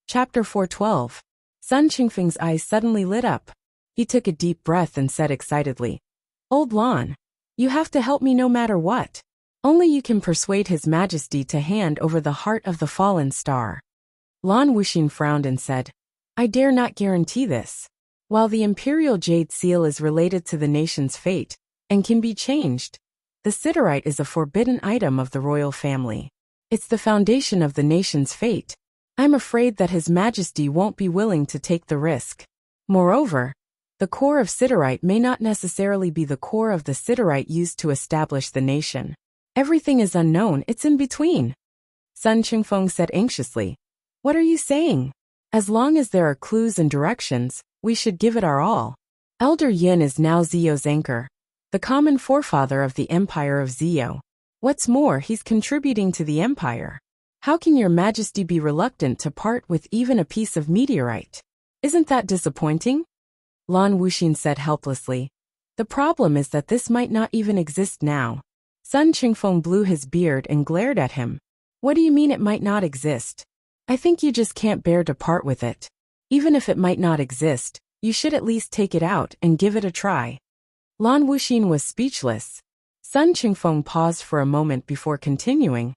Chapter 412. Sun Qingfeng's eyes suddenly lit up. He took a deep breath and said excitedly, "Old Lan, you have to help me no matter what. Only you can persuade His Majesty to hand over the heart of the fallen star." Lan Wuxin frowned and said, "I dare not guarantee this. While the imperial jade seal is related to the nation's fate, and can be changed, the siderite is a forbidden item of the royal family. It's the foundation of the nation's fate. I'm afraid that His Majesty won't be willing to take the risk. Moreover, the core of siderite may not necessarily be the core of the siderite used to establish the nation. Everything is unknown, it's in between." Sun Qingfeng said anxiously, "What are you saying? As long as there are clues and directions, we should give it our all. Elder Yin is now Zio's anchor, the common forefather of the Empire of Zio. What's more, he's contributing to the Empire. How can your Majesty be reluctant to part with even a piece of meteorite? Isn't that disappointing?" Lan Wuxin said helplessly, "The problem is that this might not even exist now." Sun Qingfeng blew his beard and glared at him. "What do you mean it might not exist? I think you just can't bear to part with it. Even if it might not exist, you should at least take it out and give it a try." Lan Wuxin was speechless. Sun Qingfeng paused for a moment before continuing.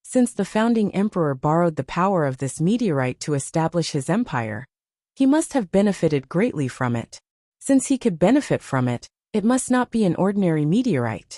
Since the founding emperor borrowed the power of this meteorite to establish his empire, he must have benefited greatly from it. Since he could benefit from it, it must not be an ordinary meteorite.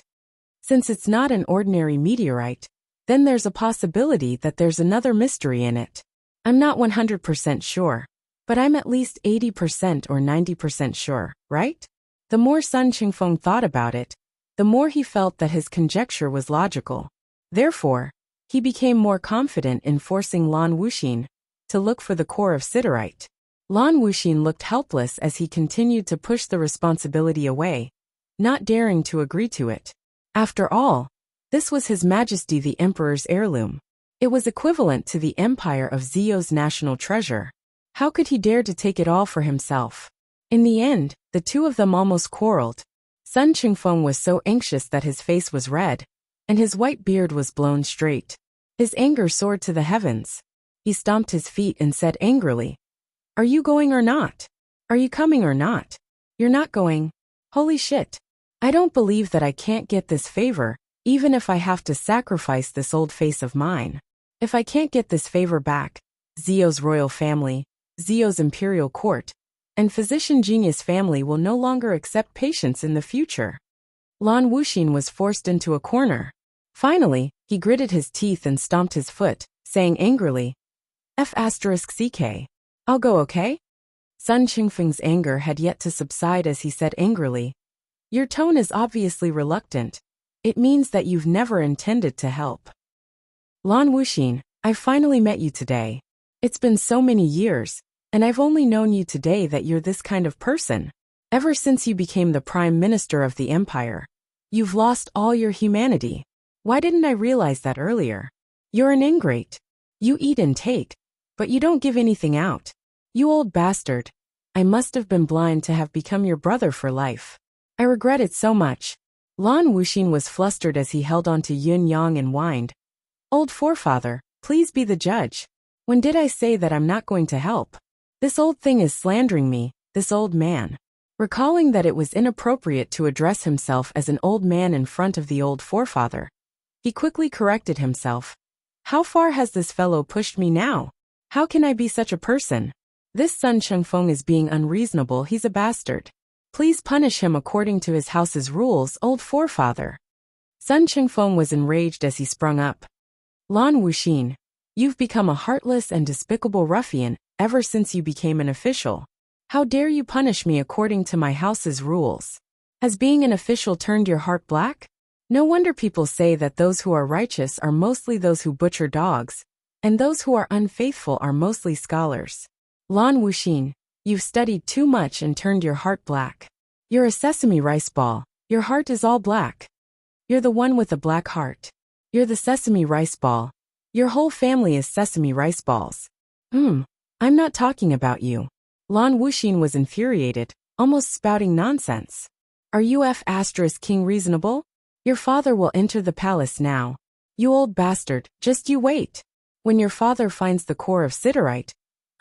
Since it's not an ordinary meteorite, then there's a possibility that there's another mystery in it. I'm not 100% sure, but I'm at least 80% or 90% sure, right? The more Sun Qingfeng thought about it, the more he felt that his conjecture was logical. Therefore, he became more confident in forcing Lan Wuxin to look for the core of siderite. Lan Wuxin looked helpless as he continued to push the responsibility away, not daring to agree to it. After all, this was His Majesty the Emperor's heirloom. It was equivalent to the empire of Zio's national treasure. How could he dare to take it all for himself? In the end, the two of them almost quarreled. Sun Qingfeng was so anxious that his face was red, and his white beard was blown straight. His anger soared to the heavens. He stomped his feet and said angrily, "Are you going or not? Are you coming or not? You're not going. Holy shit. I don't believe that I can't get this favor, even if I have to sacrifice this old face of mine. If I can't get this favor back, Zio's royal family, Zio's imperial court, and physician genius family will no longer accept patients in the future." Lan Wuxin was forced into a corner. Finally, he gritted his teeth and stomped his foot, saying angrily, "F***CK. I'll go, okay?" Sun Qingfeng's anger had yet to subside as he said angrily, "Your tone is obviously reluctant. It means that you've never intended to help." "Lan Wuxin, I finally met you today. It's been so many years, and I've only known you today that you're this kind of person. Ever since you became the Prime Minister of the Empire, you've lost all your humanity. Why didn't I realize that earlier? You're an ingrate. You eat and take, but you don't give anything out. You old bastard. I must have been blind to have become your brother for life. I regret it so much." Lan Wuxin was flustered as he held on to Yun Yang and whined, "Old forefather, please be the judge. When did I say that I'm not going to help? This old thing is slandering me, this old man." Recalling that it was inappropriate to address himself as an old man in front of the old forefather, he quickly corrected himself. "How far has this fellow pushed me now? How can I be such a person? This Sun Qingfeng is being unreasonable, he's a bastard. Please punish him according to his house's rules, old forefather." Sun Qingfeng was enraged as he sprung up. "Lan Wuxin, you've become a heartless and despicable ruffian ever since you became an official. How dare you punish me according to my house's rules? Has being an official turned your heart black? No wonder people say that those who are righteous are mostly those who butcher dogs, and those who are unfaithful are mostly scholars. Lan Wuxin, you've studied too much and turned your heart black. You're a sesame rice ball. Your heart is all black. You're the one with a black heart. You're the sesame rice ball. Your whole family is sesame rice balls." I'm not talking about you." Lan Wuxin was infuriated, almost spouting nonsense. "Are you King reasonable? Your father will enter the palace now. You old bastard, just you wait. When your father finds the core of siderite,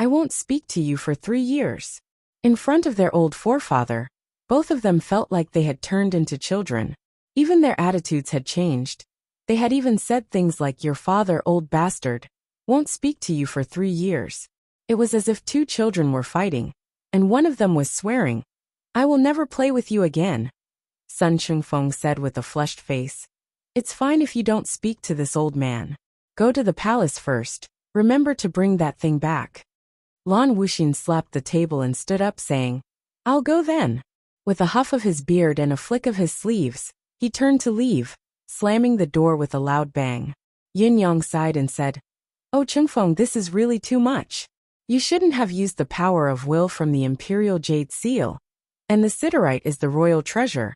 I won't speak to you for 3 years. In front of their old forefather, both of them felt like they had turned into children. Even their attitudes had changed. They had even said things like, your father, old bastard, won't speak to you for 3 years. It was as if two children were fighting, and one of them was swearing, I will never play with you again. Sun Chungfeng said with a flushed face. It's fine if you don't speak to this old man. Go to the palace first. Remember to bring that thing back. Lan Wuxin slapped the table and stood up saying, I'll go then. With a huff of his beard and a flick of his sleeves, he turned to leave, slamming the door with a loud bang. Yin Yang sighed and said, Oh Chungfeng, this is really too much. You shouldn't have used the power of will from the Imperial Jade Seal. And the Siderite is the royal treasure,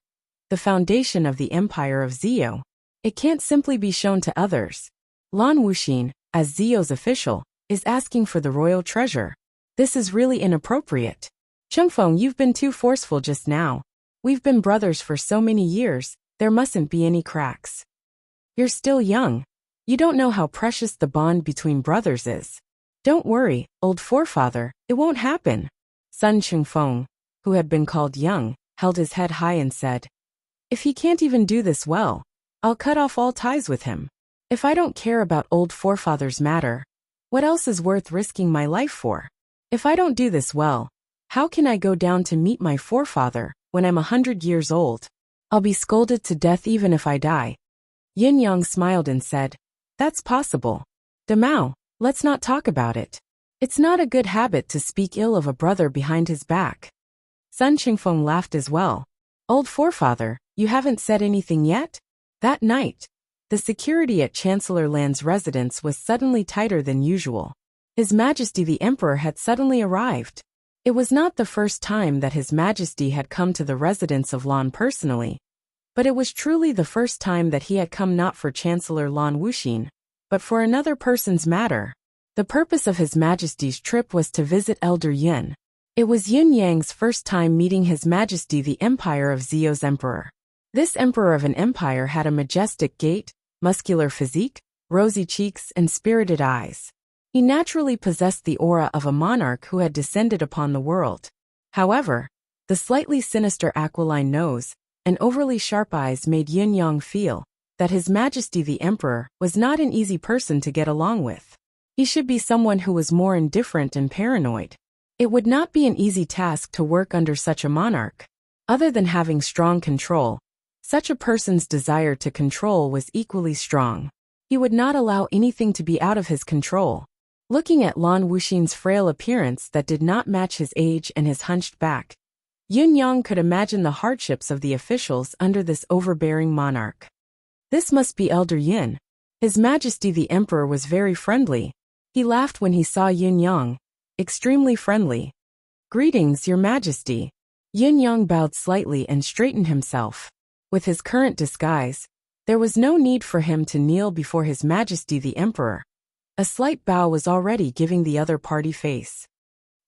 the foundation of the Empire of Zio. It can't simply be shown to others. Lan Wuxin, as Zio's official, is asking for the royal treasure. This is really inappropriate. Chungfeng, you've been too forceful just now. We've been brothers for so many years, there mustn't be any cracks. You're still young. You don't know how precious the bond between brothers is. Don't worry, old forefather, it won't happen. Sun Chungfeng, who had been called young, held his head high and said, If he can't even do this well, I'll cut off all ties with him. If I don't care about old forefather's matter, what else is worth risking my life for? If I don't do this well, how can I go down to meet my forefather when I'm 100 years old? I'll be scolded to death even if I die. Yin Yang smiled and said, That's possible. Demao, let's not talk about it. It's not a good habit to speak ill of a brother behind his back. Sun Chungfeng laughed as well. Old forefather, you haven't said anything yet? That night, the security at Chancellor Lan's residence was suddenly tighter than usual. His Majesty the Emperor had suddenly arrived. It was not the first time that His Majesty had come to the residence of Lan personally, but it was truly the first time that he had come not for Chancellor Lan Wuxin, but for another person's matter. The purpose of His Majesty's trip was to visit Elder Yin. It was Yin Yang's first time meeting His Majesty the Empire of Zio's Emperor. This emperor of an empire had a majestic gait, muscular physique, rosy cheeks, and spirited eyes. He naturally possessed the aura of a monarch who had descended upon the world. However, the slightly sinister aquiline nose and overly sharp eyes made Yin Yang feel that His Majesty the Emperor was not an easy person to get along with. He should be someone who was more indifferent and paranoid. It would not be an easy task to work under such a monarch. Other than having strong control, such a person's desire to control was equally strong. He would not allow anything to be out of his control. Looking at Lan Wuxin's frail appearance that did not match his age and his hunched back, Yin Yang could imagine the hardships of the officials under this overbearing monarch. This must be Elder Yin. His Majesty the Emperor was very friendly. He laughed when he saw Yin Yang. Extremely friendly. Greetings, Your Majesty. Yin Yang bowed slightly and straightened himself. With his current disguise, there was no need for him to kneel before His Majesty the Emperor. A slight bow was already giving the other party face.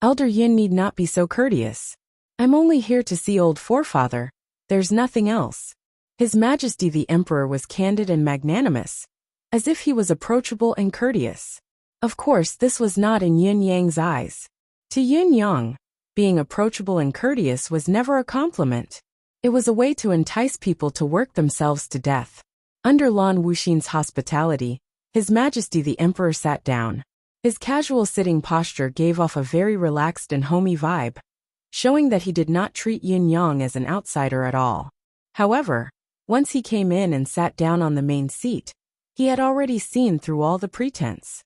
Elder Yin need not be so courteous. I'm only here to see old forefather. There's nothing else. His Majesty the Emperor was candid and magnanimous, as if he was approachable and courteous. Of course, this was not in Yin Yang's eyes. To Yin Yang, being approachable and courteous was never a compliment. It was a way to entice people to work themselves to death. Under Lan Wuxin's hospitality, His Majesty the Emperor sat down. His casual sitting posture gave off a very relaxed and homey vibe, showing that he did not treat Yin Yang as an outsider at all. However, once he came in and sat down on the main seat, he had already seen through all the pretense.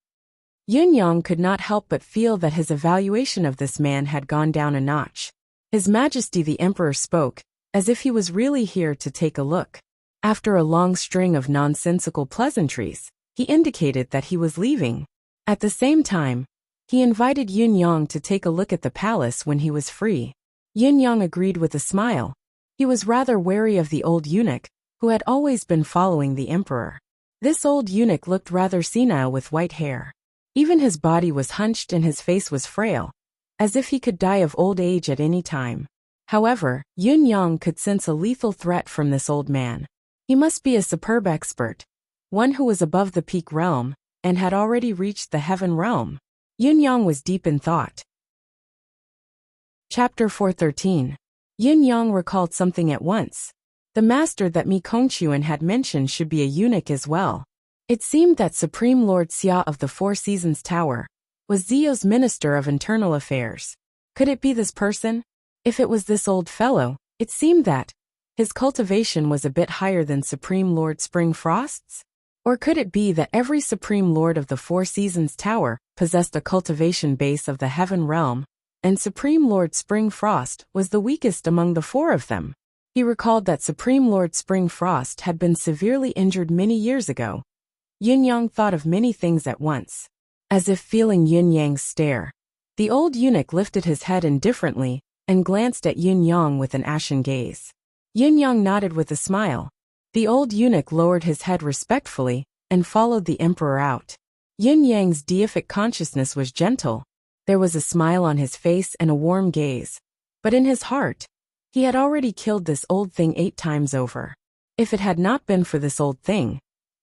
Yin Yang could not help but feel that his evaluation of this man had gone down a notch. His Majesty the Emperor spoke, as if he was really here to take a look. After a long string of nonsensical pleasantries, he indicated that he was leaving. At the same time, he invited Yin Yang to take a look at the palace when he was free. Yin Yang agreed with a smile. He was rather wary of the old eunuch, who had always been following the emperor. This old eunuch looked rather senile with white hair. Even his body was hunched and his face was frail, as if he could die of old age at any time. However, Yin Yang could sense a lethal threat from this old man. He must be a superb expert, one who was above the peak realm, and had already reached the heaven realm. Yun-yang was deep in thought. Chapter 413. Yun-yang recalled something at once. The master that Mi Kongchuan had mentioned should be a eunuch as well. It seemed that Supreme Lord Xia of the Four Seasons Tower was Zio's Minister of Internal Affairs. Could it be this person? If it was this old fellow, it seemed that his cultivation was a bit higher than Supreme Lord Spring Frost's? Or could it be that every Supreme Lord of the Four Seasons Tower possessed a cultivation base of the Heaven Realm, and Supreme Lord Spring Frost was the weakest among the four of them? He recalled that Supreme Lord Spring Frost had been severely injured many years ago. Yun-yang thought of many things at once. As if feeling Yun-yang's stare, the old eunuch lifted his head indifferently and glanced at Yun-yang with an ashen gaze. Yun-yang nodded with a smile. The old eunuch lowered his head respectfully and followed the emperor out. Yun-yang's deific consciousness was gentle. There was a smile on his face and a warm gaze. But in his heart, he had already killed this old thing 8 times over. If it had not been for this old thing,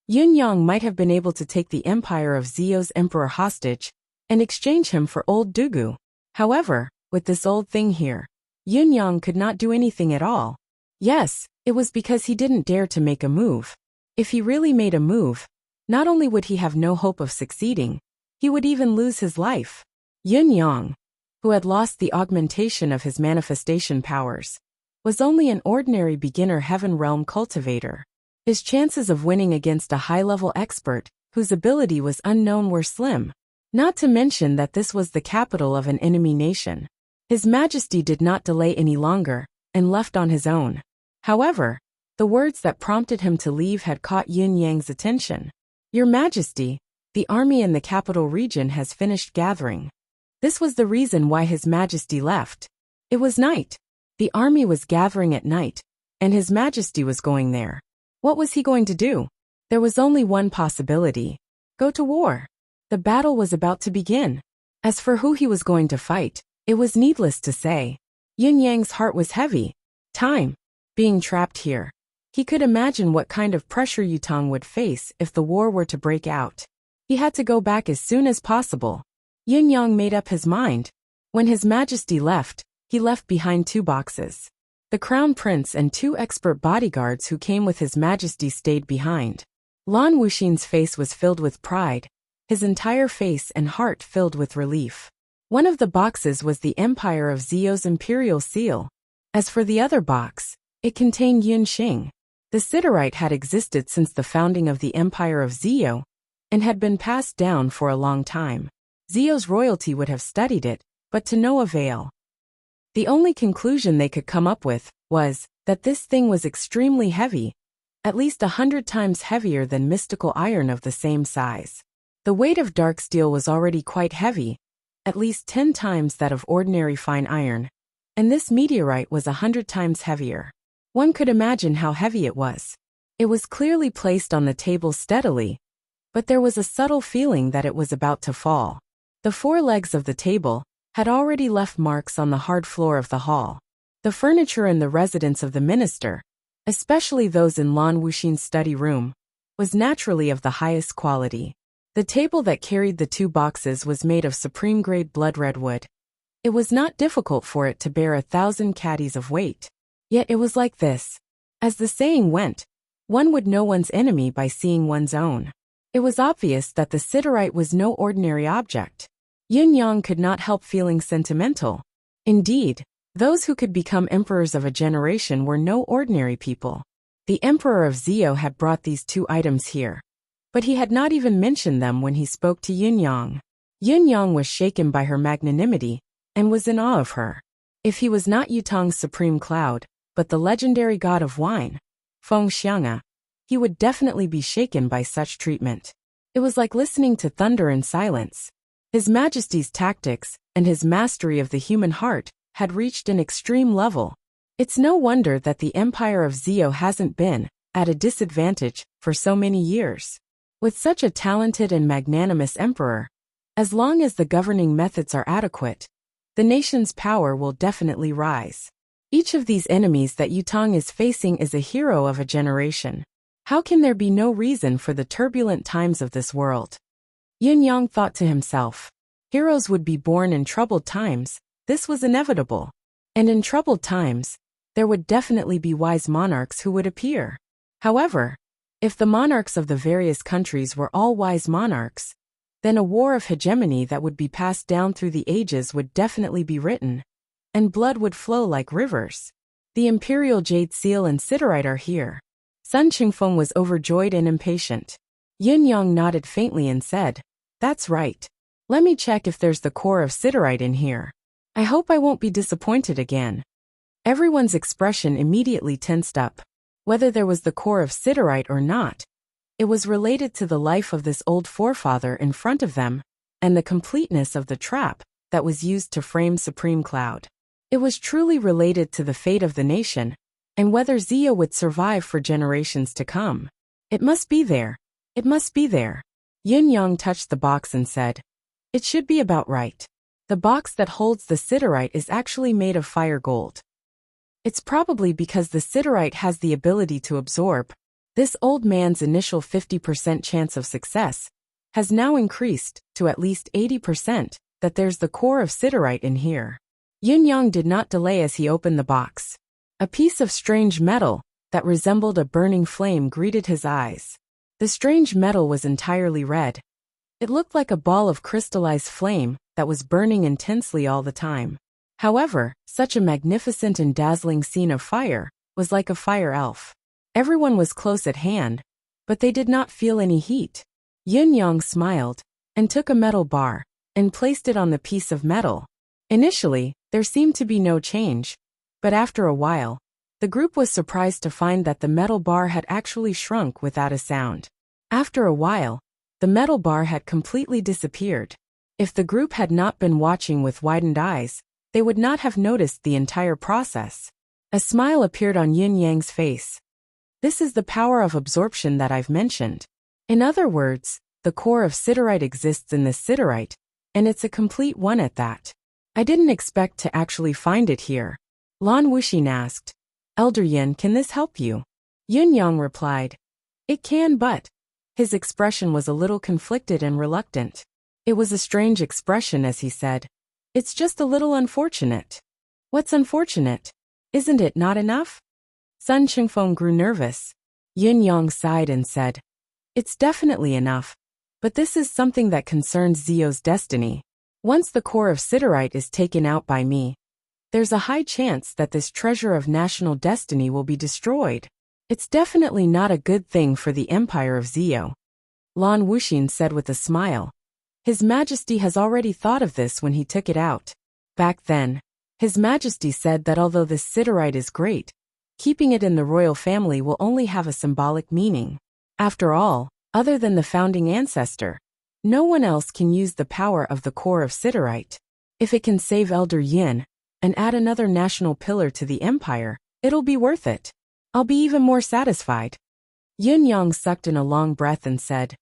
Yun-yang might have been able to take the empire of Zio's emperor hostage and exchange him for old Dugu. However, with this old thing here, Yun-yang could not do anything at all. Yes, it was because he didn't dare to make a move. If he really made a move, not only would he have no hope of succeeding, he would even lose his life. Yun-yang, who had lost the augmentation of his manifestation powers, was only an ordinary beginner Heaven Realm cultivator. His chances of winning against a high-level expert, whose ability was unknown, were slim. Not to mention that this was the capital of an enemy nation. His Majesty did not delay any longer, and left on his own. However, the words that prompted him to leave had caught Yun-yang's attention. Your Majesty, the army in the capital region has finished gathering. This was the reason why His Majesty left. It was night. The army was gathering at night, and His Majesty was going there. What was he going to do? There was only one possibility. Go to war. The battle was about to begin. As for who he was going to fight, it was needless to say. Yun-yang's heart was heavy. Time. Being trapped here. He could imagine what kind of pressure Yutong would face if the war were to break out. He had to go back as soon as possible. Yun-yang made up his mind. When His Majesty left, he left behind 2 boxes. The Crown Prince and 2 expert bodyguards who came with His Majesty stayed behind. Lan Wuxin's face was filled with pride, his entire face and heart filled with relief. One of the boxes was the Empire of Zio's imperial seal. As for the other box, it contained Yun Xing. The siderite had existed since the founding of the Empire of Zio, and had been passed down for a long time. Zio's royalty would have studied it, but to no avail. The only conclusion they could come up with was that this thing was extremely heavy, at least 100 times heavier than mystical iron of the same size. The weight of dark steel was already quite heavy, at least 10 times that of ordinary fine iron, and this meteorite was 100 times heavier. One could imagine how heavy it was. It was clearly placed on the table steadily, but there was a subtle feeling that it was about to fall. The 4 legs of the table had already left marks on the hard floor of the hall. The furniture in the residence of the minister, especially those in Lan Wuxin's study room, was naturally of the highest quality. The table that carried the 2 boxes was made of supreme-grade blood-red wood. It was not difficult for it to bear 1,000 caddies of weight. Yet it was like this. As the saying went, one would know one's enemy by seeing one's own. It was obvious that the siderite was no ordinary object. Yun-yang could not help feeling sentimental. Indeed, those who could become emperors of a generation were no ordinary people. The emperor of Zio had brought these 2 items here, but he had not even mentioned them when he spoke to Yun-yang. Yun-yang was shaken by her magnanimity, and was in awe of her. If he was not Yutong's supreme cloud, but the legendary god of wine, Feng Xiang'a, he would definitely be shaken by such treatment. It was like listening to thunder in silence. His Majesty's tactics, and his mastery of the human heart, had reached an extreme level. It's no wonder that the Empire of Zio hasn't been at a disadvantage for so many years. With such a talented and magnanimous emperor, as long as the governing methods are adequate, the nation's power will definitely rise. Each of these enemies that Yutong is facing is a hero of a generation. How can there be no reason for the turbulent times of this world? Yun-yang thought to himself. Heroes would be born in troubled times, this was inevitable. And in troubled times, there would definitely be wise monarchs who would appear. However, if the monarchs of the various countries were all wise monarchs, then a war of hegemony that would be passed down through the ages would definitely be written, and blood would flow like rivers. The Imperial Jade Seal and Siderite are here. Sun Qingfeng was overjoyed and impatient. Yin Yang nodded faintly and said, "That's right. Let me check if there's the core of Siderite in here. I hope I won't be disappointed again." Everyone's expression immediately tensed up. Whether there was the core of Siderite or not, it was related to the life of this old forefather in front of them, and the completeness of the trap that was used to frame Supreme Cloud. It was truly related to the fate of the nation, and whether Zio would survive for generations to come. It must be there. It must be there. Yin Yang touched the box and said, "It should be about right. The box that holds the Siderite is actually made of fire gold. It's probably because the Siderite has the ability to absorb. This old man's initial 50% chance of success has now increased to at least 80% that there's the core of Siderite in here." Yin Yang did not delay as he opened the box. A piece of strange metal that resembled a burning flame greeted his eyes. The strange metal was entirely red. It looked like a ball of crystallized flame that was burning intensely all the time. However, such a magnificent and dazzling scene of fire was like a fire elf. Everyone was close at hand, but they did not feel any heat. Yin Yang smiled and took a metal bar and placed it on the piece of metal. Initially, there seemed to be no change, but after a while, the group was surprised to find that the metal bar had actually shrunk without a sound. After a while, the metal bar had completely disappeared. If the group had not been watching with widened eyes, they would not have noticed the entire process. A smile appeared on Yin Yang's face. This is the power of absorption that I've mentioned. In other words, the core of Siderite exists in this Siderite, and it's a complete one at that. I didn't expect to actually find it here. Lan Wuxin asked, "Elder Yin, can this help you?" Yin Yang replied, "It can, but..." His expression was a little conflicted and reluctant. It was a strange expression as he said, "It's just a little unfortunate." "What's unfortunate? Isn't it not enough?" Sun Qingfeng grew nervous. Yin Yang sighed and said, "It's definitely enough, but this is something that concerns Zio's destiny. Once the core of Siderite is taken out by me, there's a high chance that this treasure of national destiny will be destroyed. It's definitely not a good thing for the Empire of Zio." Lan Wuxin said with a smile. His Majesty has already thought of this when he took it out. Back then, His Majesty said that although this Siderite is great, keeping it in the royal family will only have a symbolic meaning. After all, other than the founding ancestor, no one else can use the power of the core of Siderite. If it can save Elder Yin and add another national pillar to the empire, it'll be worth it. I'll be even more satisfied. Yin Yang sucked in a long breath and said,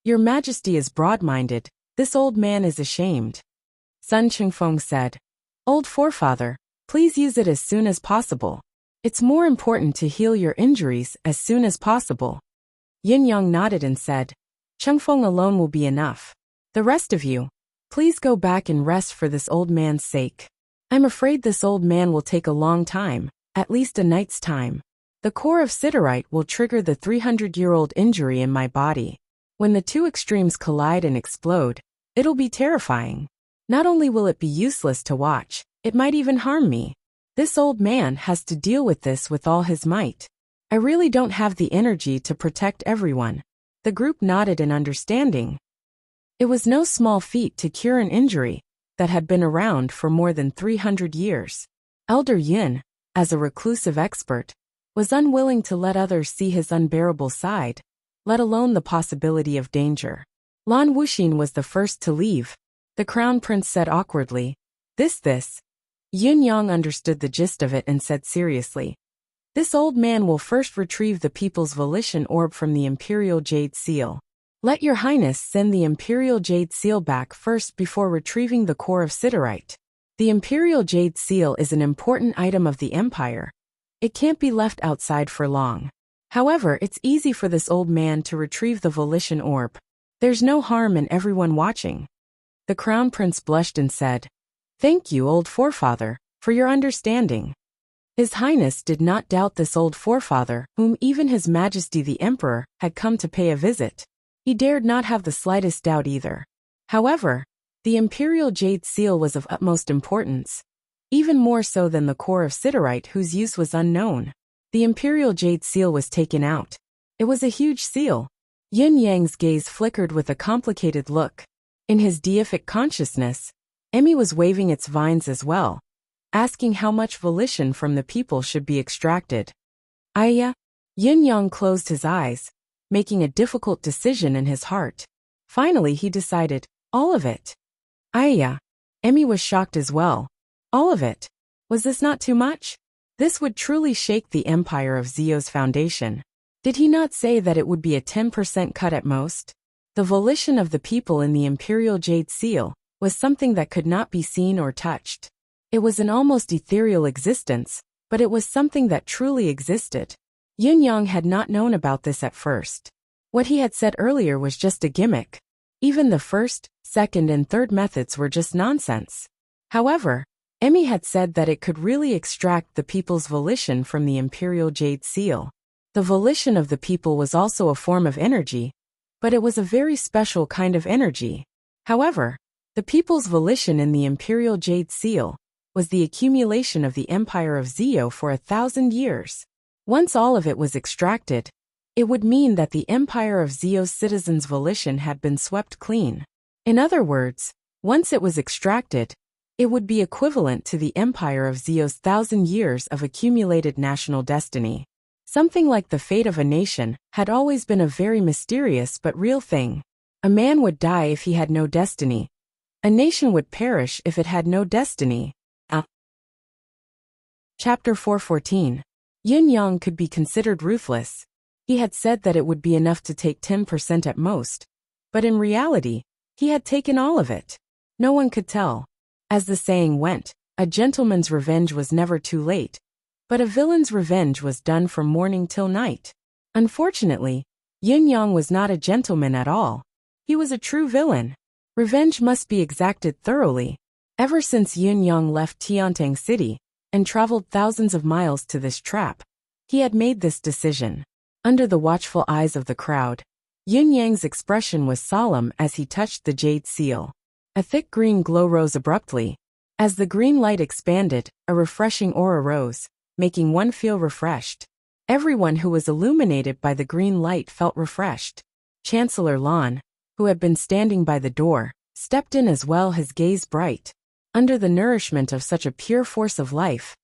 "Your Majesty is broad-minded. This old man is ashamed." Sun Qingfeng said, "Old forefather, please use it as soon as possible. It's more important to heal your injuries as soon as possible." Yin Yang nodded and said, "Qingfeng alone will be enough. The rest of you, please go back and rest for this old man's sake. I'm afraid this old man will take a long time, at least a night's time. The core of Siderite will trigger the 300-year-old injury in my body. When the two extremes collide and explode, it'll be terrifying. Not only will it be useless to watch, it might even harm me. This old man has to deal with this with all his might. I really don't have the energy to protect everyone." The group nodded in understanding. It was no small feat to cure an injury that had been around for more than 300 years. Elder Yin, as a reclusive expert, was unwilling to let others see his unbearable side, let alone the possibility of danger. Lan Wuxin was the first to leave. The crown prince said awkwardly, This. Yin Yang understood the gist of it and said seriously, "This old man will first retrieve the People's Volition Orb from the Imperial Jade Seal. Let your Highness send the Imperial Jade Seal back first before retrieving the core of Siderite. The Imperial Jade Seal is an important item of the Empire. It can't be left outside for long. However, it's easy for this old man to retrieve the Volition Orb. There's no harm in everyone watching." The crown prince blushed and said, "Thank you, old forefather, for your understanding." His Highness did not doubt this old forefather, whom even His Majesty the Emperor had come to pay a visit. He dared not have the slightest doubt either. However, the imperial jade seal was of utmost importance, even more so than the core of siderite whose use was unknown. The imperial jade seal was taken out. It was a huge seal. Yin Yang's gaze flickered with a complicated look. In his deific consciousness, Emmy was waving its vines as well, asking how much volition from the people should be extracted. Aya? Yin Yang closed his eyes, making a difficult decision in his heart. Finally he decided, all of it. Aya. Emmy was shocked as well. All of it. Was this not too much? This would truly shake the empire of Zio's foundation. Did he not say that it would be a 10% cut at most? The volition of the people in the imperial jade seal was something that could not be seen or touched. It was an almost ethereal existence, but it was something that truly existed. Yin Yang had not known about this at first. What he had said earlier was just a gimmick. Even the first, second and third methods were just nonsense. However, Emmy had said that it could really extract the people's volition from the imperial jade seal. The volition of the people was also a form of energy, but it was a very special kind of energy. However, the people's volition in the imperial jade seal was the accumulation of the empire of Zio for 1,000 years. Once all of it was extracted, it would mean that the empire of Zio's citizens' volition had been swept clean. In other words, once it was extracted, it would be equivalent to the empire of Zio's 1,000 years of accumulated national destiny. Something like the fate of a nation had always been a very mysterious but real thing. A man would die if he had no destiny. A nation would perish if it had no destiny. Chapter 414. Yin Yang could be considered ruthless. He had said that it would be enough to take 10% at most, but in reality, he had taken all of it. No one could tell. As the saying went, a gentleman's revenge was never too late, but a villain's revenge was done from morning till night. Unfortunately, Yin Yang was not a gentleman at all. He was a true villain. Revenge must be exacted thoroughly. Ever since Yin Yang left Tiantang City and traveled thousands of miles to this trap, he had made this decision. Under the watchful eyes of the crowd, Yin Yang's expression was solemn as he touched the jade seal. A thick green glow rose abruptly. As the green light expanded, a refreshing aura rose, making one feel refreshed. Everyone who was illuminated by the green light felt refreshed. Chancellor Lan, who had been standing by the door, stepped in as well, his gaze bright. Under the nourishment of such a pure force of life,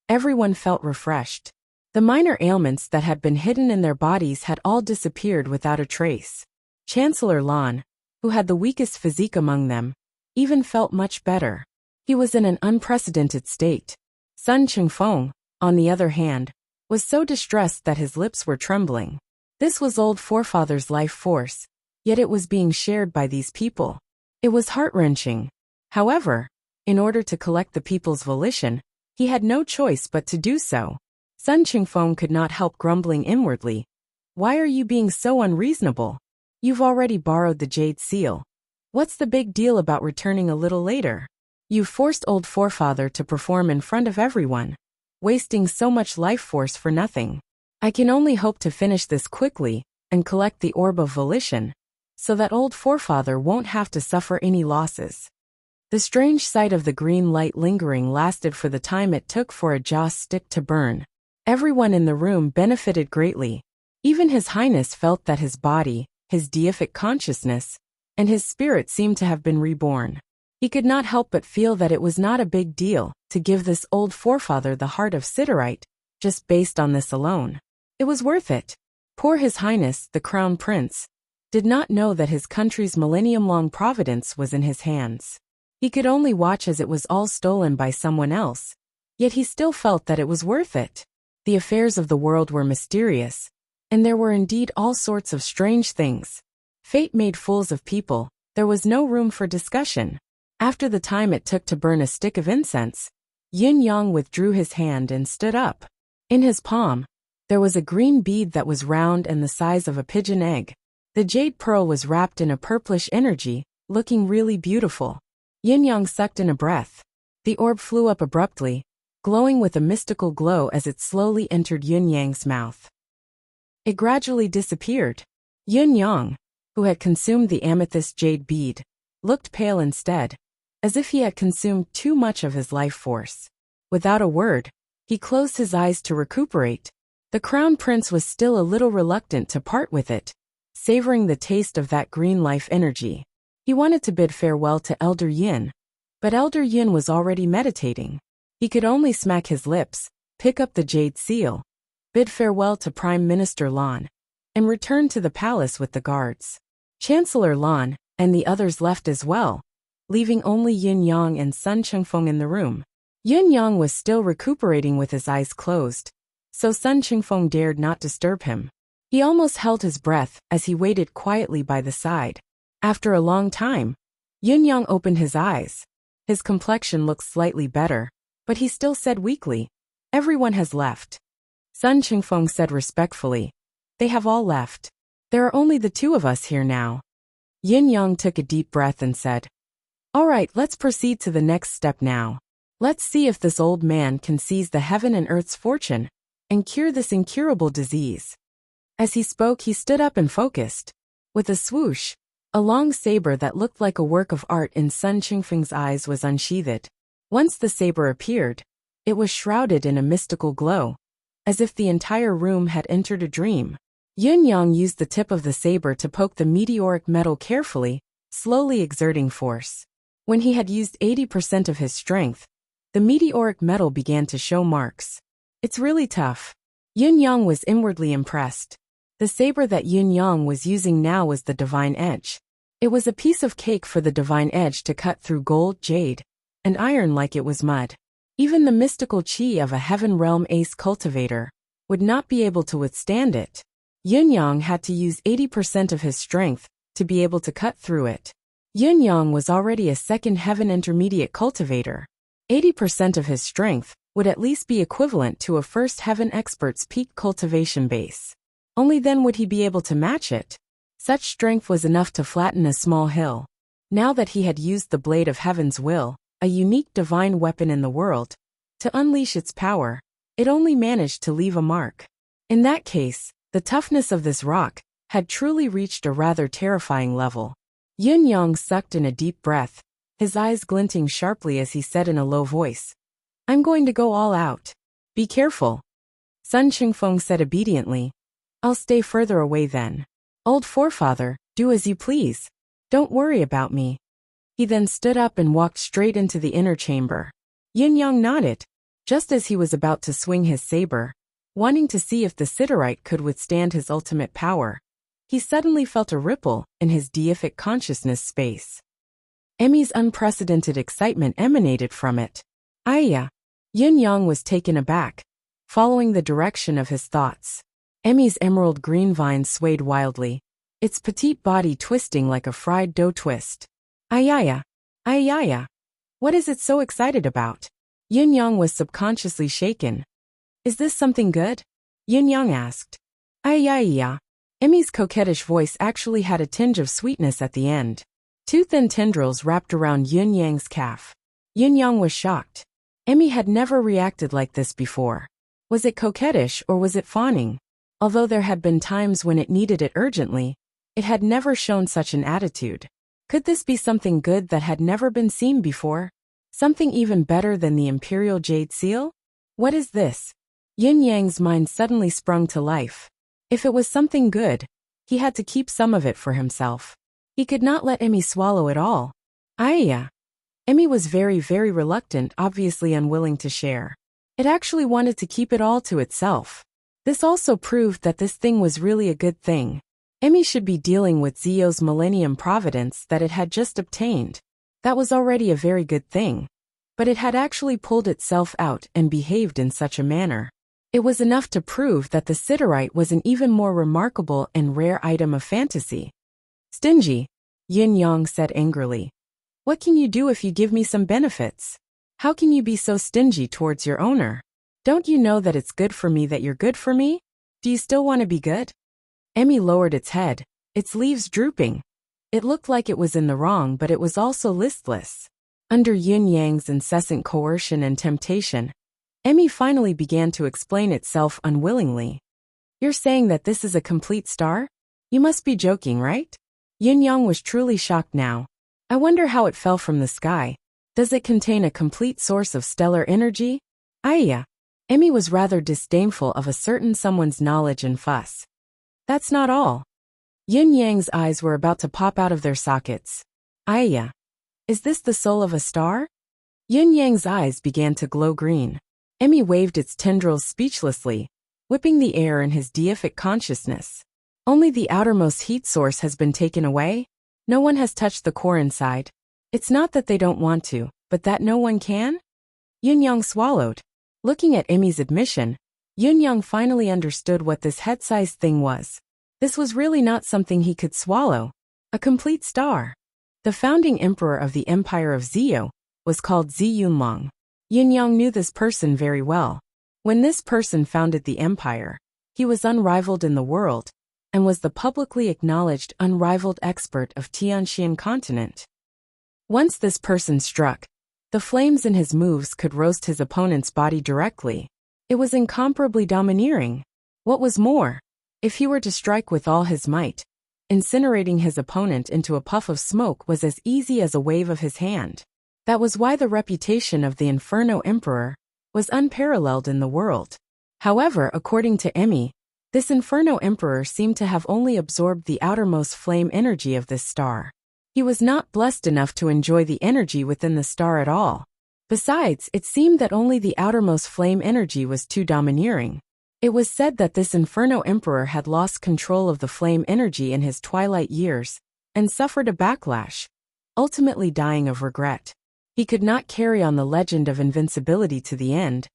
everyone felt refreshed. The minor ailments that had been hidden in their bodies had all disappeared without a trace. Chancellor Lan, who had the weakest physique among them, even felt much better. He was in an unprecedented state. Sun Chengfeng, on the other hand, was so distressed that his lips were trembling. This was old forefather's life force, yet it was being shared by these people. It was heart-wrenching. However, in order to collect the people's volition, he had no choice but to do so. Sun Chengfeng could not help grumbling inwardly. Why are you being so unreasonable? You've already borrowed the jade seal. What's the big deal about returning a little later? You forced old forefather to perform in front of everyone, wasting so much life force for nothing. I can only hope to finish this quickly and collect the orb of volition, so that old forefather won't have to suffer any losses. The strange sight of the green light lingering lasted for the time it took for a joss stick to burn. Everyone in the room benefited greatly. Even His Highness felt that his body, his deific consciousness, and his spirit seemed to have been reborn. He could not help but feel that it was not a big deal to give this old forefather the heart of siderite, just based on this alone. It was worth it. Poor His Highness, the Crown Prince, did not know that his country's millennium-long providence was in his hands. He could only watch as it was all stolen by someone else, yet he still felt that it was worth it. The affairs of the world were mysterious, and there were indeed all sorts of strange things. Fate made fools of people. There was no room for discussion. After the time it took to burn a stick of incense, Yin Yang withdrew his hand and stood up. In his palm, there was a green bead that was round and the size of a pigeon egg. The jade pearl was wrapped in a purplish energy looking really beautiful. Yin Yang sucked in a breath. The orb flew up abruptly, glowing with a mystical glow as it slowly entered Yin Yang's mouth. It gradually disappeared. Yin Yang, who had consumed the amethyst jade bead, looked pale instead, as if he had consumed too much of his life force. Without a word, he closed his eyes to recuperate. The crown prince was still a little reluctant to part with it, savoring the taste of that green life energy. He wanted to bid farewell to Elder Yin, but Elder Yin was already meditating. He could only smack his lips, pick up the jade seal, bid farewell to Prime Minister Lan, and return to the palace with the guards. Chancellor Lan and the others left as well, leaving only Yin Yang and Sun Chengfeng in the room. Yin Yang was still recuperating with his eyes closed, so Sun Chengfeng dared not disturb him. He almost held his breath as he waited quietly by the side. After a long time, Yin Yang opened his eyes. His complexion looked slightly better, but he still said weakly, "Everyone has left." Sun Chengfeng said respectfully, "They have all left. There are only the two of us here now." Yin Yang took a deep breath and said, "All right, let's proceed to the next step now. Let's see if this old man can seize the heaven and earth's fortune and cure this incurable disease." As he spoke, he stood up and focused. With a swoosh, a long saber that looked like a work of art in Sun Chengfeng's eyes was unsheathed. Once the saber appeared, it was shrouded in a mystical glow, as if the entire room had entered a dream. Yin Yang used the tip of the saber to poke the meteoric metal carefully, slowly exerting force. When he had used 80% of his strength, the meteoric metal began to show marks. "It's really tough." Yin Yang was inwardly impressed. The saber that Yin Yang was using now was the divine edge. It was a piece of cake for the divine edge to cut through gold, jade, and iron like it was mud. Even the mystical chi of a heaven realm ace cultivator would not be able to withstand it. Yin Yang had to use 80% of his strength to be able to cut through it. Yin Yang was already a second heaven intermediate cultivator. 80% of his strength would at least be equivalent to a first heaven expert's peak cultivation base. Only then would he be able to match it. Such strength was enough to flatten a small hill. Now that he had used the blade of heaven's will, a unique divine weapon in the world, to unleash its power, it only managed to leave a mark. In that case, the toughness of this rock had truly reached a rather terrifying level. Yin Yang sucked in a deep breath, his eyes glinting sharply as he said in a low voice, "I'm going to go all out. Be careful." Sun Chengfeng said obediently, "I'll stay further away then. Old forefather, do as you please. Don't worry about me." He then stood up and walked straight into the inner chamber. Yin Yang nodded, just as he was about to swing his saber, wanting to see if the siderite could withstand his ultimate power. He suddenly felt a ripple in his deific consciousness space. Emmy's unprecedented excitement emanated from it. "Aya!" Yin Yang was taken aback, following the direction of his thoughts. Emmy's emerald green vine swayed wildly, its petite body twisting like a fried dough twist. "Ayaya! Ayaya! What is it so excited about?" Yin Yang was subconsciously shaken. "Is this something good?" Yin Yang asked. "Ayaya!" Emmy's coquettish voice actually had a tinge of sweetness at the end. Two thin tendrils wrapped around Yin Yang's calf. Yin Yang was shocked. Emmy had never reacted like this before. Was it coquettish or was it fawning? Although there had been times when it needed it urgently, it had never shown such an attitude. Could this be something good that had never been seen before? Something even better than the Imperial Jade Seal? What is this? Yin Yang's mind suddenly sprung to life. If it was something good, he had to keep some of it for himself. He could not let Emmy swallow it all. Aya! Emmy was very, very reluctant, obviously unwilling to share. It actually wanted to keep it all to itself. This also proved that this thing was really a good thing. Emmy should be dealing with Zio's Millennium Providence that it had just obtained. That was already a very good thing. But it had actually pulled itself out and behaved in such a manner. It was enough to prove that the siderite was an even more remarkable and rare item of fantasy. "Stingy," Yin Yang said angrily. "What can you do if you give me some benefits? How can you be so stingy towards your owner? Don't you know that it's good for me that you're good for me? Do you still want to be good?" Emmy lowered its head, its leaves drooping. It looked like it was in the wrong, but it was also listless. Under Yin Yang's incessant coercion and temptation, Emmy finally began to explain itself unwillingly. You're saying that this is a complete star? You must be joking, right? Yin Yang was truly shocked now. I wonder how it fell from the sky. Does it contain a complete source of stellar energy? Aya. Emmy was rather disdainful of a certain someone's knowledge and fuss. That's not all. Yin Yang's eyes were about to pop out of their sockets. Aya. Is this the soul of a star? Yin Yang's eyes began to glow green. Emmy waved its tendrils speechlessly, whipping the air in his deific consciousness. Only the outermost heat source has been taken away? No one has touched the core inside. It's not that they don't want to, but that no one can? Yin Yang swallowed. Looking at Emmy's admission, Yin Yang finally understood what this head-sized thing was. This was really not something he could swallow. A complete star. The founding emperor of the Empire of Zio was called Zi Yunlong. Yin Yang knew this person very well. When this person founded the empire, he was unrivaled in the world, and was the publicly acknowledged unrivaled expert of Tianxian continent. Once this person struck, the flames in his moves could roast his opponent's body directly. It was incomparably domineering. What was more, if he were to strike with all his might, incinerating his opponent into a puff of smoke was as easy as a wave of his hand. That was why the reputation of the Inferno Emperor was unparalleled in the world. However, according to Emmy, this Inferno Emperor seemed to have only absorbed the outermost flame energy of this star. He was not blessed enough to enjoy the energy within the star at all. Besides, it seemed that only the outermost flame energy was too domineering. It was said that this Inferno Emperor had lost control of the flame energy in his twilight years, and suffered a backlash, ultimately dying of regret. He could not carry on the legend of invincibility to the end,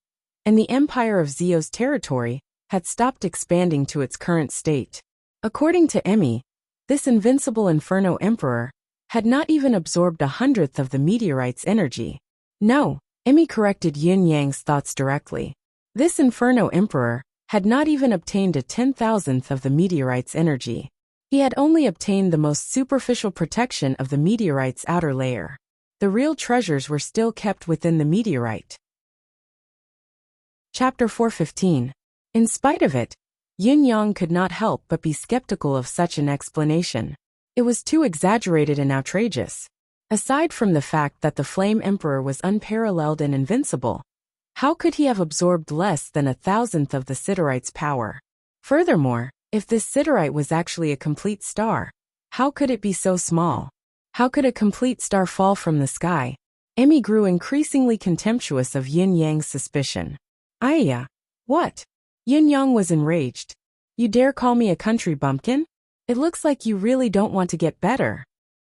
and the Empire of Zio's territory had stopped expanding to its current state. According to Emmy, this invincible Inferno Emperor had not even absorbed 1/100th of the meteorite's energy. No, Emmy corrected Yin Yang's thoughts directly. This Inferno Emperor had not even obtained a 10,000th of the meteorite's energy. He had only obtained the most superficial protection of the meteorite's outer layer. The real treasures were still kept within the meteorite. Chapter 415. In spite of it, Yin Yang could not help but be skeptical of such an explanation. It was too exaggerated and outrageous. Aside from the fact that the Flame Emperor was unparalleled and invincible, how could he have absorbed less than 1,000th of the siderite's power? Furthermore, if this siderite was actually a complete star, how could it be so small? How could a complete star fall from the sky? Emmy grew increasingly contemptuous of Yin Yang's suspicion. Aya. What? Yin Yang was enraged. You dare call me a country bumpkin? It looks like you really don't want to get better.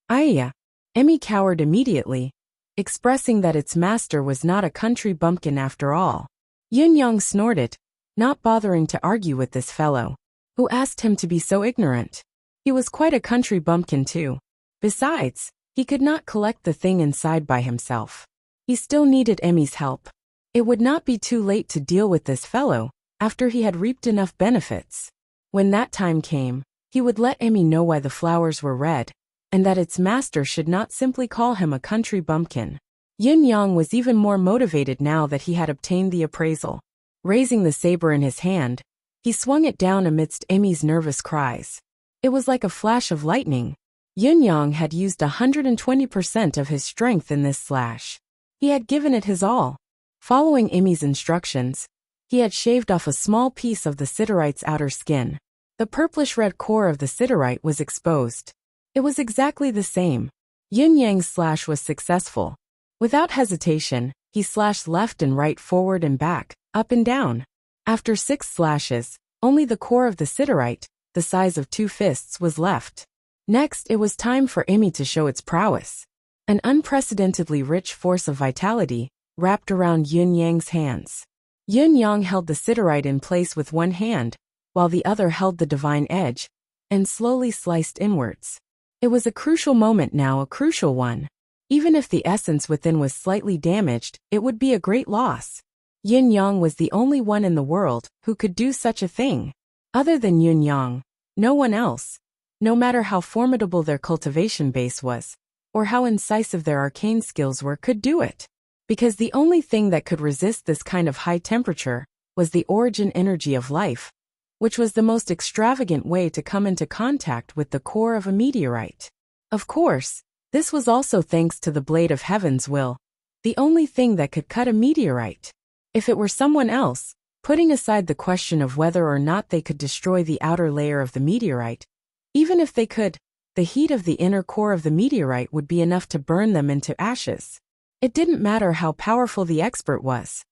Aya. Emmy cowered immediately, expressing that its master was not a country bumpkin after all. Yin Yang snorted, not bothering to argue with this fellow, who asked him to be so ignorant. He was quite a country bumpkin too. Besides, he could not collect the thing inside by himself. He still needed Emmy's help. It would not be too late to deal with this fellow, after he had reaped enough benefits. When that time came, he would let Emmy know why the flowers were red, and that its master should not simply call him a country bumpkin. Yin Yang was even more motivated now that he had obtained the appraisal. Raising the saber in his hand, he swung it down amidst Emmy's nervous cries. It was like a flash of lightning. Yin Yang had used 120% of his strength in this slash. He had given it his all. Following Emmy's instructions, he had shaved off a small piece of the siderite's outer skin. The purplish-red core of the siderite was exposed. It was exactly the same. Yin Yang's slash was successful. Without hesitation, he slashed left and right, forward and back, up and down. After 6 slashes, only the core of the siderite, the size of 2 fists, was left. Next, it was time for Emmy to show its prowess. An unprecedentedly rich force of vitality wrapped around Yin Yang's hands. Yin Yang held the siderite in place with one hand, while the other held the divine edge, and slowly sliced inwards. It was a crucial moment now, a crucial one. Even if the essence within was slightly damaged, it would be a great loss. Yin Yang was the only one in the world who could do such a thing. Other than Yin Yang, no one else. no matter how formidable their cultivation base was, or how incisive their arcane skills were, could do it. Because the only thing that could resist this kind of high temperature was the origin energy of life, which was the most extravagant way to come into contact with the core of a meteorite. Of course, this was also thanks to the blade of heaven's will, the only thing that could cut a meteorite. If it were someone else, putting aside the question of whether or not they could destroy the outer layer of the meteorite, even if they could, the heat of the inner core of the meteorite would be enough to burn them into ashes. It didn't matter how powerful the expert was.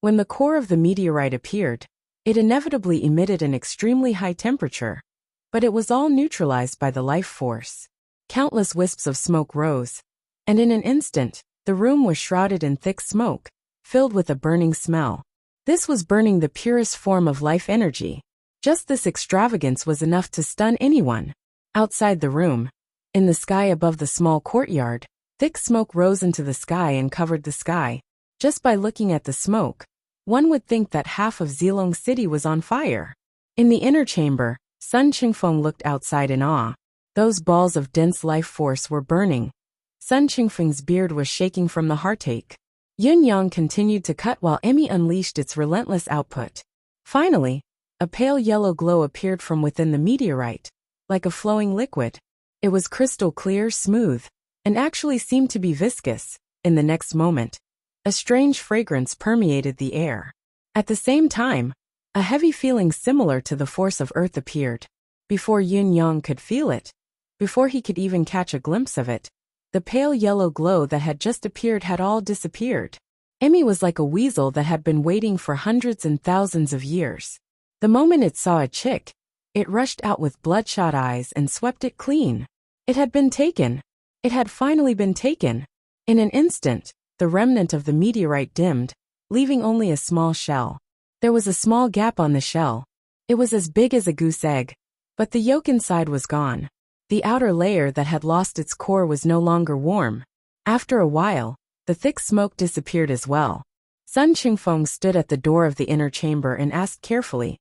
When the core of the meteorite appeared, it inevitably emitted an extremely high temperature, but it was all neutralized by the life force. Countless wisps of smoke rose, and in an instant, the room was shrouded in thick smoke, filled with a burning smell. This was burning the purest form of life energy. Just this extravagance was enough to stun anyone. Outside the room, in the sky above the small courtyard, thick smoke rose into the sky and covered the sky. Just by looking at the smoke, one would think that half of Zilong City was on fire. In the inner chamber, Sun Qingfeng looked outside in awe. Those balls of dense life force were burning. Sun Qingfeng's beard was shaking from the heartache. Yin Yang continued to cut while Emmy unleashed its relentless output. Finally, a pale yellow glow appeared from within the meteorite, like a flowing liquid. It was crystal clear, smooth, and actually seemed to be viscous. In the next moment, a strange fragrance permeated the air. At the same time, a heavy feeling similar to the force of earth appeared. Before Yin Yang could feel it, before he could even catch a glimpse of it, the pale yellow glow that had just appeared had all disappeared. Emmy was like a weasel that had been waiting for hundreds and thousands of years. The moment it saw a chick, it rushed out with bloodshot eyes and swept it clean. It had been taken. It had finally been taken. In an instant, the remnant of the meteorite dimmed, leaving only a small shell. There was a small gap on the shell. It was as big as a goose egg, but the yolk inside was gone. The outer layer that had lost its core was no longer warm. After a while, the thick smoke disappeared as well. Sun Qingfeng stood at the door of the inner chamber and asked carefully,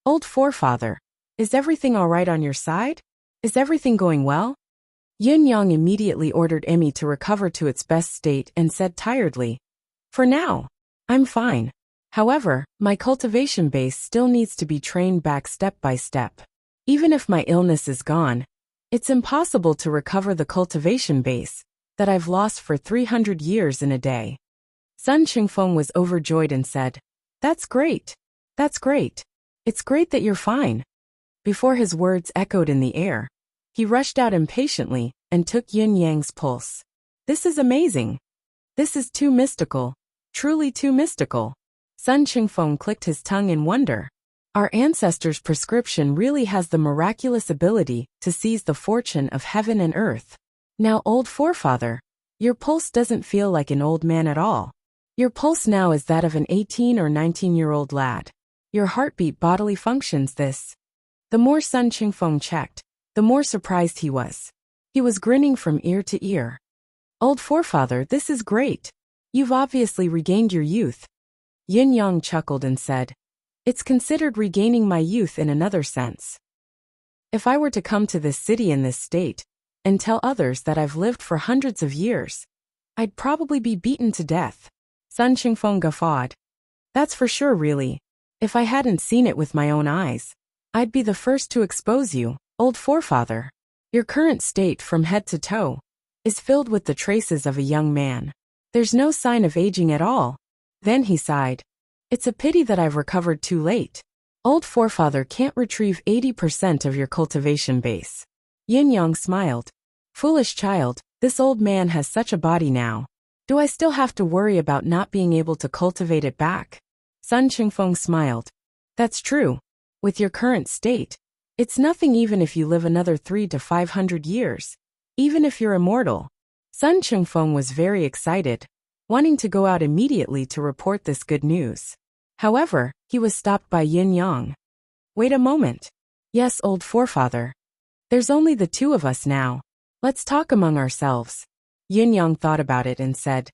"Old forefather, is everything all right on your side? Is everything going well?" Yin Yang immediately ordered Emmy to recover to its best state and said tiredly, "For now, I'm fine. However, my cultivation base still needs to be trained back step by step. Even if my illness is gone, it's impossible to recover the cultivation base that I've lost for 300 years in a day." Sun Qingfeng was overjoyed and said, "That's great. That's great. It's great that you're fine." Before his words echoed in the air, he rushed out impatiently and took Yin Yang's pulse. "This is amazing. This is too mystical. Truly too mystical." Sun Qingfeng clicked his tongue in wonder. Our ancestors' prescription really has the miraculous ability to seize the fortune of heaven and earth. Now, old forefather, your pulse doesn't feel like an old man at all. Your pulse now is that of an 18 or 19-year-old lad. Your heartbeat bodily functions this. The more Sun Qingfeng checked, the more surprised he was. He was grinning from ear to ear. "Old forefather, this is great. You've obviously regained your youth." Yin Yang chuckled and said, "It's considered regaining my youth in another sense. If I were to come to this city in this state, and tell others that I've lived for hundreds of years, I'd probably be beaten to death." Sun Qingfeng guffawed. "That's for sure really. If I hadn't seen it with my own eyes, I'd be the first to expose you, old forefather. Your current state from head to toe is filled with the traces of a young man. There's no sign of aging at all." Then he sighed. "It's a pity that I've recovered too late. Old forefather can't retrieve 80% of your cultivation base." Yin Yang smiled. "Foolish child, this old man has such a body now. Do I still have to worry about not being able to cultivate it back?" Sun Qingfeng smiled. "That's true. With your current state, it's nothing even if you live another 300 to 500 years. Even if you're immortal." Sun Qingfeng was very excited, wanting to go out immediately to report this good news. However, he was stopped by Yin Yang. "Wait a moment. Yes, old forefather. There's only the two of us now. Let's talk among ourselves." Yin Yang thought about it and said,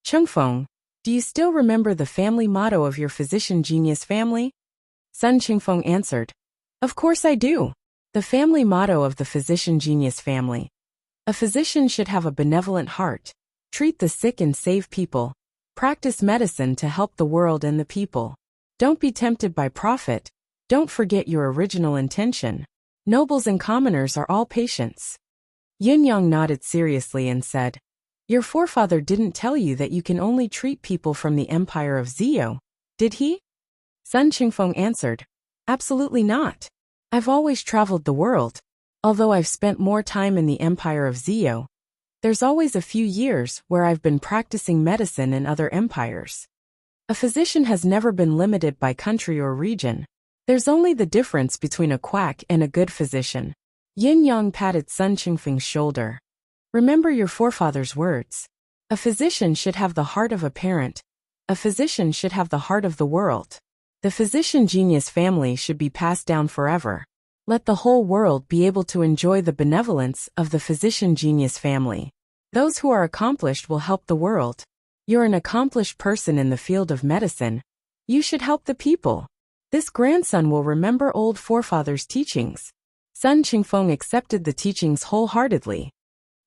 "Qingfeng, do you still remember the family motto of your physician genius family?" Sun Qingfeng answered, "Of course I do. The family motto of the physician genius family. A physician should have a benevolent heart, treat the sick and save people, practice medicine to help the world and the people. Don't be tempted by profit, don't forget your original intention. Nobles and commoners are all patients. Yin Yang nodded seriously and said, Your forefather didn't tell you that you can only treat people from the empire of Zio, did he? Sun Qingfeng answered, Absolutely not. I've always traveled the world. Although I've spent more time in the empire of Zio, there's always a few years where I've been practicing medicine in other empires. A physician has never been limited by country or region. There's only the difference between a quack and a good physician. Yin Yang patted Sun Qingfeng's shoulder. Remember your forefather's words. A physician should have the heart of a parent. A physician should have the heart of the world. The physician genius family should be passed down forever. Let the whole world be able to enjoy the benevolence of the physician genius family. Those who are accomplished will help the world. You're an accomplished person in the field of medicine. You should help the people. This grandson will remember old forefathers' teachings. Sun Qingfeng accepted the teachings wholeheartedly.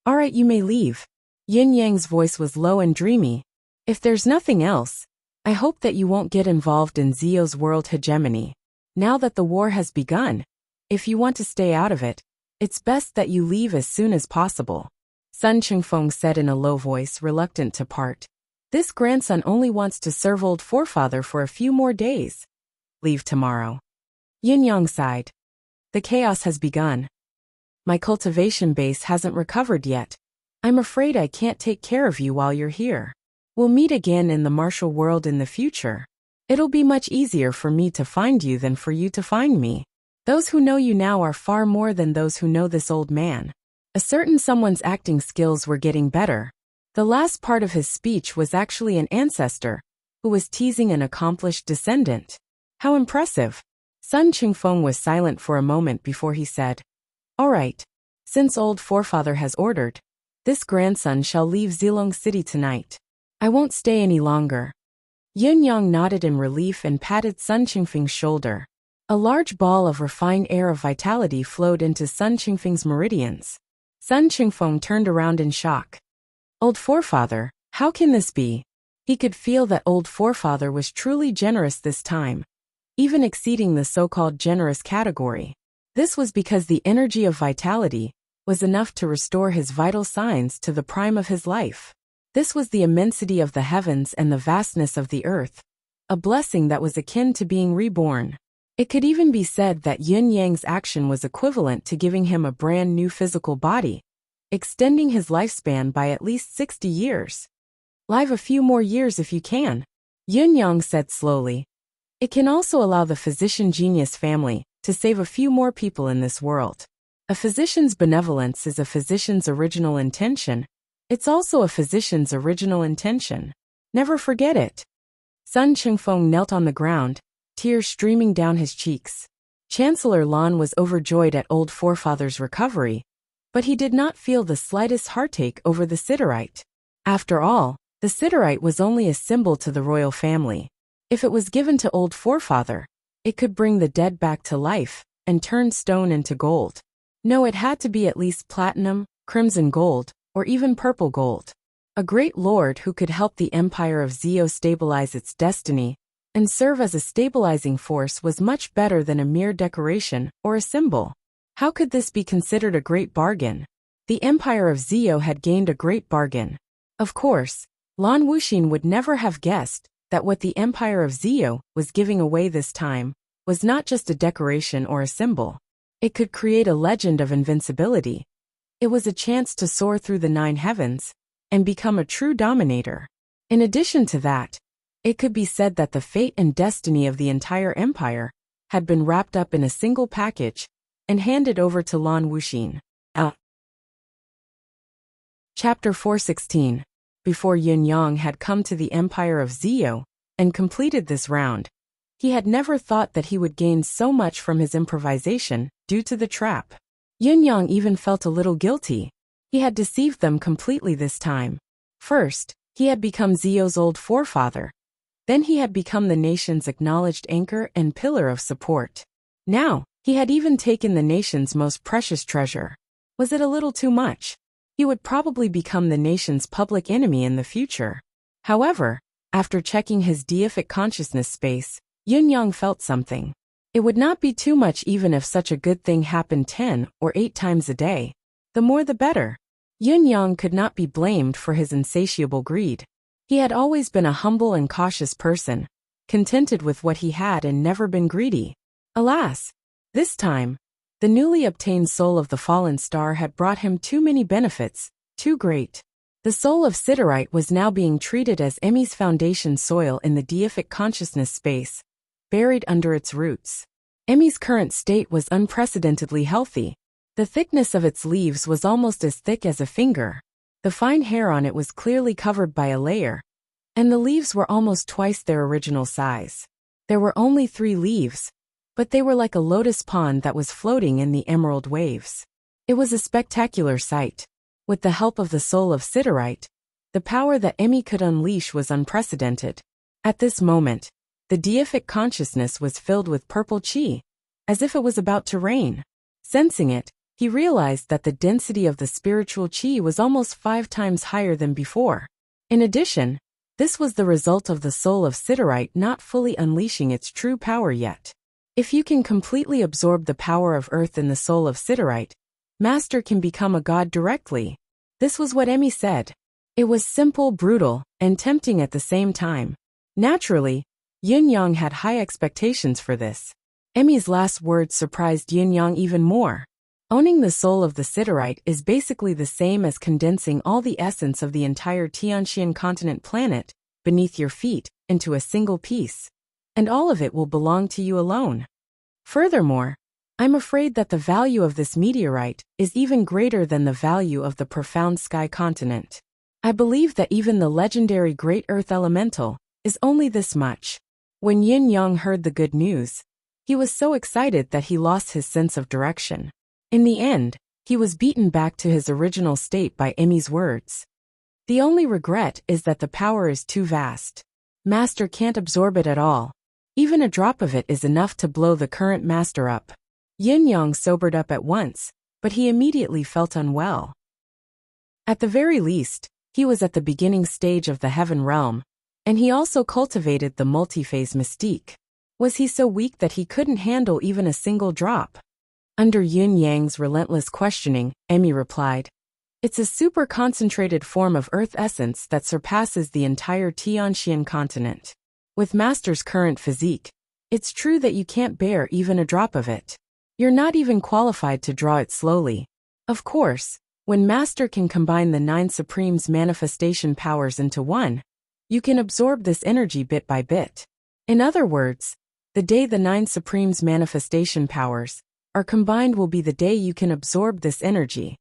All right, you may leave. Yin Yang's voice was low and dreamy. If there's nothing else, I hope that you won't get involved in Zio's world hegemony. Now that the war has begun, if you want to stay out of it, it's best that you leave as soon as possible. Sun Qingfeng said in a low voice, reluctant to part. This grandson only wants to serve old forefather for a few more days. Leave tomorrow. Yin Yang sighed. The chaos has begun. My cultivation base hasn't recovered yet. I'm afraid I can't take care of you while you're here. We'll meet again in the martial world in the future. It'll be much easier for me to find you than for you to find me. Those who know you now are far more than those who know this old man. A certain someone's acting skills were getting better. The last part of his speech was actually an ancestor, who was teasing an accomplished descendant. How impressive! Sun Qingfeng was silent for a moment before he said, All right. Since old forefather has ordered, this grandson shall leave Zilong City tonight. I won't stay any longer. Yin Yang nodded in relief and patted Sun Qingfeng's shoulder. A large ball of refined air of vitality flowed into Sun Qingfeng's meridians. Sun Qingfeng turned around in shock. Old forefather, how can this be? He could feel that old forefather was truly generous this time, even exceeding the so-called generous category. This was because the energy of vitality was enough to restore his vital signs to the prime of his life. This was the immensity of the heavens and the vastness of the earth, a blessing that was akin to being reborn. It could even be said that Yin Yang's action was equivalent to giving him a brand new physical body, extending his lifespan by at least 60 years. Live a few more years if you can, Yin Yang said slowly. It can also allow the physician genius family to save a few more people in this world. A physician's benevolence is a physician's original intention. It's also a physician's original intention. Never forget it. Sun Qingfeng knelt on the ground, tears streaming down his cheeks. Chancellor Lan was overjoyed at old forefather's recovery, but he did not feel the slightest heartache over the siderite. After all, the siderite was only a symbol to the royal family. If it was given to old forefather, it could bring the dead back to life and turn stone into gold. No, it had to be at least platinum, crimson gold, or even purple gold. A great lord who could help the empire of Zio stabilize its destiny and serve as a stabilizing force was much better than a mere decoration or a symbol. How could this be considered a great bargain? The empire of Zio had gained a great bargain. Of course, Lan Wuxin would never have guessed that what the empire of Zio was giving away this time was not just a decoration or a symbol. It could create a legend of invincibility. It was a chance to soar through the 9 heavens and become a true dominator. In addition to that, it could be said that the fate and destiny of the entire empire had been wrapped up in a single package and handed over to Lan Wuxin. Chapter 416. Before Yin Yang had come to the empire of Zio and completed this round, he had never thought that he would gain so much from his improvisation due to the trap. Yin Yang even felt a little guilty. He had deceived them completely this time. First, he had become Zio's old forefather. Then he had become the nation's acknowledged anchor and pillar of support. Now, He had even taken the nation's most precious treasure. Was it a little too much? He would probably become the nation's public enemy in the future. However, after checking his deific consciousness space, Yun-Yang felt something. It would not be too much even if such a good thing happened 10 or 8 times a day. The more the better. Yun-Yang could not be blamed for his insatiable greed. He had always been a humble and cautious person, contented with what he had and never been greedy. Alas, this time, the newly obtained soul of the fallen star had brought him too many benefits, too great. The soul of Siderite was now being treated as Emmy's foundation soil in the deific consciousness space, buried under its roots. Emmy's current state was unprecedentedly healthy. The thickness of its leaves was almost as thick as a finger. The fine hair on it was clearly covered by a layer, and the leaves were almost twice their original size. There were only 3 leaves, but they were like a lotus pond that was floating in the emerald waves. It was a spectacular sight. With the help of the soul of Siderite, the power that Emmy could unleash was unprecedented. At this moment, the deific consciousness was filled with purple chi, as if it was about to rain. Sensing it, he realized that the density of the spiritual chi was almost 5 times higher than before. In addition, this was the result of the soul of Siderite not fully unleashing its true power yet. If you can completely absorb the power of Earth in the soul of Siderite, Master can become a god directly. This was what Emmy said. It was simple, brutal, and tempting at the same time. Naturally, Yun-Yang had high expectations for this. Emmy's last words surprised Yun-Yang even more. Owning the soul of the Siderite is basically the same as condensing all the essence of the entire Tianxian continent planet beneath your feet into a single piece. And all of it will belong to you alone. Furthermore, I'm afraid that the value of this meteorite is even greater than the value of the profound sky continent. I believe that even the legendary Great Earth Elemental is only this much. When Yin-Yang heard the good news, he was so excited that he lost his sense of direction. In the end, he was beaten back to his original state by Emmy's words. The only regret is that the power is too vast. Master can't absorb it at all. Even a drop of it is enough to blow the current master up. Yin-Yang sobered up at once, but he immediately felt unwell. At the very least, he was at the beginning stage of the heaven realm, and he also cultivated the multi-phase mystique. Was he so weak that he couldn't handle even a single drop? Under Yin-Yang's relentless questioning, Emmy replied, "It's a super concentrated form of earth essence that surpasses the entire Tianxian continent. With Master's current physique, it's true that you can't bear even a drop of it. You're not even qualified to draw it slowly. Of course, when Master can combine the 9 Supremes' manifestation powers into one, you can absorb this energy bit by bit. In other words, the day the 9 Supremes' manifestation powers are combined will be the day you can absorb this energy."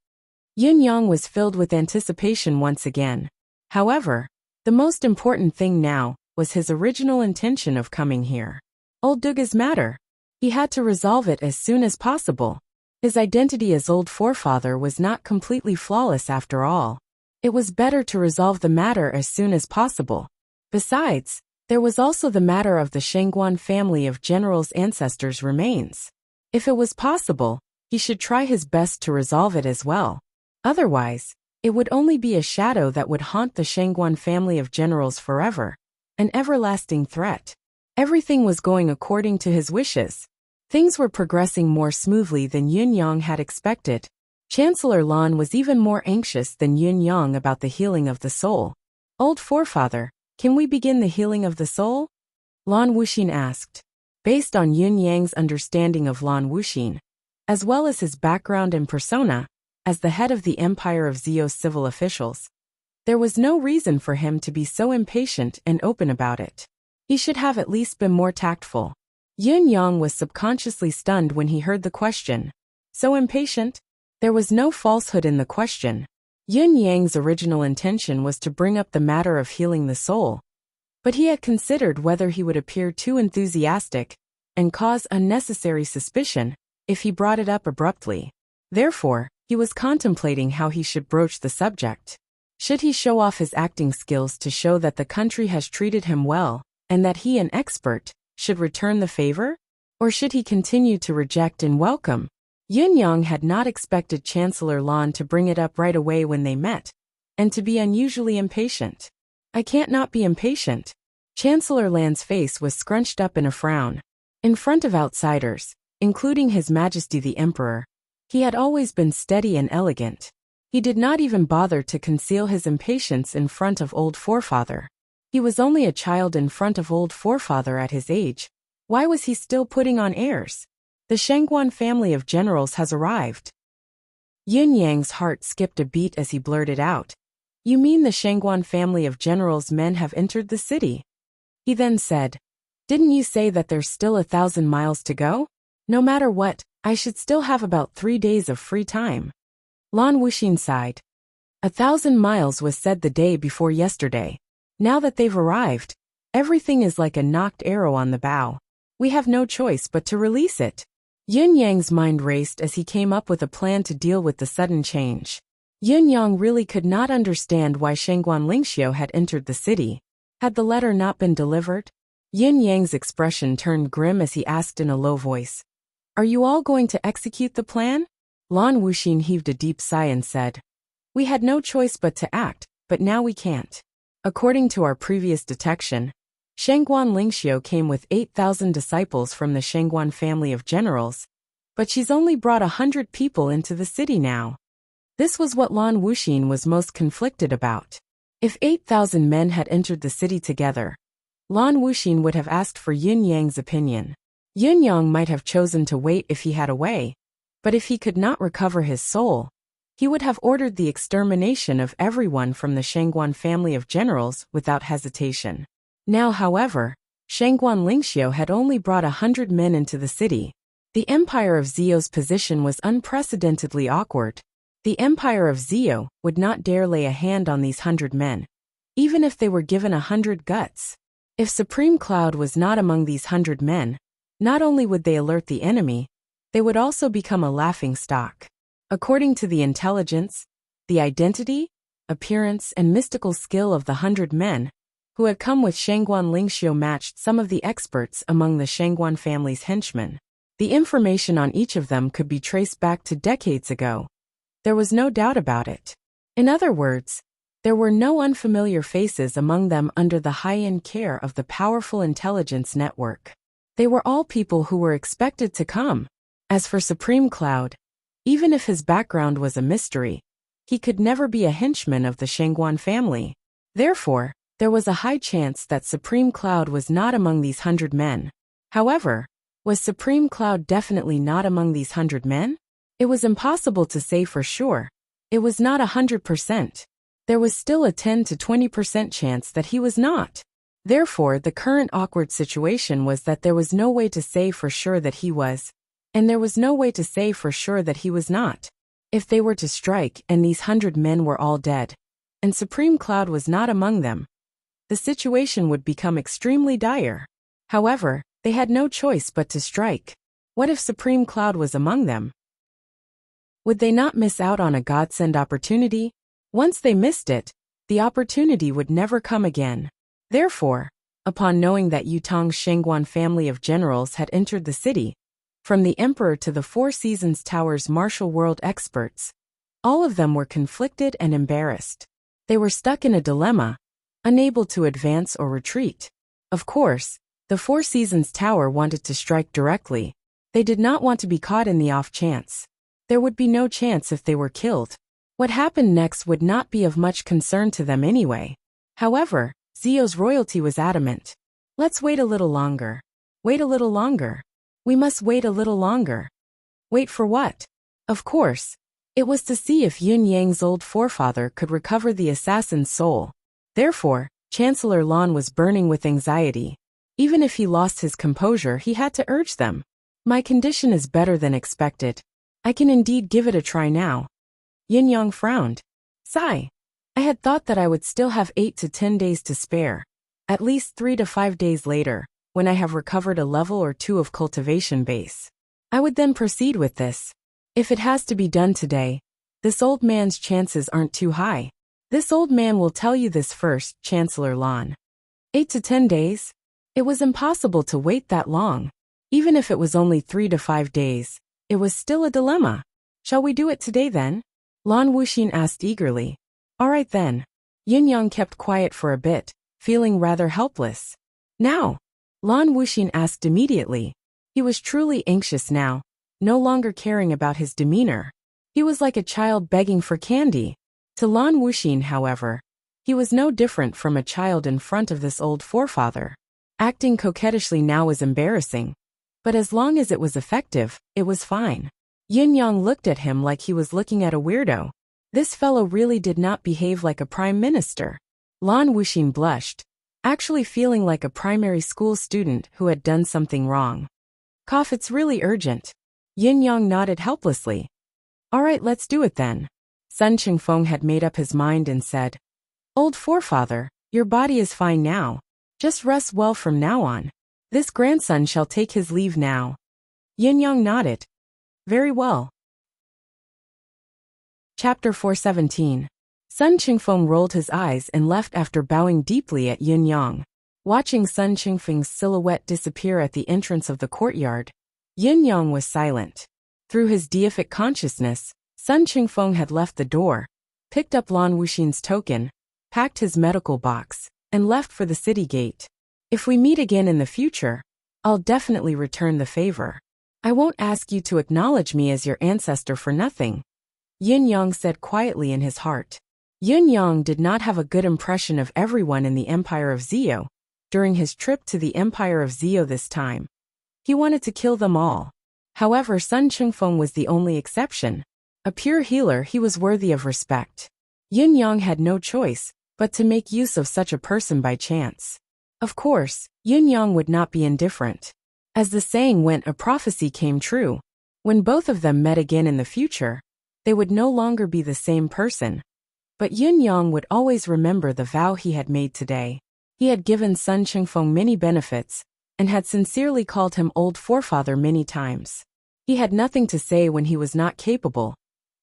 Yin-Yang was filled with anticipation once again. However, the most important thing now was his original intention of coming here. Old Duga's matter. He had to resolve it as soon as possible. His identity as Old Forefather was not completely flawless after all. It was better to resolve the matter as soon as possible. Besides, there was also the matter of the Shangguan family of generals' ancestors' remains. If it was possible, he should try his best to resolve it as well. Otherwise, it would only be a shadow that would haunt the Shangguan family of generals forever. An everlasting threat. Everything was going according to his wishes. Things were progressing more smoothly than Yin-Yang had expected. Chancellor Lan was even more anxious than Yin-Yang about the healing of the soul. "Old Forefather, can we begin the healing of the soul?" Lan Wuxin asked. Based on Yin-Yang's understanding of Lan Wuxin, as well as his background and persona, as the head of the Empire of Zio's civil officials, there was no reason for him to be so impatient and open about it. He should have at least been more tactful. Yin-Yang was subconsciously stunned when he heard the question. So impatient? There was no falsehood in the question. Yin-Yang's original intention was to bring up the matter of healing the soul, but he had considered whether he would appear too enthusiastic and cause unnecessary suspicion if he brought it up abruptly. Therefore, he was contemplating how he should broach the subject. Should he show off his acting skills to show that the country has treated him well, and that he, an expert, should return the favor? Or should he continue to reject and welcome? Yun Yang had not expected Chancellor Lan to bring it up right away when they met, and to be unusually impatient. I can't not be impatient. Chancellor Lan's face was scrunched up in a frown. In front of outsiders, including His Majesty the Emperor, he had always been steady and elegant. He did not even bother to conceal his impatience in front of old forefather. He was only a child in front of old forefather at his age. Why was he still putting on airs? The Shangguan family of generals has arrived. Yun Yang's heart skipped a beat as he blurted out. You mean the Shangguan family of generals' men have entered the city? He then said, didn't you say that there's still 1,000 miles to go? No matter what, I should still have about 3 days of free time. Lan Wuxin sighed. 1,000 miles was said the day before yesterday. Now that they've arrived, everything is like a knocked arrow on the bow. We have no choice but to release it. Yun Yang's mind raced as he came up with a plan to deal with the sudden change. Yun Yang really could not understand why Shangguan Lingxiu had entered the city. Had the letter not been delivered? Yun Yang's expression turned grim as he asked in a low voice. Are you all going to execute the plan? Lan Wuxin heaved a deep sigh and said, we had no choice but to act, but now we can't. According to our previous detection, Shangguan Lingxiu came with 8,000 disciples from the Shangguan family of generals, but she's only brought 100 people into the city now. This was what Lan Wuxin was most conflicted about. If 8,000 men had entered the city together, Lan Wuxin would have asked for Yun Yang's opinion. Yun Yang might have chosen to wait if he had a way, but if he could not recover his soul, he would have ordered the extermination of everyone from the Shangguan family of generals without hesitation. Now, however, Shangguan Lingxiu had only brought 100 men into the city. The Empire of Zio's position was unprecedentedly awkward. The Empire of Zio would not dare lay a hand on these 100 men, even if they were given 100 guts. If Supreme Cloud was not among these 100 men, not only would they alert the enemy, they would also become a laughing stock. According to the intelligence, the identity, appearance, and mystical skill of the 100 men who had come with Shangguan Lingxiu matched some of the experts among the Shangguan family's henchmen. The information on each of them could be traced back to decades ago. There was no doubt about it. In other words, there were no unfamiliar faces among them under the high-end care of the powerful intelligence network. They were all people who were expected to come. As for Supreme Cloud, even if his background was a mystery, he could never be a henchman of the Shangguan family. Therefore, there was a high chance that Supreme Cloud was not among these 100 men. However, was Supreme Cloud definitely not among these 100 men? It was impossible to say for sure. It was not 100%. There was still a 10 to 20% chance that he was not. Therefore, the current awkward situation was that there was no way to say for sure that he was, and there was no way to say for sure that he was not. If they were to strike and these 100 men were all dead, and Supreme Cloud was not among them, the situation would become extremely dire. However, they had no choice but to strike. What if Supreme Cloud was among them? Would they not miss out on a godsend opportunity? Once they missed it, the opportunity would never come again. Therefore, upon knowing that Yutong's Shangguan family of generals had entered the city, from the Emperor to the Four Seasons Tower's martial world experts, all of them were conflicted and embarrassed. They were stuck in a dilemma, unable to advance or retreat. Of course, the Four Seasons Tower wanted to strike directly. They did not want to be caught in the off chance. There would be no chance if they were killed. What happened next would not be of much concern to them anyway. However, Zio's royalty was adamant. Let's wait a little longer. Wait a little longer. We must wait a little longer. Wait for what? Of course, it was to see if Yun Yang's old forefather could recover the assassin's soul. Therefore, Chancellor Lan was burning with anxiety. Even if he lost his composure, he had to urge them. My condition is better than expected. I can indeed give it a try now. Yin Yang frowned. Sigh. I had thought that I would still have 8 to 10 days to spare. At least 3 to 5 days later, when I have recovered a level or 2 of cultivation base. I would then proceed with this. If it has to be done today, this old man's chances aren't too high. This old man will tell you this first, Chancellor Lan. 8 to 10 days? It was impossible to wait that long. Even if it was only 3 to 5 days, it was still a dilemma. Shall we do it today then? Lan Wuxin asked eagerly. All right then. Yin Yang kept quiet for a bit, feeling rather helpless. Now? Lan Wuxin asked immediately. He was truly anxious now, no longer caring about his demeanor. He was like a child begging for candy. To Lan Wuxin, however, he was no different from a child in front of this old forefather. Acting coquettishly now was embarrassing, but as long as it was effective, it was fine. Yin Yang looked at him like he was looking at a weirdo. This fellow really did not behave like a prime minister. Lan Wuxin blushed, actually feeling like a primary school student who had done something wrong. Cough, it's really urgent. Yin Yang nodded helplessly. All right, let's do it then. Sun Qingfeng had made up his mind and said, Old forefather, your body is fine now. Just rest well from now on. This grandson shall take his leave now. Yin Yang nodded. Very well. Chapter 417. Sun Qingfeng rolled his eyes and left after bowing deeply at Yin Yang. Watching Sun Qingfeng's silhouette disappear at the entrance of the courtyard, Yin Yang was silent. Through his deific consciousness, Sun Qingfeng had left the door, picked up Lan Wuxin's token, packed his medical box, and left for the city gate. If we meet again in the future, I'll definitely return the favor. I won't ask you to acknowledge me as your ancestor for nothing, Yin Yang said quietly in his heart. Yin Yang did not have a good impression of everyone in the Empire of Zio during his trip to the Empire of Zio this time. He wanted to kill them all. However, Sun Qingfeng was the only exception. A pure healer, he was worthy of respect. Yin Yang had no choice but to make use of such a person by chance. Of course, Yin Yang would not be indifferent. As the saying went, a prophecy came true. When both of them met again in the future, they would no longer be the same person. But Yin Yang would always remember the vow he had made today. He had given Sun Qingfeng many benefits, and had sincerely called him old forefather many times. He had nothing to say when he was not capable,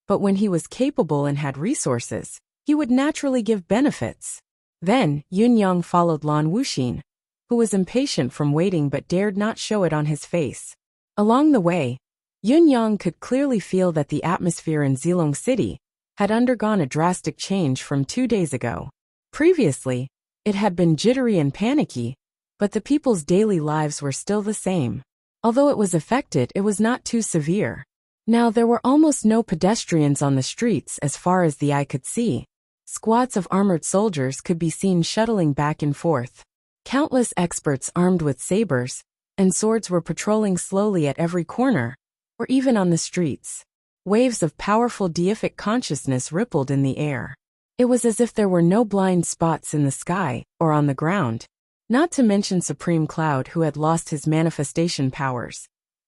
but when he was capable and had resources, he would naturally give benefits. Then, Yin Yang followed Lan Wuxin, who was impatient from waiting but dared not show it on his face. Along the way, Yin Yang could clearly feel that the atmosphere in Zilong City had undergone a drastic change from 2 days ago. Previously, it had been jittery and panicky, but the people's daily lives were still the same. Although it was affected, it was not too severe. Now there were almost no pedestrians on the streets as far as the eye could see. Squads of armored soldiers could be seen shuttling back and forth. Countless experts armed with sabers and swords were patrolling slowly at every corner, or even on the streets. Waves of powerful deific consciousness rippled in the air. It was as if there were no blind spots in the sky or on the ground. Not to mention Supreme Cloud, who had lost his manifestation powers.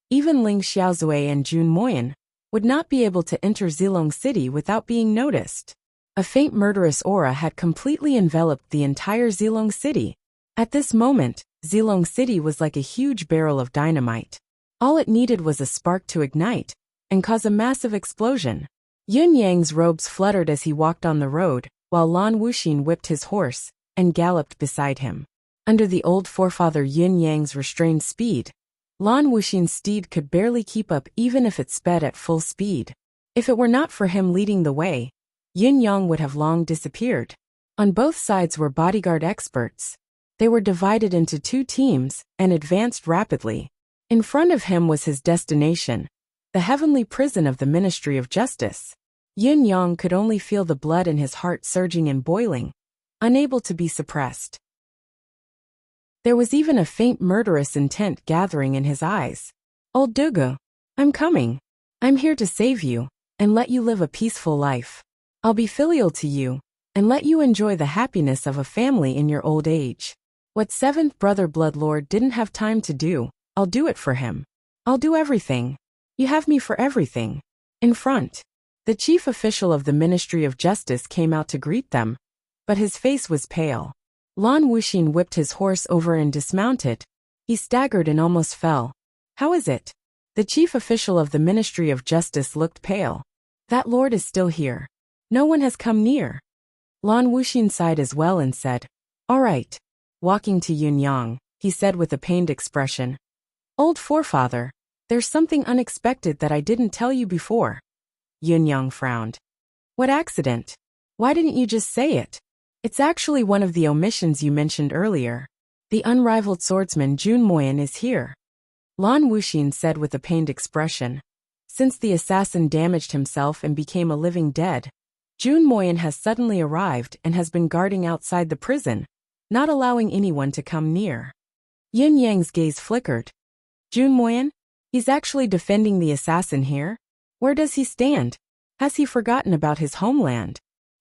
Even Ling Xiaozui and Jun Moyan would not be able to enter Zilong City without being noticed. A faint murderous aura had completely enveloped the entire Zilong City. At this moment, Zilong City was like a huge barrel of dynamite. All it needed was a spark to ignite and cause a massive explosion. Yin Yang's robes fluttered as he walked on the road, while Lan Wuxin whipped his horse and galloped beside him. Under the old forefather Yin Yang's restrained speed, Lan Wuxin's steed could barely keep up even if it sped at full speed. If it were not for him leading the way, Yin Yang would have long disappeared. On both sides were bodyguard experts. They were divided into 2 teams and advanced rapidly. In front of him was his destination, the heavenly prison of the Ministry of Justice. Yin Yang could only feel the blood in his heart surging and boiling, unable to be suppressed. There was even a faint murderous intent gathering in his eyes. Old Dugu, I'm coming. I'm here to save you and let you live a peaceful life. I'll be filial to you and let you enjoy the happiness of a family in your old age. What 7th brother Bloodlord didn't have time to do, I'll do it for him. I'll do everything. You have me for everything. In front, the chief official of the Ministry of Justice came out to greet them, but his face was pale. Lan Wuxin whipped his horse over and dismounted. He staggered and almost fell. How is it? The chief official of the Ministry of Justice looked pale. That lord is still here. No one has come near. Lan Wuxin sighed as well and said, All right. Walking to Yin Yang, he said with a pained expression. Old forefather, there's something unexpected that I didn't tell you before. Yun-yang frowned. What accident? Why didn't you just say it? It's actually one of the omissions you mentioned earlier. The unrivaled swordsman Jun Moyan is here. Lan Wuxin said with a pained expression. Since the assassin damaged himself and became a living dead, Jun Moyan has suddenly arrived and has been guarding outside the prison, not allowing anyone to come near. Yin Yang's gaze flickered. Jun Moyan? He's actually defending the assassin here? Where does he stand? Has he forgotten about his homeland?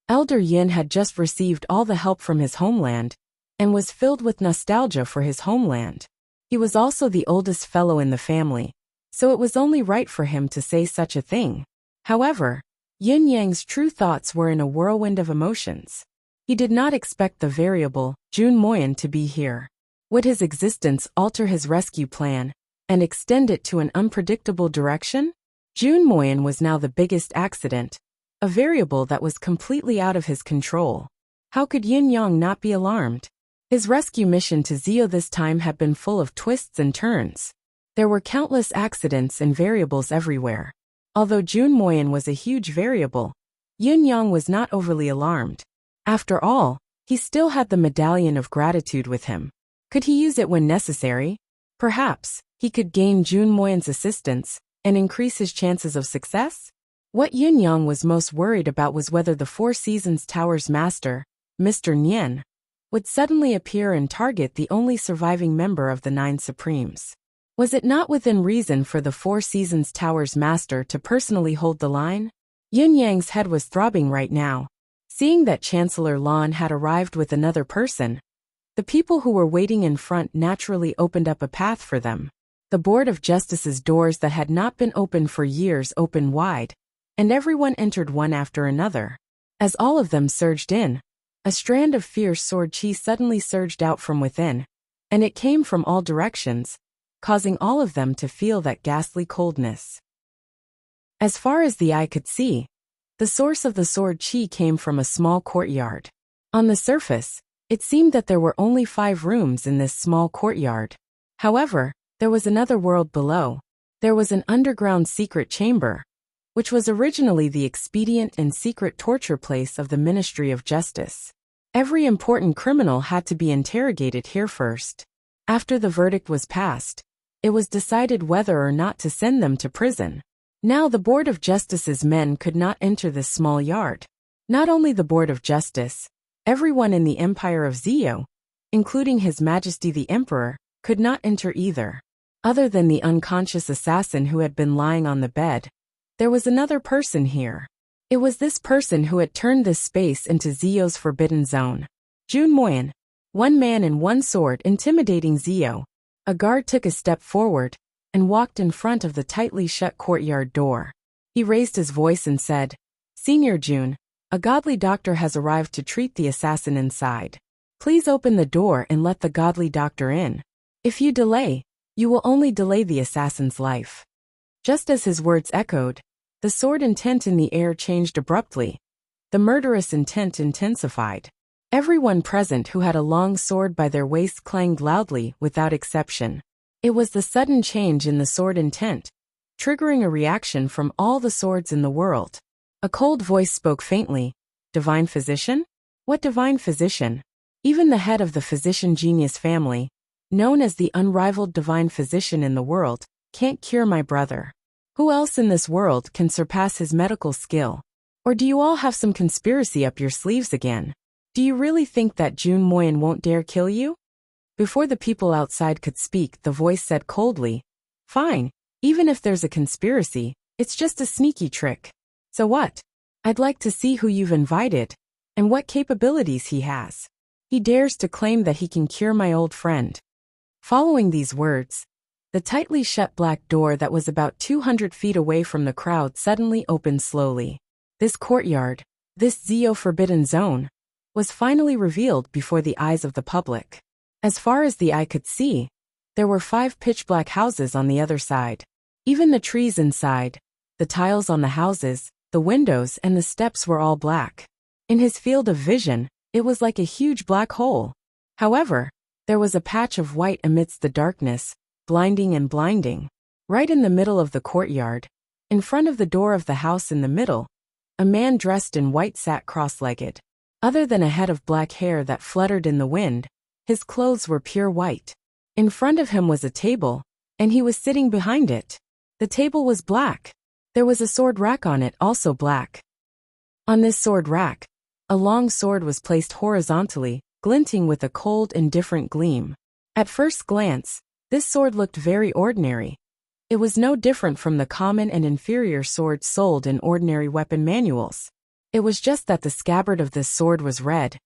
Elder Yin had just received all the help from his homeland, and was filled with nostalgia for his homeland. He was also the oldest fellow in the family, so it was only right for him to say such a thing. However, Yin Yang's true thoughts were in a whirlwind of emotions. He did not expect the variable, Jun Moyan, to be here. Would his existence alter his rescue plan, and extend it to an unpredictable direction? Jun Moyan was now the biggest accident, a variable that was completely out of his control. How could Yin Yang not be alarmed? His rescue mission to Zio this time had been full of twists and turns. There were countless accidents and variables everywhere. Although Jun Moyan was a huge variable, Yin Yang was not overly alarmed. After all, he still had the medallion of gratitude with him. Could he use it when necessary? Perhaps he could gain Jun Moyan's assistance and increase his chances of success? What Yin Yang was most worried about was whether the Four Seasons Tower's master, Mr. Nian, would suddenly appear and target the only surviving member of the Nine Supremes. Was it not within reason for the Four Seasons Tower's master to personally hold the line? Yin Yang's head was throbbing right now. Seeing that Chancellor Lan had arrived with another person, the people who were waiting in front naturally opened up a path for them. The Board of Justice's doors that had not been opened for years opened wide, and everyone entered one after another. As all of them surged in, a strand of fierce sword chi suddenly surged out from within, and it came from all directions, causing all of them to feel that ghastly coldness. As far as the eye could see, the source of the sword chi came from a small courtyard. On the surface, it seemed that there were only 5 rooms in this small courtyard. However, there was another world below. There was an underground secret chamber, which was originally the expedient and secret torture place of the Ministry of Justice. Every important criminal had to be interrogated here first. After the verdict was passed, it was decided whether or not to send them to prison. Now the Board of Justice's men could not enter this small yard. Not only the Board of Justice, everyone in the Empire of Zio, including His Majesty the Emperor, could not enter either. Other than the unconscious assassin who had been lying on the bed, there was another person here. It was this person who had turned this space into Zio's forbidden zone. Jun Moyan, one man and one sword intimidating Zio. A guard took a step forward and walked in front of the tightly shut courtyard door. He raised his voice and said, "Senior Jun, a godly doctor has arrived to treat the assassin inside. Please open the door and let the godly doctor in. If you delay, you will only delay the assassin's life." Just as his words echoed, the sword intent in the air changed abruptly. The murderous intent intensified. Everyone present who had a long sword by their waist clanged loudly without exception. It was the sudden change in the sword intent, triggering a reaction from all the swords in the world. A cold voice spoke faintly. "Divine Physician? What Divine Physician?" Even the head of the physician genius family, known as the unrivaled Divine Physician in the world, can't cure my brother. Who else in this world can surpass his medical skill? Or do you all have some conspiracy up your sleeves again? Do you really think that Jun Moyan won't dare kill you? Before the people outside could speak, the voice said coldly, "Fine, even if there's a conspiracy, it's just a sneaky trick. So what? I'd like to see who you've invited, and what capabilities he has. He dares to claim that he can cure my old friend." Following these words, the tightly shut black door that was about 200 feet away from the crowd suddenly opened slowly. This courtyard, this Zio forbidden zone, was finally revealed before the eyes of the public. As far as the eye could see, there were 5 pitch-black houses on the other side. Even the trees inside, the tiles on the houses, the windows and the steps were all black. In his field of vision, it was like a huge black hole. However, there was a patch of white amidst the darkness, blinding and blinding. Right in the middle of the courtyard, in front of the door of the house in the middle, a man dressed in white sat cross-legged. Other than a head of black hair that fluttered in the wind, his clothes were pure white. In front of him was a table, and he was sitting behind it. The table was black. There was a sword rack on it, also black. On this sword rack, a long sword was placed horizontally, glinting with a cold, indifferent gleam. At first glance, this sword looked very ordinary. It was no different from the common and inferior swords sold in ordinary weapon manuals. It was just that the scabbard of this sword was red,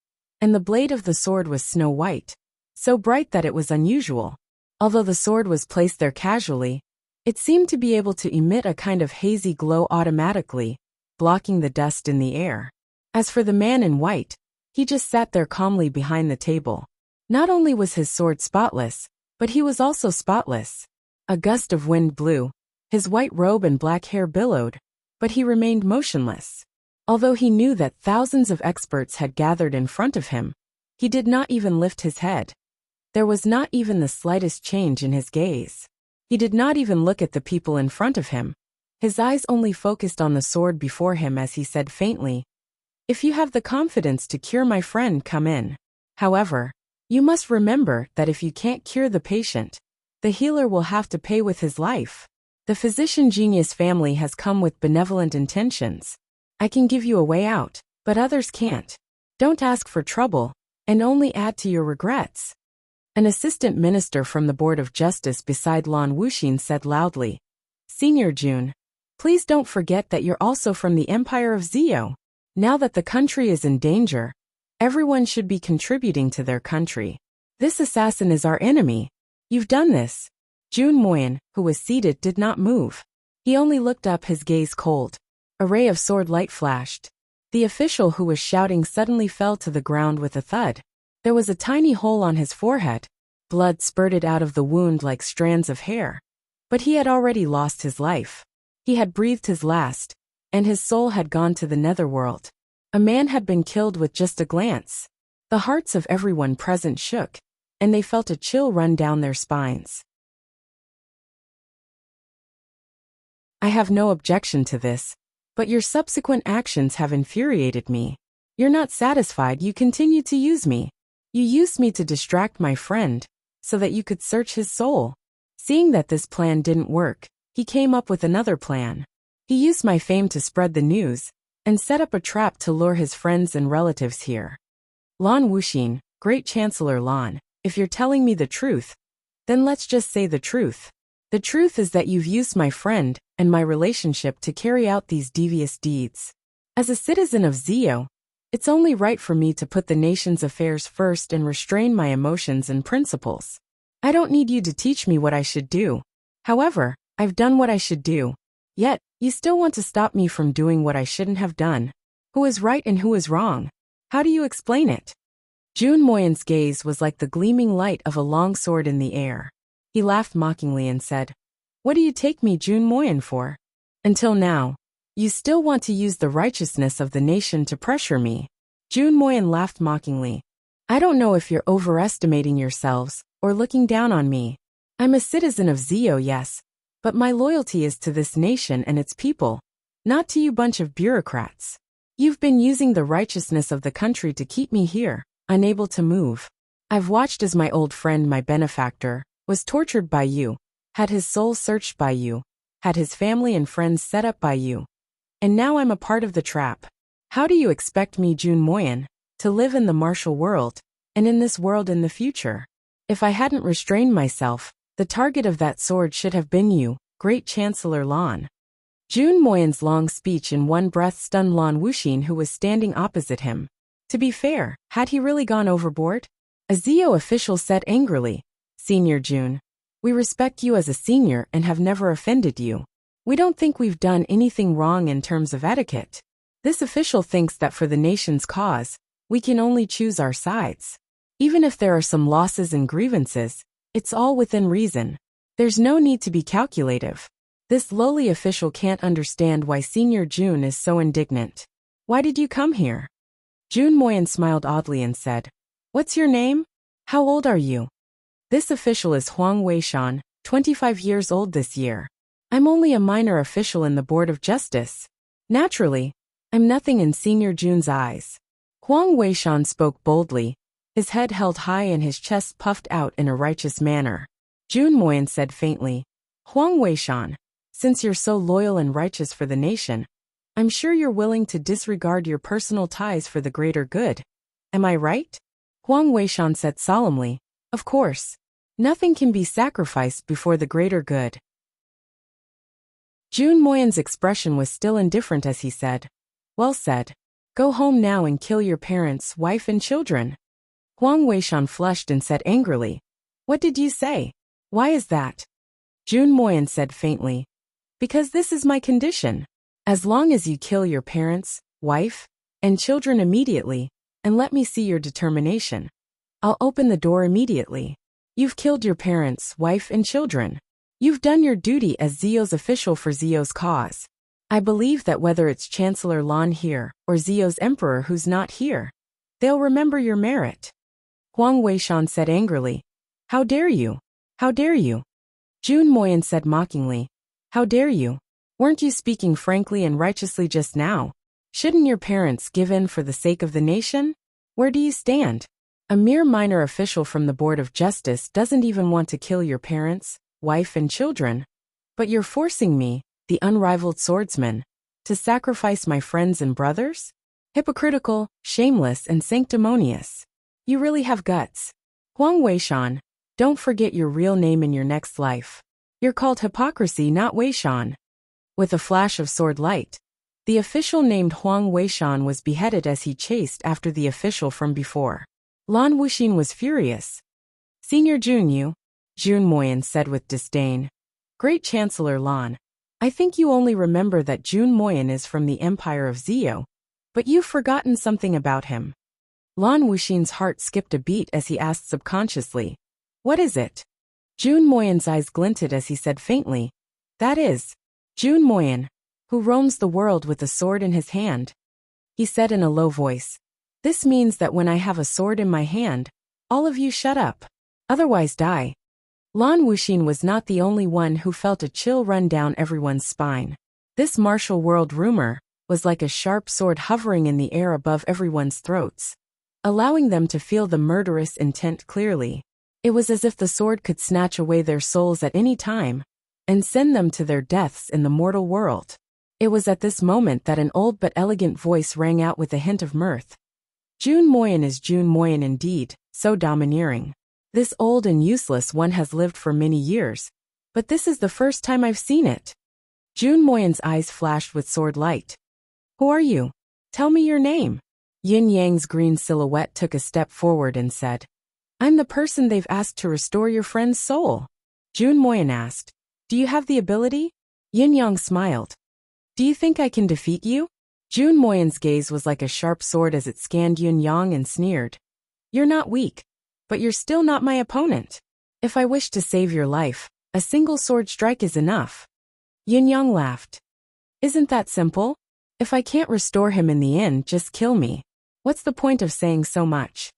and the blade of the sword was snow white, so bright that it was unusual. Although the sword was placed there casually, it seemed to be able to emit a kind of hazy glow automatically, blocking the dust in the air. As for the man in white, he just sat there calmly behind the table. Not only was his sword spotless, but he was also spotless. A gust of wind blew, his white robe and black hair billowed, but he remained motionless. Although he knew that thousands of experts had gathered in front of him, he did not even lift his head. There was not even the slightest change in his gaze. He did not even look at the people in front of him. His eyes only focused on the sword before him as he said faintly, "If you have the confidence to cure my friend, come in. However, you must remember that if you can't cure the patient, the healer will have to pay with his life. The physician genius family has come with benevolent intentions. I can give you a way out, but others can't. Don't ask for trouble, and only add to your regrets." An assistant minister from the Board of Justice beside Lan Wuxin said loudly, "Senior Jun, please don't forget that you're also from the Empire of Zio. Now that the country is in danger, everyone should be contributing to their country. This assassin is our enemy. You've done this." Jun Moyen, who was seated, did not move. He only looked up, his gaze cold. A ray of sword light flashed. The official who was shouting suddenly fell to the ground with a thud. There was a tiny hole on his forehead. Blood spurted out of the wound like strands of hair. But he had already lost his life. He had breathed his last, and his soul had gone to the netherworld. A man had been killed with just a glance. The hearts of everyone present shook, and they felt a chill run down their spines. "I have no objection to this, but your subsequent actions have infuriated me. You're not satisfied, you continue to use me. You used me to distract my friend, so that you could search his soul. Seeing that this plan didn't work, he came up with another plan. He used my fame to spread the news, and set up a trap to lure his friends and relatives here. Lan Wuxin, Great Chancellor Lan, if you're telling me the truth, then let's just say the truth. The truth is that you've used my friend and my relationship to carry out these devious deeds. As a citizen of Zio, it's only right for me to put the nation's affairs first and restrain my emotions and principles. I don't need you to teach me what I should do. However, I've done what I should do. Yet, you still want to stop me from doing what I shouldn't have done. Who is right and who is wrong? How do you explain it?" Jun Moyen's gaze was like the gleaming light of a long sword in the air. He laughed mockingly and said, "What do you take me Jun Moyen for? Until now, you still want to use the righteousness of the nation to pressure me." Jun Moyen laughed mockingly. "I don't know if you're overestimating yourselves or looking down on me. I'm a citizen of Zio, yes, but my loyalty is to this nation and its people, not to you bunch of bureaucrats. You've been using the righteousness of the country to keep me here, unable to move. I've watched as my old friend, my benefactor, was tortured by you, had his soul searched by you, had his family and friends set up by you. And now I'm a part of the trap. How do you expect me, Jun Moyen, to live in the martial world, and in this world in the future? If I hadn't restrained myself, the target of that sword should have been you, Great Chancellor Lan." Jun Moyen's long speech in one breath stunned Lan Wuxin, who was standing opposite him. To be fair, had he really gone overboard? A Zio official said angrily, "Senior Jun, we respect you as a senior and have never offended you. We don't think we've done anything wrong in terms of etiquette. This official thinks that for the nation's cause, we can only choose our sides. Even if there are some losses and grievances, it's all within reason. There's no need to be calculative." This lowly official can't understand why Senior Jun is so indignant. "Why did you come here?" Jun Moyen smiled oddly and said, "What's your name? How old are you?" This official is Huang Weishan, 25 years old this year. I'm only a minor official in the Board of Justice. Naturally, I'm nothing in Senior Jun's eyes. Huang Weishan spoke boldly, his head held high and his chest puffed out in a righteous manner. Jun Moyan said faintly, Huang Weishan, since you're so loyal and righteous for the nation, I'm sure you're willing to disregard your personal ties for the greater good. Am I right? Huang Weishan said solemnly, Of course. Nothing can be sacrificed before the greater good. Jun Moyan's expression was still indifferent as he said, Well said. Go home now and kill your parents, wife and children. Huang Weishan flushed and said angrily, What did you say? Why is that? Jun Moyan said faintly, Because this is my condition. As long as you kill your parents, wife, and children immediately, and let me see your determination, I'll open the door immediately. You've killed your parents, wife and children. You've done your duty as Zio's official for Zio's cause. I believe that whether it's Chancellor Lan here, or Zio's emperor who's not here, they'll remember your merit. Huang Weishan said angrily, How dare you? How dare you? Jun Moyan said mockingly, How dare you? Weren't you speaking frankly and righteously just now? Shouldn't your parents give in for the sake of the nation? Where do you stand? A mere minor official from the Board of Justice doesn't even want to kill your parents, wife and children. But you're forcing me, the unrivaled swordsman, to sacrifice my friends and brothers? Hypocritical, shameless and sanctimonious. You really have guts. Huang Weishan, don't forget your real name in your next life. You're called hypocrisy, not Weishan. With a flash of sword light, the official named Huang Weishan was beheaded as he chased after the official from before. Lan Wuxin was furious. Senior Jun Moyan said with disdain. Great Chancellor Lan, I think you only remember that Jun Moyan is from the Empire of Zio, but you've forgotten something about him. Lan Wuxin's heart skipped a beat as he asked subconsciously, What is it? Jun Moyan's eyes glinted as he said faintly, That is, Jun Moyan, who roams the world with a sword in his hand. He said in a low voice, This means that when I have a sword in my hand, all of you shut up. Otherwise die. Lan Wuxin was not the only one who felt a chill run down everyone's spine. This martial world rumor was like a sharp sword hovering in the air above everyone's throats, allowing them to feel the murderous intent clearly. It was as if the sword could snatch away their souls at any time and send them to their deaths in the mortal world. It was at this moment that an old but elegant voice rang out with a hint of mirth. Jun Moyan is Jun Moyan indeed, so domineering. This old and useless one has lived for many years, but this is the first time I've seen it. Jun Moyan's eyes flashed with sword light. Who are you? Tell me your name. Yin Yang's green silhouette took a step forward and said, I'm the person they've asked to restore your friend's soul. Jun Moyan asked, Do you have the ability? Yin Yang smiled. Do you think I can defeat you? Jun Moyan's gaze was like a sharp sword as it scanned Yin Yang and sneered. You're not weak, but you're still not my opponent. If I wish to save your life, a single sword strike is enough. Yin Yang laughed. Isn't that simple? If I can't restore him in the end, just kill me. What's the point of saying so much?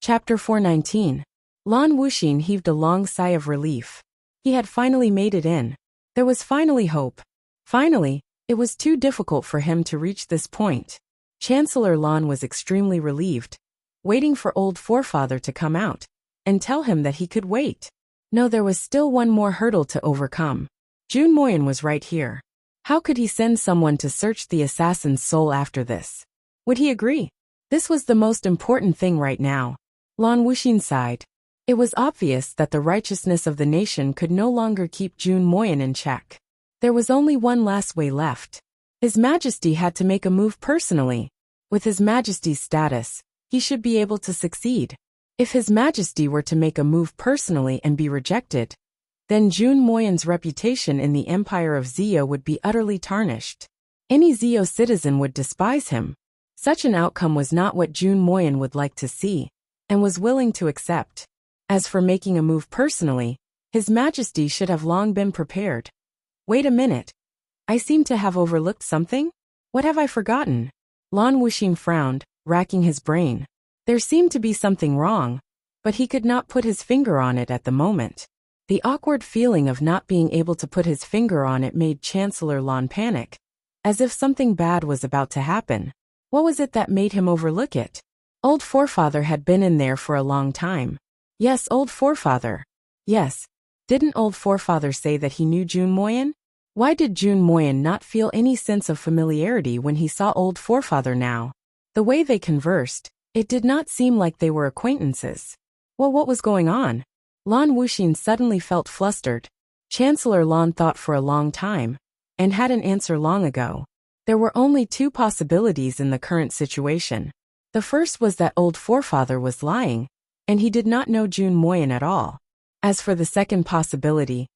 Chapter 419. Lan Wuxin heaved a long sigh of relief. He had finally made it in. There was finally hope. Finally, it was too difficult for him to reach this point. Chancellor Lan was extremely relieved, waiting for old forefather to come out and tell him that he could wait. No, there was still one more hurdle to overcome. Jun Moyan was right here. How could he send someone to search the assassin's soul after this? Would he agree? This was the most important thing right now. Lan Wuxin sighed. It was obvious that the righteousness of the nation could no longer keep Jun Moyan in check. There was only one last way left. His Majesty had to make a move personally. With His Majesty's status, he should be able to succeed. If His Majesty were to make a move personally and be rejected, then Jun Moyan's reputation in the Empire of Zio would be utterly tarnished. Any Zio citizen would despise him. Such an outcome was not what Jun Moyan would like to see, and was willing to accept. As for making a move personally, His Majesty should have long been prepared. Wait a minute. I seem to have overlooked something? What have I forgotten? Lan Wuxin frowned, racking his brain. There seemed to be something wrong. but he could not put his finger on it at the moment. The awkward feeling of not being able to put his finger on it made Chancellor Lon panic, as if something bad was about to happen. What was it that made him overlook it? Old Forefather had been in there for a long time. Yes, Old Forefather. Yes. Didn't Old Forefather say that he knew Jun Moyen? Why did Jun Moyen not feel any sense of familiarity when he saw Old Forefather now? The way they conversed, it did not seem like they were acquaintances. Well, what was going on? Lon Wuxin suddenly felt flustered. Chancellor Lon thought for a long time, and had an answer long ago. There were only two possibilities in the current situation. The first was that Old Forefather was lying, and he did not know Jun Moyen at all. As for the second possibility,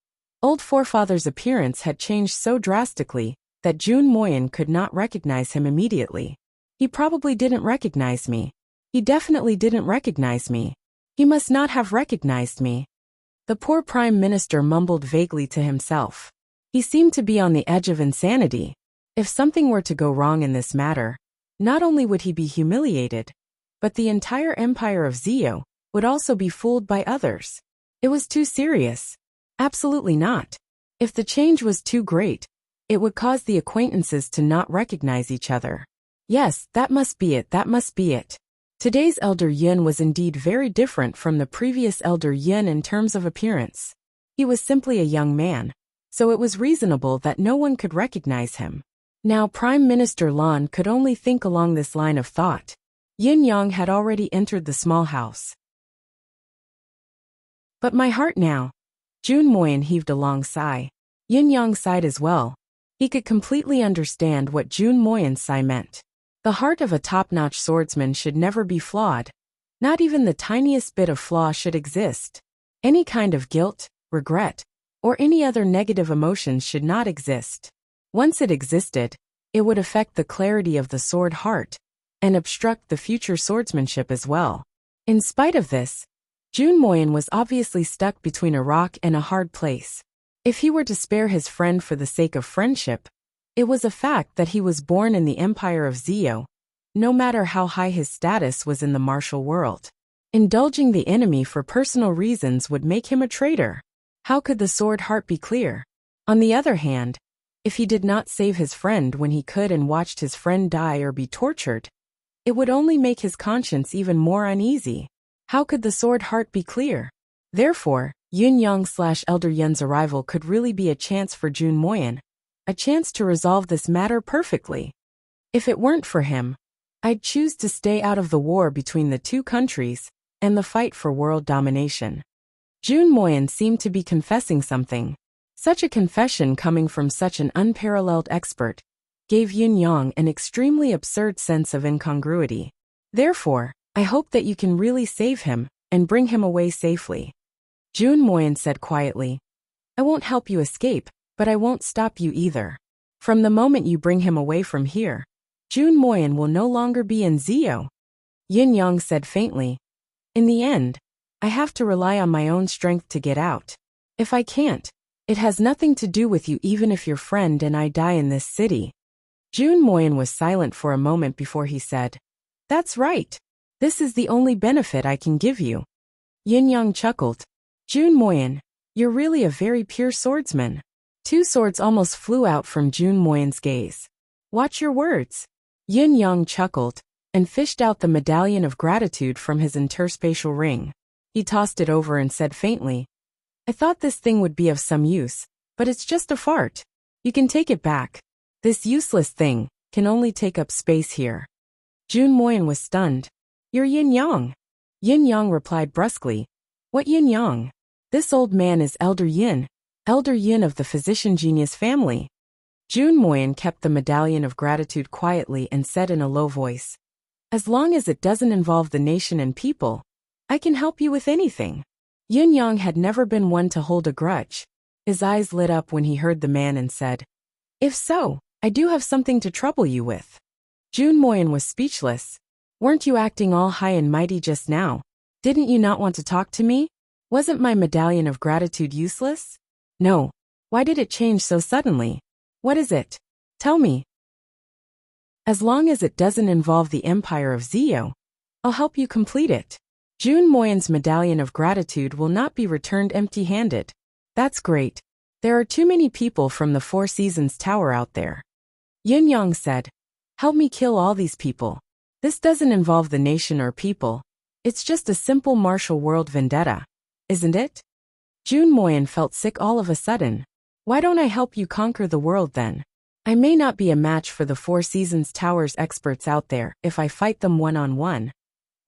Old Forefather's appearance had changed so drastically that Jun Moyen could not recognize him immediately. He probably didn't recognize me. He definitely didn't recognize me. He must not have recognized me. The poor Prime Minister mumbled vaguely to himself. He seemed to be on the edge of insanity. If something were to go wrong in this matter, not only would he be humiliated, but the entire empire of Zio would also be fooled by others. It was too serious. Absolutely not. If the change was too great, it would cause the acquaintances to not recognize each other. Yes, that must be it, that must be it. Today's Elder Yun was indeed very different from the previous Elder Yun in terms of appearance. He was simply a young man, so it was reasonable that no one could recognize him. Now Prime Minister Lon could only think along this line of thought. Yin Yang had already entered the small house. But my heart now. Jun Moyen heaved a long sigh. Yin Yang sighed as well. He could completely understand what Jun Moyen's sigh meant. The heart of a top-notch swordsman should never be flawed. Not even the tiniest bit of flaw should exist. Any kind of guilt, regret, or any other negative emotions should not exist. Once it existed, it would affect the clarity of the sword heart, and obstruct the future swordsmanship as well. In spite of this, Jun Moyen was obviously stuck between a rock and a hard place. If he were to spare his friend for the sake of friendship, it was a fact that he was born in the Empire of Zio, no matter how high his status was in the martial world. Indulging the enemy for personal reasons would make him a traitor. How could the sword heart be clear? On the other hand, if he did not save his friend when he could and watched his friend die or be tortured, it would only make his conscience even more uneasy. How could the sword heart be clear? Therefore, Yun Yang/Elder Yun's arrival could really be a chance for Jun Moyen, a chance to resolve this matter perfectly. If it weren't for him, I'd choose to stay out of the war between the two countries and the fight for world domination. Jun Moyen seemed to be confessing something. Such a confession coming from such an unparalleled expert gave Yun Yang an extremely absurd sense of incongruity. Therefore, I hope that you can really save him and bring him away safely. Jun Moyen said quietly. I won't help you escape, but I won't stop you either. From the moment you bring him away from here, Jun Moyen will no longer be in Zio. Yin Yang said faintly. In the end, I have to rely on my own strength to get out. If I can't, it has nothing to do with you even if your friend and I die in this city. Jun Moyen was silent for a moment before he said, That's right. This is the only benefit I can give you. Yin Yang chuckled. Jun Moyen, you're really a very pure swordsman. Two swords almost flew out from Jun Moyen's gaze. Watch your words. Yin Yang chuckled and fished out the medallion of gratitude from his interspatial ring. He tossed it over and said faintly, I thought this thing would be of some use, but it's just a fart. You can take it back. This useless thing can only take up space here. Jun Moyen was stunned. You're Yin Yang. Yin Yang replied brusquely. What Yin Yang? This old man is Elder Yin of the physician genius family. Jun Moyen kept the medallion of gratitude quietly and said in a low voice, As long as it doesn't involve the nation and people, I can help you with anything. Yin Yang had never been one to hold a grudge. His eyes lit up when he heard the man and said, If so, I do have something to trouble you with. Jun Moyen was speechless. Weren't you acting all high and mighty just now? Didn't you not want to talk to me? Wasn't my medallion of gratitude useless? No. Why did it change so suddenly? What is it? Tell me. As long as it doesn't involve the Empire of Zio, I'll help you complete it. Jun Moyan's medallion of gratitude will not be returned empty-handed. That's great. There are too many people from the Four Seasons Tower out there. Yun Yang said, help me kill all these people. This doesn't involve the nation or people. It's just a simple martial world vendetta, isn't it? Jun Moyan felt sick all of a sudden. Why don't I help you conquer the world then? I may not be a match for the Four Seasons Tower's experts out there if I fight them one-on-one.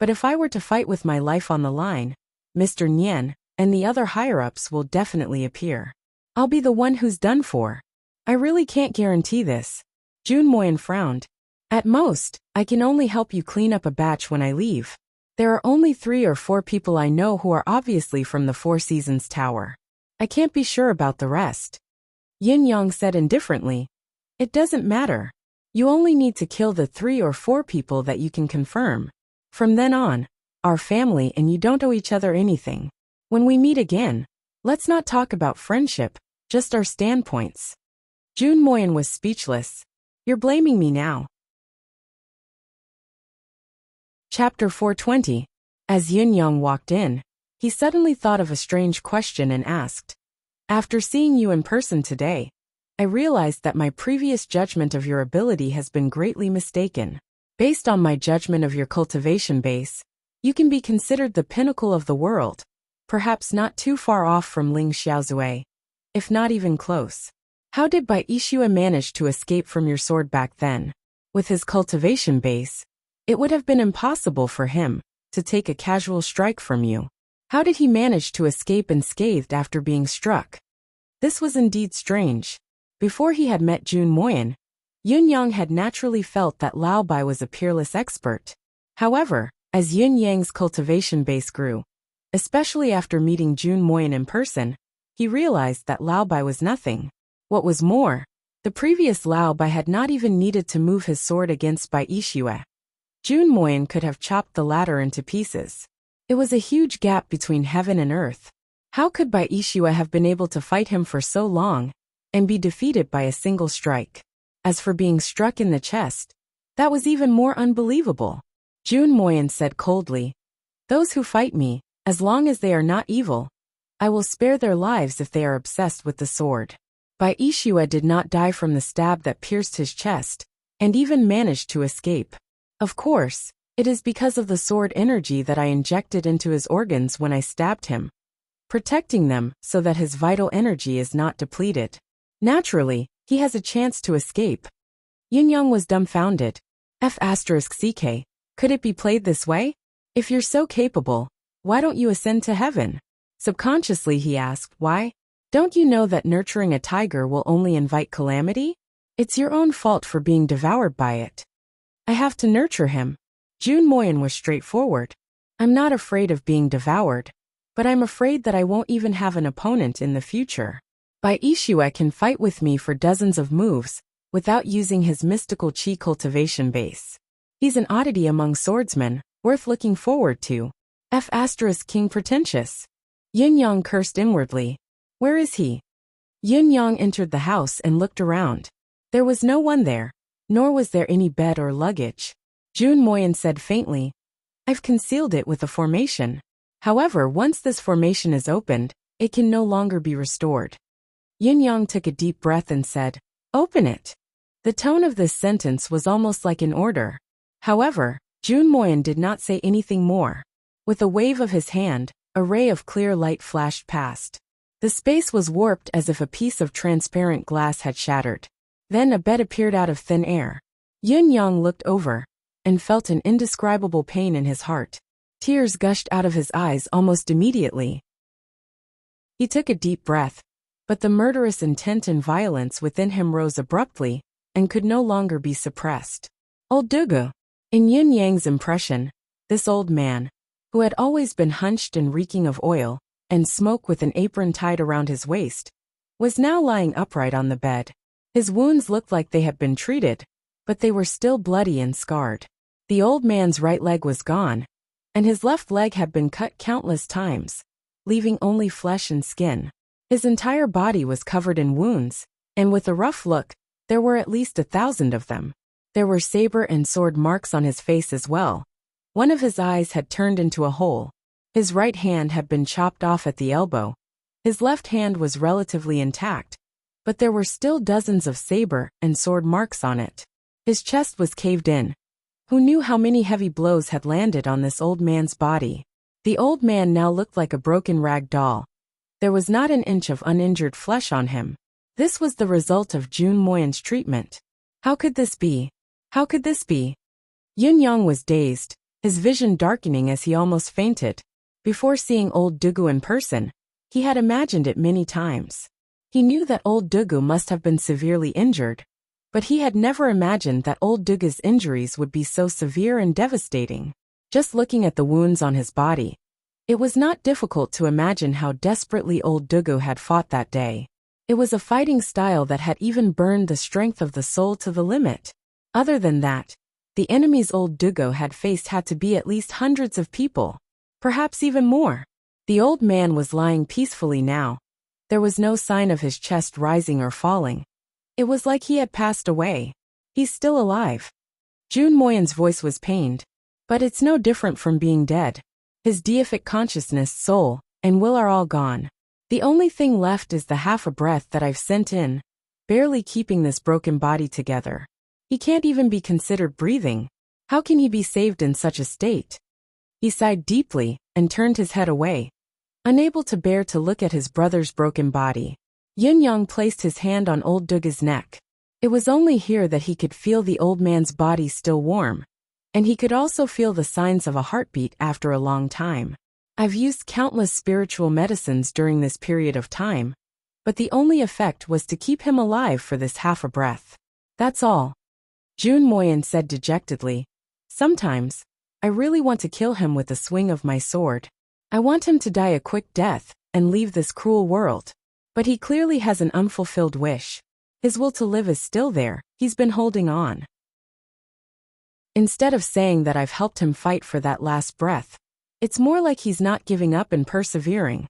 But if I were to fight with my life on the line, Mr. Nian and the other higher-ups will definitely appear. I'll be the one who's done for. I really can't guarantee this. Jun Moyan frowned. At most, I can only help you clean up a batch when I leave. There are only 3 or 4 people I know who are obviously from the Four Seasons Tower. I can't be sure about the rest. Yin Yang said indifferently. It doesn't matter. You only need to kill the 3 or 4 people that you can confirm. From then on, our family and you don't owe each other anything. When we meet again, let's not talk about friendship, just our standpoints. Jun Moyan was speechless. You're blaming me now. Chapter 420. As Yun Yang walked in, he suddenly thought of a strange question and asked, after seeing you in person today, I realized that my previous judgment of your ability has been greatly mistaken. Based on my judgment of your cultivation base, you can be considered the pinnacle of the world, perhaps not too far off from Ling Xiaozue, if not even close. How did Bai Yixue manage to escape from your sword back then? With his cultivation base, it would have been impossible for him to take a casual strike from you. How did he manage to escape unscathed after being struck? This was indeed strange. Before he had met Jun Moyan, Yun Yang had naturally felt that Lao Bai was a peerless expert. However, as Yun Yang's cultivation base grew, especially after meeting Jun Moyan in person, he realized that Lao Bai was nothing. What was more, the previous Lao Bai had not even needed to move his sword against Bai Yixue. Jun Moyan could have chopped the latter into pieces. It was a huge gap between heaven and earth. How could Bai Yixue have been able to fight him for so long and be defeated by a single strike? As for being struck in the chest, that was even more unbelievable. Jun Moyan said coldly, those who fight me, as long as they are not evil, I will spare their lives if they are obsessed with the sword. Bai Yixue did not die from the stab that pierced his chest, and even managed to escape. Of course, it is because of the sword energy that I injected into his organs when I stabbed him, protecting them so that his vital energy is not depleted. Naturally, he has a chance to escape. Yun Yang was dumbfounded. F***ck, could it be played this way? If you're so capable, why don't you ascend to heaven? Subconsciously he asked, why? Don't you know that nurturing a tiger will only invite calamity? It's your own fault for being devoured by it. I have to nurture him. Jun Moyan was straightforward. I'm not afraid of being devoured, but I'm afraid that I won't even have an opponent in the future. Bai Yixue can fight with me for dozens of moves, without using his mystical qi cultivation base. He's an oddity among swordsmen, worth looking forward to. King pretentious. Yun Yang cursed inwardly. Where is he? Yun Yang entered the house and looked around. There was no one there, nor was there any bed or luggage. Jun Moyan said faintly, I've concealed it with a formation. However, once this formation is opened, it can no longer be restored. Yun Yang took a deep breath and said, open it. The tone of this sentence was almost like an order. However, Jun Moyan did not say anything more. With a wave of his hand, a ray of clear light flashed past. The space was warped as if a piece of transparent glass had shattered. Then a bed appeared out of thin air. Yun Yang looked over and felt an indescribable pain in his heart. Tears gushed out of his eyes almost immediately. He took a deep breath, but the murderous intent and violence within him rose abruptly and could no longer be suppressed. Old Dugu. In Yun Yang's impression, this old man, who had always been hunched and reeking of oil and smoke with an apron tied around his waist, was now lying upright on the bed. His wounds looked like they had been treated, but they were still bloody and scarred. The old man's right leg was gone, and his left leg had been cut countless times, leaving only flesh and skin. His entire body was covered in wounds, and with a rough look, there were at least 1,000 of them. There were saber and sword marks on his face as well. One of his eyes had turned into a hole, His right hand had been chopped off at the elbow. His left hand was relatively intact, but there were still dozens of saber and sword marks on it. His chest was caved in. Who knew how many heavy blows had landed on this old man's body? The old man now looked like a broken rag doll. There was not an inch of uninjured flesh on him. This was the result of Jun Moyen's treatment. How could this be? How could this be? Yun Yang was dazed, his vision darkening as he almost fainted. Before seeing old Dugu in person, he had imagined it many times. He knew that old Dugu must have been severely injured, but he had never imagined that old Dugu's injuries would be so severe and devastating. Just looking at the wounds on his body, it was not difficult to imagine how desperately old Dugu had fought that day. It was a fighting style that had even burned the strength of the soul to the limit. Other than that, the enemies old Dugu had faced had to be at least hundreds of people, perhaps even more. The old man was lying peacefully now. There was no sign of his chest rising or falling. It was like he had passed away. He's still alive. Jun Moyen's voice was pained. But it's no different from being dead. His deific consciousness, soul, and will are all gone. The only thing left is the half a breath that I've sent in, barely keeping this broken body together. He can't even be considered breathing. How can he be saved in such a state? He sighed deeply and turned his head away, unable to bear to look at his brother's broken body. Yin Yang placed his hand on old Dugu's neck. It was only here that he could feel the old man's body still warm, and he could also feel the signs of a heartbeat after a long time. I've used countless spiritual medicines during this period of time, but the only effect was to keep him alive for this half a breath. That's all. Jun Moyen said dejectedly. Sometimes, I really want to kill him with the swing of my sword. I want him to die a quick death and leave this cruel world. But he clearly has an unfulfilled wish. His will to live is still there, he's been holding on. Instead of saying that I've helped him fight for that last breath, it's more like he's not giving up and persevering.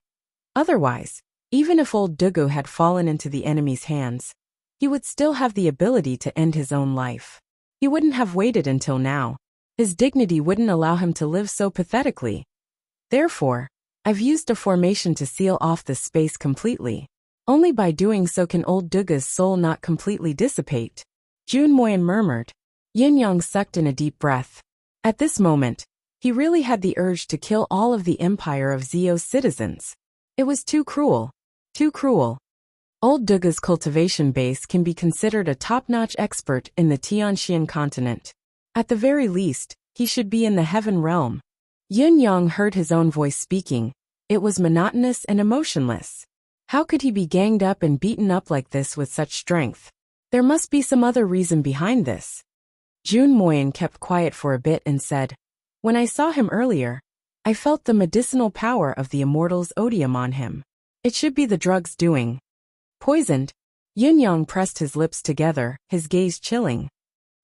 Otherwise, even if old Dugu had fallen into the enemy's hands, he would still have the ability to end his own life. He wouldn't have waited until now. His dignity wouldn't allow him to live so pathetically. Therefore, I've used a formation to seal off this space completely. Only by doing so can old Dugu's soul not completely dissipate. Jun Moyen murmured. Yin Yang sucked in a deep breath. At this moment, he really had the urge to kill all of the empire of Zio's citizens. It was too cruel. Too cruel. Old Dugu's cultivation base can be considered a top-notch expert in the Tianxian continent. At the very least, he should be in the heaven realm. Yin Yang heard his own voice speaking. It was monotonous and emotionless. How could he be ganged up and beaten up like this with such strength? There must be some other reason behind this. Jun Moyen kept quiet for a bit and said, When I saw him earlier, I felt the medicinal power of the immortal's odium on him. It should be the drug's doing. Poisoned? Yin Yang pressed his lips together, his gaze chilling.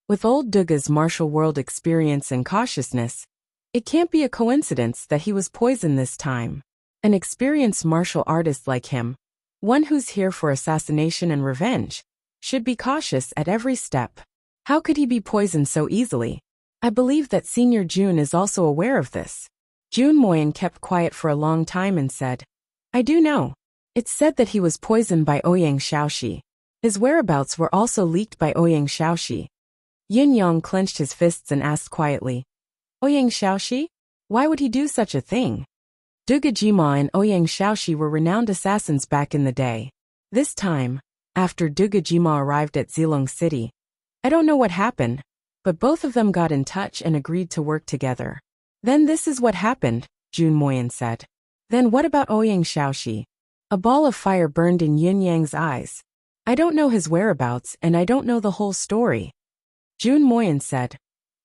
With old Dugu's martial world experience and cautiousness, it can't be a coincidence that he was poisoned this time. An experienced martial artist like him, one who's here for assassination and revenge, should be cautious at every step. How could he be poisoned so easily? I believe that Senior Jun is also aware of this. Jun Moyen kept quiet for a long time and said, I do know. It's said that he was poisoned by Ouyang Shaoxi. His whereabouts were also leaked by Ouyang Shaoxi. Yin Yang clenched his fists and asked quietly, Ouyang Shaoxi? Why would he do such a thing? Dugu Jima and Ouyang Shaoxi were renowned assassins back in the day. This time, after Dugu Jima arrived at Zilong City, I don't know what happened, but both of them got in touch and agreed to work together. Then this is what happened, Jun Moyen said. Then what about Ouyang Shaoxi? A ball of fire burned in Yin Yang's eyes. I don't know his whereabouts and I don't know the whole story. Jun Moyen said,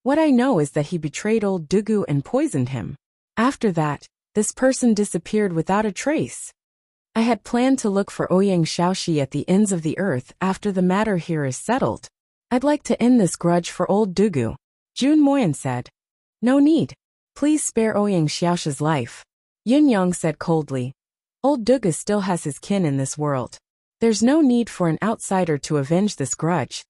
What I know is that he betrayed old Dugu and poisoned him. After that, this person disappeared without a trace. I had planned to look for Ouyang Shaoxi at the ends of the earth after the matter here is settled. I'd like to end this grudge for old Dugu. Jun Moyen said. No need. Please spare Ouyang Shaoxi's life. Yin Yang said coldly. Old Dugu still has his kin in this world. There's no need for an outsider to avenge this grudge.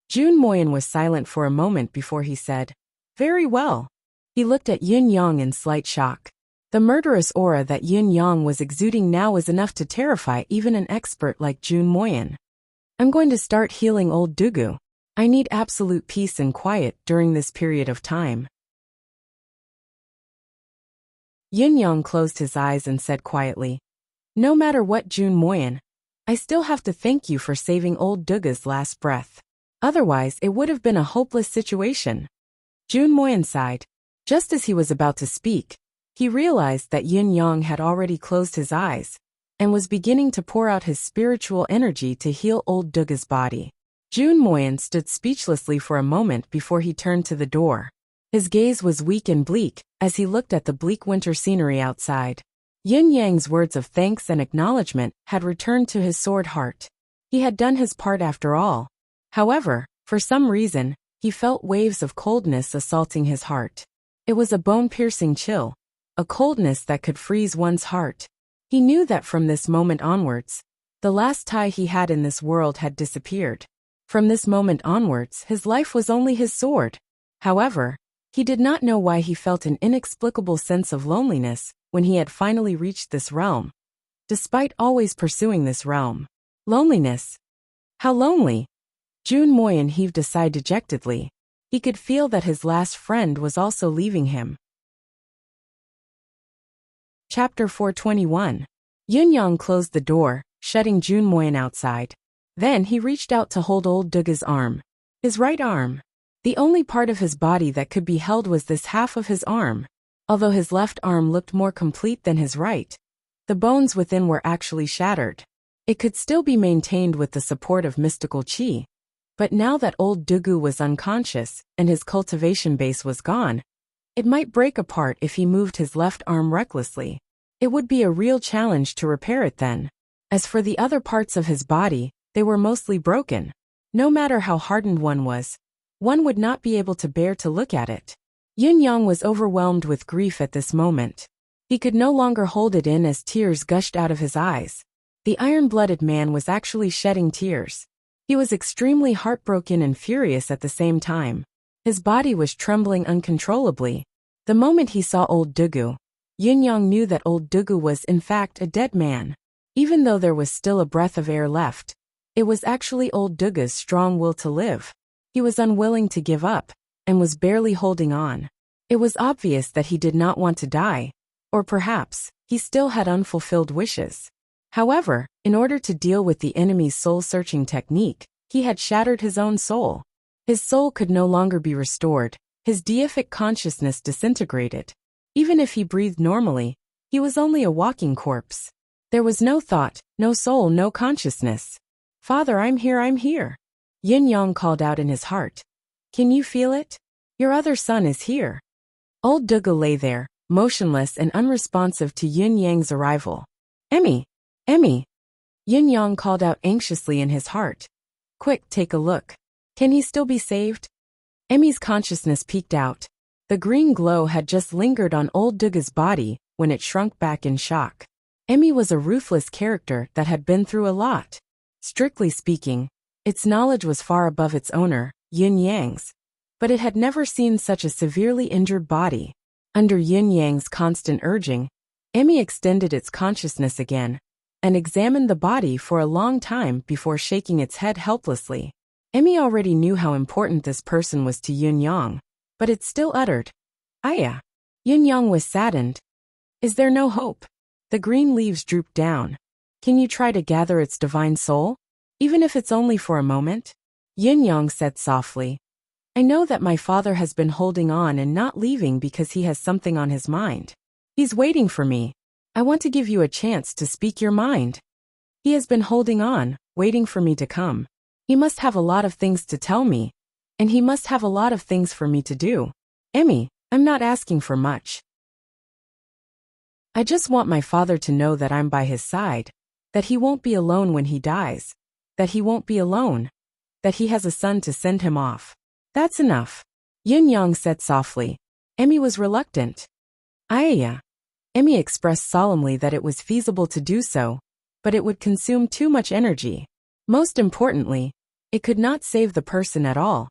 Jun Moyen was silent for a moment before he said, Very well. He looked at Yin Yang in slight shock. The murderous aura that Yin Yang was exuding now was enough to terrify even an expert like Jun Moyen. I'm going to start healing old Dugu. I need absolute peace and quiet during this period of time. Yin Yang closed his eyes and said quietly, "No matter what, Jun Moyen, I still have to thank you for saving old Dugu's last breath. Otherwise, it would have been a hopeless situation." Jun Moyen sighed. Just as he was about to speak, he realized that Yin Yang had already closed his eyes and was beginning to pour out his spiritual energy to heal old Dugu's body. Jun Moyen stood speechlessly for a moment before he turned to the door. His gaze was weak and bleak as he looked at the bleak winter scenery outside. Yin Yang's words of thanks and acknowledgement had returned to his sword heart. He had done his part after all. However, for some reason, he felt waves of coldness assaulting his heart. It was a bone-piercing chill, a coldness that could freeze one's heart. He knew that from this moment onwards, the last tie he had in this world had disappeared. From this moment onwards, his life was only his sword. However, he did not know why he felt an inexplicable sense of loneliness when he had finally reached this realm. Despite always pursuing this realm. Loneliness. How lonely? Jun Moyen heaved a sigh dejectedly. He could feel that his last friend was also leaving him. Chapter 421. Yin Yang closed the door, shutting Jun Moyen outside. Then he reached out to hold old Dugu's arm. His right arm. The only part of his body that could be held was this half of his arm. Although his left arm looked more complete than his right, the bones within were actually shattered. It could still be maintained with the support of mystical qi. But now that old Dugu was unconscious and his cultivation base was gone, it might break apart if he moved his left arm recklessly. It would be a real challenge to repair it then. As for the other parts of his body, they were mostly broken. No matter how hardened one would not be able to bear to look at it. Yin Yang was overwhelmed with grief at this moment. He could no longer hold it in as tears gushed out of his eyes. The iron-blooded man was actually shedding tears. He was extremely heartbroken and furious at the same time. His body was trembling uncontrollably. The moment he saw old Dugu, Yin Yang knew that old Dugu was in fact a dead man. Even though there was still a breath of air left, it was actually old Dugu's strong will to live. He was unwilling to give up, and was barely holding on. It was obvious that he did not want to die, or perhaps, he still had unfulfilled wishes. However, in order to deal with the enemy's soul-searching technique, he had shattered his own soul. His soul could no longer be restored, his deific consciousness disintegrated. Even if he breathed normally, he was only a walking corpse. There was no thought, no soul, no consciousness. "Father, I'm here, I'm here." Yin Yang called out in his heart. "Can you feel it? Your other son is here." Old Dugu lay there, motionless and unresponsive to Yin Yang's arrival. "Emmy! Emmy!" Yin Yang called out anxiously in his heart. "Quick, take a look. Can he still be saved?" Emmy's consciousness peeked out. The green glow had just lingered on old Dugu's body when it shrunk back in shock. Emmy was a ruthless character that had been through a lot. Strictly speaking, its knowledge was far above its owner, Yin Yang's, but it had never seen such a severely injured body. Under Yin Yang's constant urging, Emmy extended its consciousness again and examined the body for a long time before shaking its head helplessly. Emmy already knew how important this person was to Yin Yang, but it still uttered, "Aya." Yin Yang was saddened. "Is there no hope?" The green leaves drooped down. "Can you try to gather its divine soul? Even if it's only for a moment?" Yin Yang said softly, "I know that my father has been holding on and not leaving because he has something on his mind. He's waiting for me. I want to give you a chance to speak your mind. He has been holding on, waiting for me to come. He must have a lot of things to tell me, and he must have a lot of things for me to do. Emmy, I'm not asking for much. I just want my father to know that I'm by his side, that he won't be alone when he dies, that he won't be alone, that he has a son to send him off. That's enough." Yin Yang said softly. Emmy was reluctant. "Aya." Emmy expressed solemnly that it was feasible to do so, but it would consume too much energy. Most importantly, it could not save the person at all.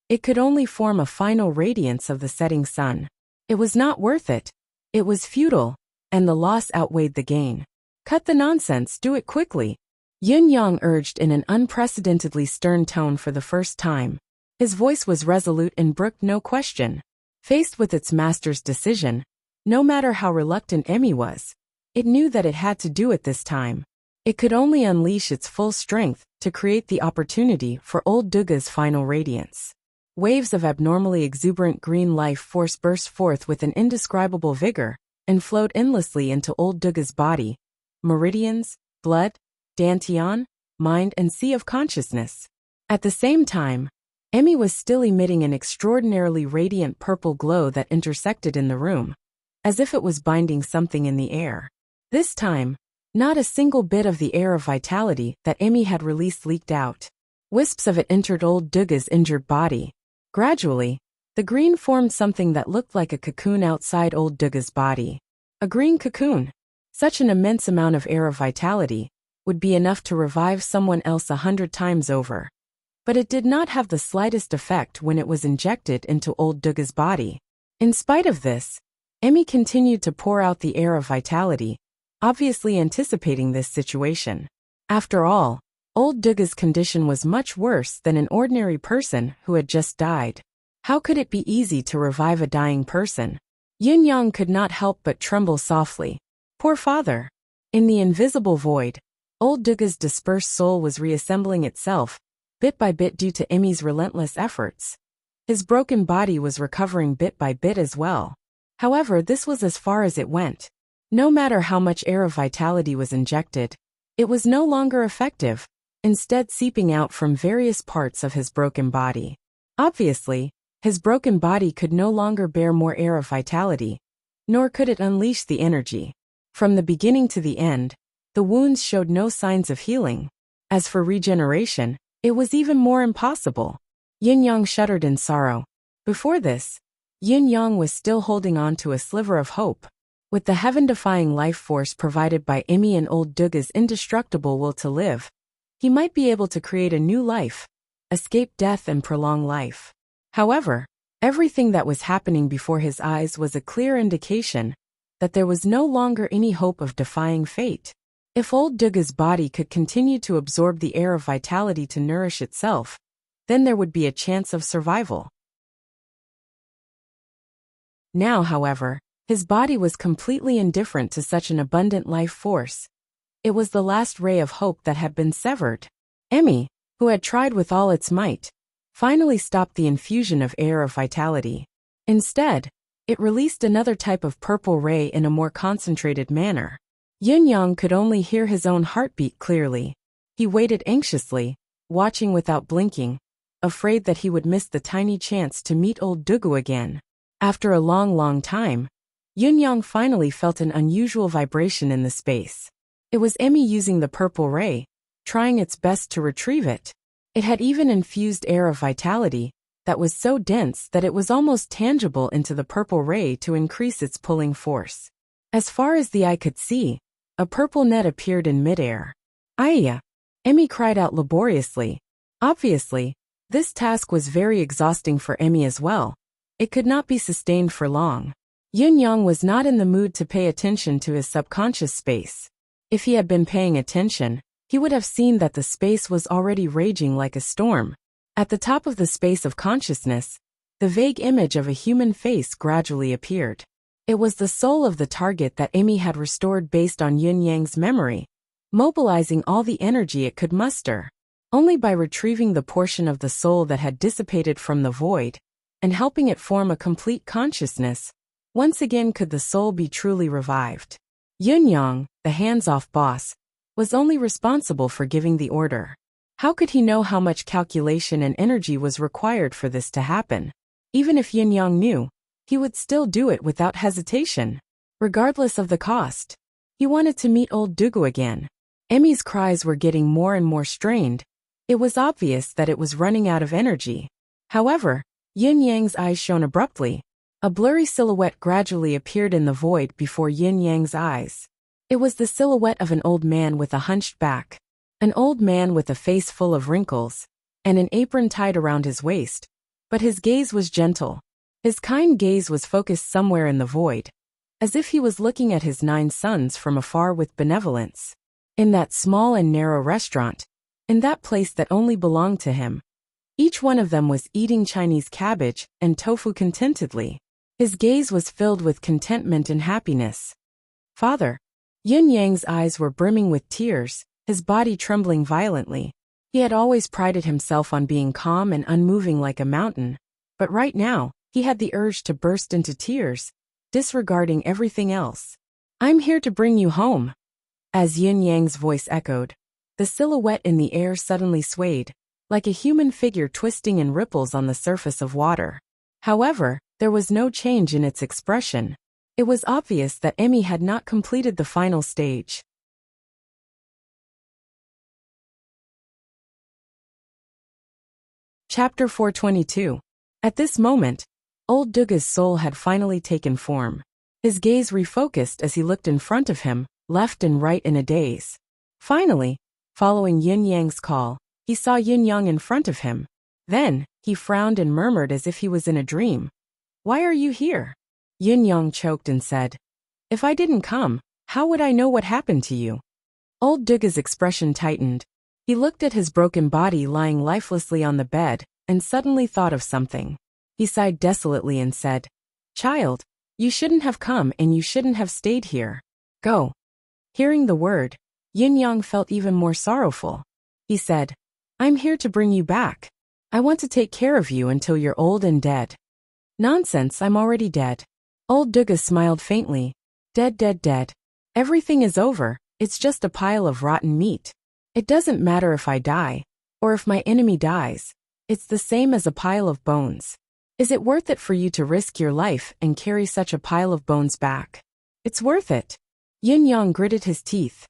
It could only form a final radiance of the setting sun. It was not worth it. It was futile. and the loss outweighed the gain. Cut the nonsense, do it quickly, Yun Yang urged in an unprecedentedly stern tone for the first time. His voice was resolute and brooked no question. Faced with its master's decision, no matter how reluctant Emmy was, it knew that it had to do it this time. It could only unleash its full strength to create the opportunity for old Duga's final radiance. Waves of abnormally exuberant green life force burst forth with an indescribable vigor and flowed endlessly into old Duga's body, meridians, blood, dantian, mind and sea of consciousness. At the same time, Emmy was still emitting an extraordinarily radiant purple glow that intersected in the room, as if it was binding something in the air. This time, not a single bit of the air of vitality that Emmy had released leaked out. Wisps of it entered old Duga's injured body. Gradually, the green formed something that looked like a cocoon outside old Duga's body. A green cocoon. Such an immense amount of air of vitality would be enough to revive someone else 100 times over. But it did not have the slightest effect when it was injected into old Duga's body. In spite of this, Emmy continued to pour out the air of vitality, obviously anticipating this situation. After all, old Duga's condition was much worse than an ordinary person who had just died. How could it be easy to revive a dying person? Yin Yang could not help but tremble softly. Poor father. In the invisible void, old Duga's dispersed soul was reassembling itself, bit by bit due to Emmy's relentless efforts. His broken body was recovering bit by bit as well. However, this was as far as it went. No matter how much air of vitality was injected, it was no longer effective, instead seeping out from various parts of his broken body. Obviously, his broken body could no longer bear more air of vitality, nor could it unleash the energy. From the beginning to the end, the wounds showed no signs of healing. As for regeneration, it was even more impossible. Yin Yang shuddered in sorrow. Before this, Yin Yang was still holding on to a sliver of hope. With the heaven-defying life force provided by Emmy and old Duga's indestructible will to live, he might be able to create a new life, escape death and prolong life. However, everything that was happening before his eyes was a clear indication that there was no longer any hope of defying fate. If old Duga's body could continue to absorb the air of vitality to nourish itself, then there would be a chance of survival. Now, however, his body was completely indifferent to such an abundant life force. It was the last ray of hope that had been severed. Emmy, who had tried with all its might, finally stopped the infusion of air of vitality. Instead, it released another type of purple ray in a more concentrated manner. Yin Yang could only hear his own heartbeat clearly. He waited anxiously, watching without blinking, afraid that he would miss the tiny chance to meet old Dugu again. After a long time, Yin Yang finally felt an unusual vibration in the space. It was Emmy using the purple ray, trying its best to retrieve it. It had even infused air of vitality that was so dense that it was almost tangible into the purple ray to increase its pulling force. As far as the eye could see, a purple net appeared in midair. Ayya! Emmy cried out laboriously. Obviously, this task was very exhausting for Emmy as well. It could not be sustained for long. Yin Yang was not in the mood to pay attention to his subconscious space. If he had been paying attention, he would have seen that the space was already raging like a storm. At the top of the space of consciousness, the vague image of a human face gradually appeared. It was the soul of the target that Emmy had restored based on Yin Yang's memory, mobilizing all the energy it could muster. Only by retrieving the portion of the soul that had dissipated from the void, and helping it form a complete consciousness, once again could the soul be truly revived. Yin Yang, the hands-off boss, was only responsible for giving the order. How could he know how much calculation and energy was required for this to happen? Even if Yin Yang knew, he would still do it without hesitation, regardless of the cost. He wanted to meet old Dugu again. Emmy's cries were getting more and more strained. It was obvious that it was running out of energy. However, Yin Yang's eyes shone abruptly. A blurry silhouette gradually appeared in the void before Yin Yang's eyes. It was the silhouette of an old man with a hunched back. An old man with a face full of wrinkles, and an apron tied around his waist. But his gaze was gentle. His kind gaze was focused somewhere in the void. as if he was looking at his 9 sons from afar with benevolence. In that small and narrow restaurant, in that place that only belonged to him, each one of them was eating Chinese cabbage and tofu contentedly. His gaze was filled with contentment and happiness. Father. Yun Yang's eyes were brimming with tears, his body trembling violently. He had always prided himself on being calm and unmoving like a mountain, but right now, he had the urge to burst into tears, disregarding everything else. I'm here to bring you home. As Yun Yang's voice echoed, the silhouette in the air suddenly swayed, like a human figure twisting in ripples on the surface of water. However, there was no change in its expression. It was obvious that Emmy had not completed the final stage. Chapter 422. At this moment, old Duga's soul had finally taken form. His gaze refocused as he looked in front of him, left and right in a daze. Finally, following Yun Yang's call, he saw Yun Yang in front of him. Then, he frowned and murmured as if he was in a dream. Why are you here? Yun Yang choked and said, If I didn't come, how would I know what happened to you? Old Duga's expression tightened. He looked at his broken body lying lifelessly on the bed, and suddenly thought of something. He sighed desolately and said, Child, you shouldn't have come and you shouldn't have stayed here. Go. Hearing the word, Yun Yang felt even more sorrowful. He said, I'm here to bring you back. I want to take care of you until you're old and dead. Nonsense, I'm already dead. Old Duga smiled faintly. Dead, dead, dead. Everything is over, it's just a pile of rotten meat. It doesn't matter if I die, or if my enemy dies. It's the same as a pile of bones. Is it worth it for you to risk your life and carry such a pile of bones back? It's worth it. Yun Yang gritted his teeth.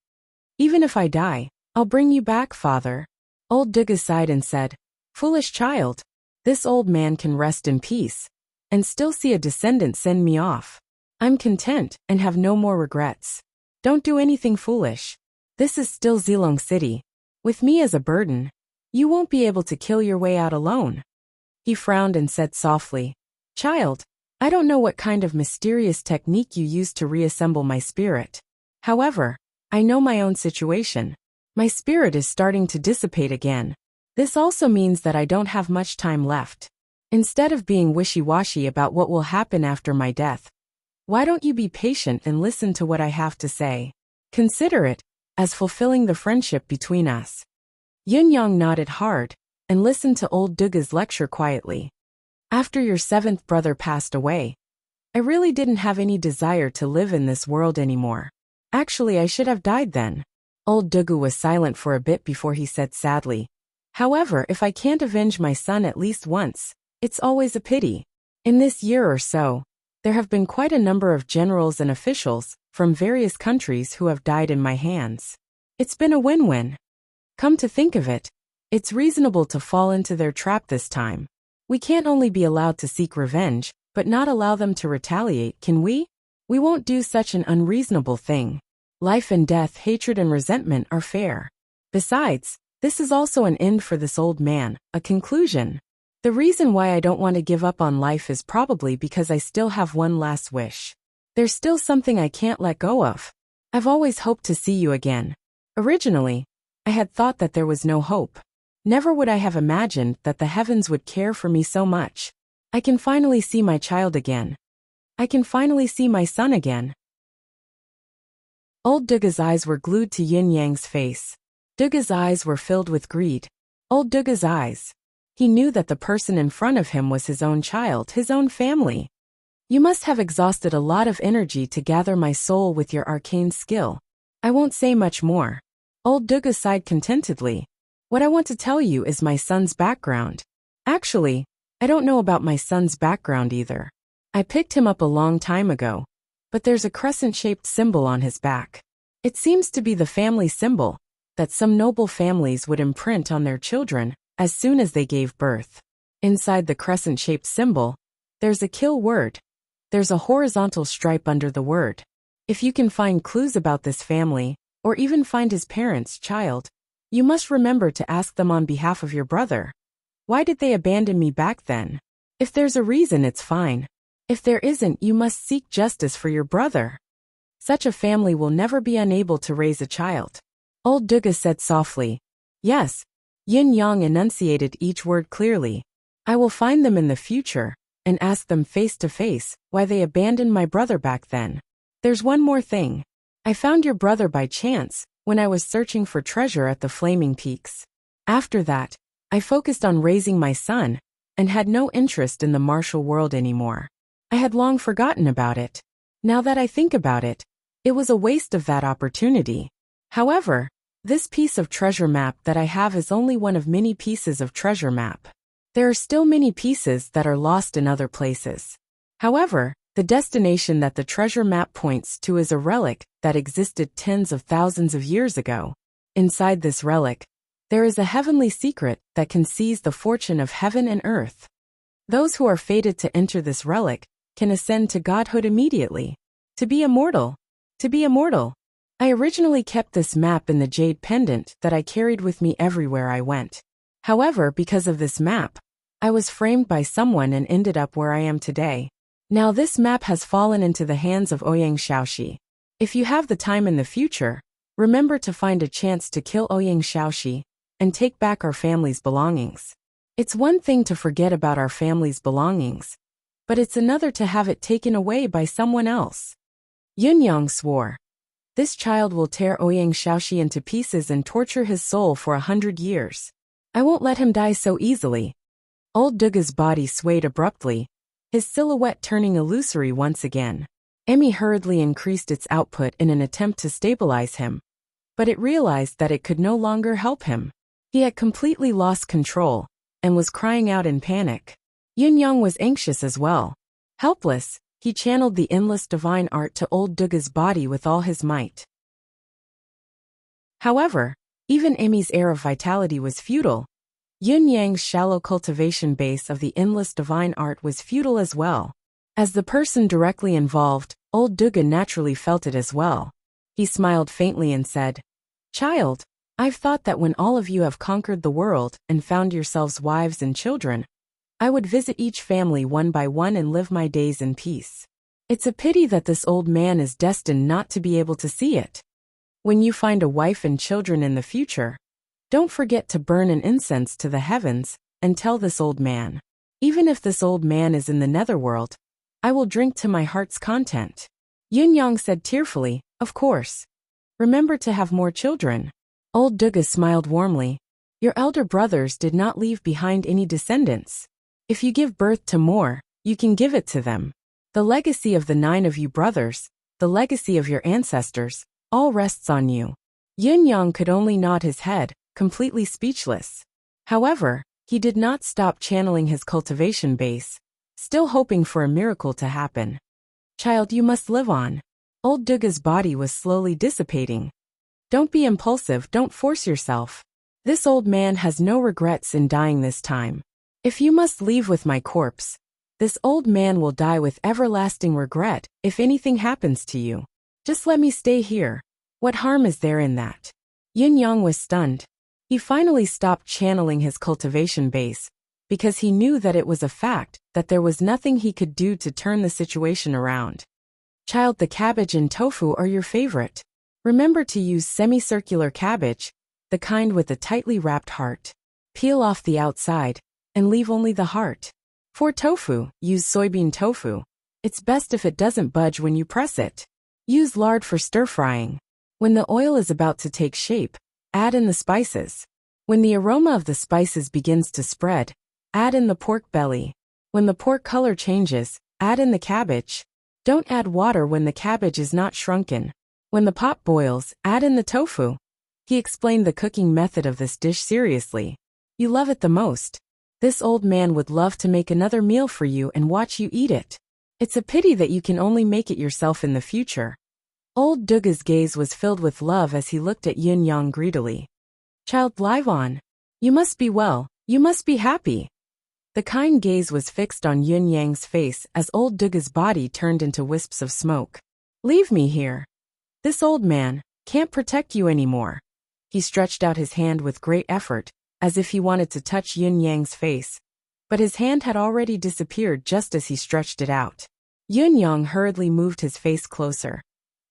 Even if I die, I'll bring you back, father. Old Duga sighed and said, Foolish child. This old man can rest in peace, and still see a descendant send me off. I'm content and have no more regrets. Don't do anything foolish. This is still Zilong City. With me as a burden, you won't be able to kill your way out alone. He frowned and said softly, Child, I don't know what kind of mysterious technique you used to reassemble my spirit. However, I know my own situation. My spirit is starting to dissipate again. This also means that I don't have much time left. Instead of being wishy-washy about what will happen after my death, why don't you be patient and listen to what I have to say? Consider it as fulfilling the friendship between us. Yun Yang nodded hard and listened to old Duga's lecture quietly. After your 7th brother passed away, I really didn't have any desire to live in this world anymore. Actually, I should have died then. Old Duga was silent for a bit before he said sadly, However, if I can't avenge my son at least once, it's always a pity. In this year or so, there have been quite a number of generals and officials from various countries who have died in my hands. It's been a win-win. Come to think of it, it's reasonable to fall into their trap this time. We can't only be allowed to seek revenge, but not allow them to retaliate, can we? We won't do such an unreasonable thing. Life and death, hatred and resentment are fair. Besides, this is also an end for this old man, a conclusion. The reason why I don't want to give up on life is probably because I still have one last wish. There's still something I can't let go of. I've always hoped to see you again. Originally, I had thought that there was no hope. Never would I have imagined that the heavens would care for me so much. I can finally see my child again. I can finally see my son again. Old Duga's eyes were glued to Yin Yang's face. Duga's eyes were filled with greed. Old Duga's eyes. He knew that the person in front of him was his own child, his own family. You must have exhausted a lot of energy to gather my soul with your arcane skill. I won't say much more. Old Duga sighed contentedly. What I want to tell you is my son's background. Actually, I don't know about my son's background either. I picked him up a long time ago, but there's a crescent-shaped symbol on his back. It seems to be the family symbol that some noble families would imprint on their children as soon as they gave birth. Inside the crescent-shaped symbol, there's a kill word. There's a horizontal stripe under the word. If you can find clues about this family, or even find his parents, child, you must remember to ask them on behalf of your brother. Why did they abandon me back then? If there's a reason, it's fine. If there isn't, you must seek justice for your brother. Such a family will never be unable to raise a child. Old Duga said softly. Yes. Yin Yang enunciated each word clearly. I will find them in the future, and ask them face to face why they abandoned my brother back then. There's one more thing. I found your brother by chance, when I was searching for treasure at the Flaming Peaks. After that, I focused on raising my son, and had no interest in the martial world anymore. I had long forgotten about it. Now that I think about it, it was a waste of that opportunity. However, this piece of treasure map that I have is only one of many pieces of treasure map. There are still many pieces that are lost in other places. However, the destination that the treasure map points to is a relic that existed tens of thousands of years ago. Inside this relic, there is a heavenly secret that can seize the fortune of heaven and earth. Those who are fated to enter this relic can ascend to godhood immediately. To be immortal. To be immortal. I originally kept this map in the jade pendant that I carried with me everywhere I went. However, because of this map, I was framed by someone and ended up where I am today. Now this map has fallen into the hands of Ouyang Shaoxi. If you have the time in the future, remember to find a chance to kill Ouyang Shaoxi and take back our family's belongings. It's one thing to forget about our family's belongings, but it's another to have it taken away by someone else. Yun Yang swore. This child will tear Ouyang Shaoxi into pieces and torture his soul for 100 years. I won't let him die so easily. Old Duga's body swayed abruptly, his silhouette turning illusory once again. Emmy hurriedly increased its output in an attempt to stabilize him, but it realized that it could no longer help him. He had completely lost control, and was crying out in panic. Yun Yang was anxious as well. Helpless, he channeled the endless divine art to Old Duga's body with all his might. However, even Emmy's air of vitality was futile. Yun Yang's shallow cultivation base of the endless divine art was futile as well. As the person directly involved, Old Duga naturally felt it as well. He smiled faintly and said, Child, I've thought that when all of you have conquered the world and found yourselves wives and children, I would visit each family one by one and live my days in peace. It's a pity that this old man is destined not to be able to see it. When you find a wife and children in the future, don't forget to burn an incense to the heavens and tell this old man. Even if this old man is in the netherworld, I will drink to my heart's content. Yun Yang said tearfully, Of course. Remember to have more children. Old Duga smiled warmly. Your elder brothers did not leave behind any descendants. If you give birth to more, you can give it to them. The legacy of the 9 of you brothers, the legacy of your ancestors, all rests on you. Yun Yang could only nod his head, completely speechless. However, he did not stop channeling his cultivation base, still hoping for a miracle to happen. Child, you must live on. Old Duga's body was slowly dissipating. Don't be impulsive, don't force yourself. This old man has no regrets in dying this time. If you must leave with my corpse, this old man will die with everlasting regret if anything happens to you. Just let me stay here. What harm is there in that? Yun Yang was stunned. He finally stopped channeling his cultivation base, because he knew that it was a fact that there was nothing he could do to turn the situation around. Child, the cabbage and tofu are your favorite. Remember to use semicircular cabbage, the kind with a tightly wrapped heart. Peel off the outside, and leave only the heart. For tofu, use soybean tofu. It's best if it doesn't budge when you press it. Use lard for stir-frying. When the oil is about to take shape, add in the spices. When the aroma of the spices begins to spread, add in the pork belly. When the pork color changes, add in the cabbage. Don't add water when the cabbage is not shrunken. When the pot boils, add in the tofu. He explained the cooking method of this dish seriously. You love it the most. This old man would love to make another meal for you and watch you eat it. It's a pity that you can only make it yourself in the future. Old Duga's gaze was filled with love as he looked at Yun Yang greedily. Child, live on. You must be well, you must be happy. The kind gaze was fixed on Yun Yang's face as Old Duga's body turned into wisps of smoke. Leave me here. This old man can't protect you anymore. He stretched out his hand with great effort, as if he wanted to touch Yun Yang's face, but his hand had already disappeared just as he stretched it out. Yun Yang hurriedly moved his face closer.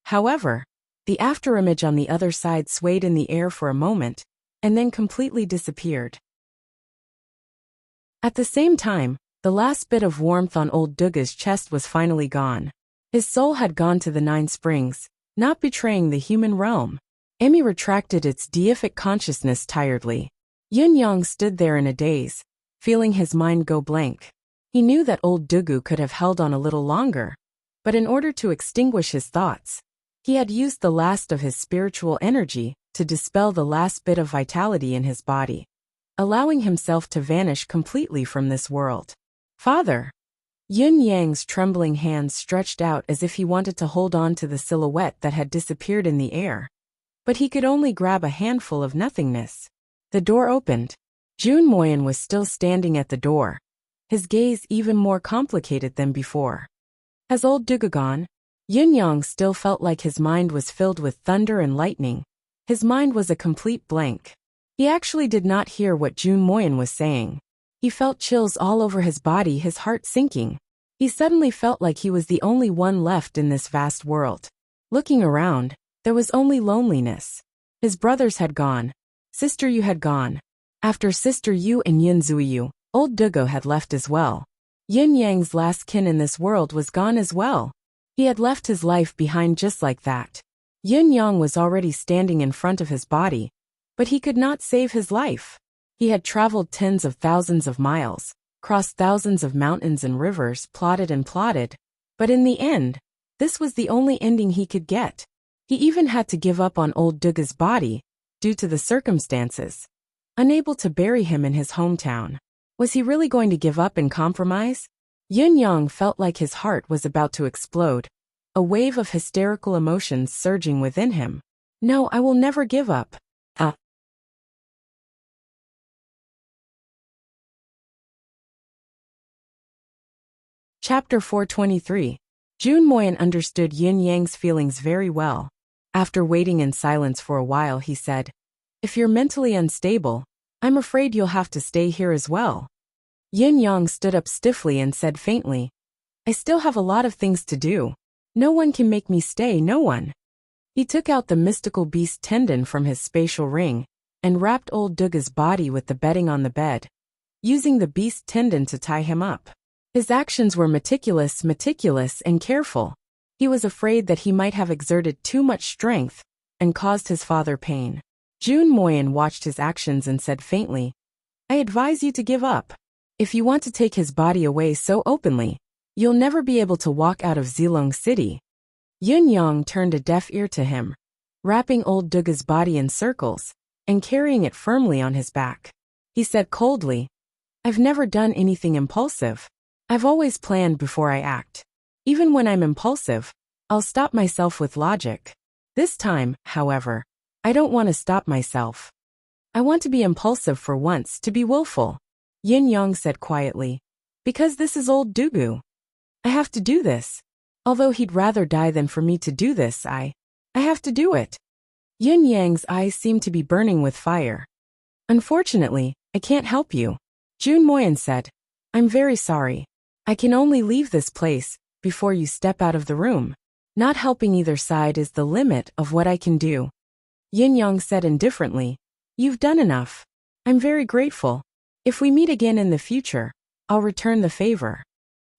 However, the afterimage on the other side swayed in the air for a moment, and then completely disappeared. At the same time, the last bit of warmth on old Duga's chest was finally gone. His soul had gone to the Nine Springs, not betraying the human realm. Emmy retracted its deific consciousness tiredly. Yun Yang stood there in a daze, feeling his mind go blank. He knew that old Dugu could have held on a little longer, but in order to extinguish his thoughts, he had used the last of his spiritual energy to dispel the last bit of vitality in his body, allowing himself to vanish completely from this world. Father! Yun Yang's trembling hands stretched out as if he wanted to hold on to the silhouette that had disappeared in the air. But he could only grab a handful of nothingness. The door opened. Jun Moyen was still standing at the door, his gaze even more complicated than before. Has old Duga gone? Yun Yang still felt like his mind was filled with thunder and lightning. His mind was a complete blank. He actually did not hear what Jun Moyen was saying. He felt chills all over his body, his heart sinking. He suddenly felt like he was the only one left in this vast world. Looking around, there was only loneliness. His brothers had gone. Sister Yu had gone. After Sister Yu and Yun Zuiyu, old Dugo had left as well. Yin Yang's last kin in this world was gone as well. He had left his life behind just like that. Yin Yang was already standing in front of his body, but he could not save his life. He had traveled tens of thousands of miles, crossed thousands of mountains and rivers, plotted and plotted, but in the end, this was the only ending he could get. He even had to give up on old Duga's body, due to the circumstances. Unable to bury him in his hometown. Was he really going to give up and compromise? Yun Yang felt like his heart was about to explode, a wave of hysterical emotions surging within him. No, I will never give up. Chapter 423. Jun Moyen understood Yin Yang's feelings very well. After waiting in silence for a while, he said, "If you're mentally unstable, I'm afraid you'll have to stay here as well." Yin Yang stood up stiffly and said faintly, "I still have a lot of things to do. No one can make me stay, no one." He took out the mystical beast tendon from his spatial ring and wrapped old Duga's body with the bedding on the bed, using the beast tendon to tie him up. His actions were meticulous and careful. He was afraid that he might have exerted too much strength and caused his father pain. Jun Moyen watched his actions and said faintly, "I advise you to give up. If you want to take his body away so openly, you'll never be able to walk out of Zilong City." Yun Yang turned a deaf ear to him, wrapping old Duga's body in circles and carrying it firmly on his back. He said coldly, "I've never done anything impulsive. I've always planned before I act. Even when I'm impulsive, I'll stop myself with logic. This time, however, I don't want to stop myself. I want to be impulsive for once, to be willful." Yin Yang said quietly, "Because this is old Dugu. I have to do this. Although he'd rather die than for me to do this, I have to do it." Yin Yang's eyes seemed to be burning with fire. "Unfortunately, I can't help you." Jun Moyen said, "I'm very sorry. I can only leave this place before you step out of the room. Not helping either side is the limit of what I can do." Yin Yang said indifferently, "You've done enough. I'm very grateful. If we meet again in the future, I'll return the favor."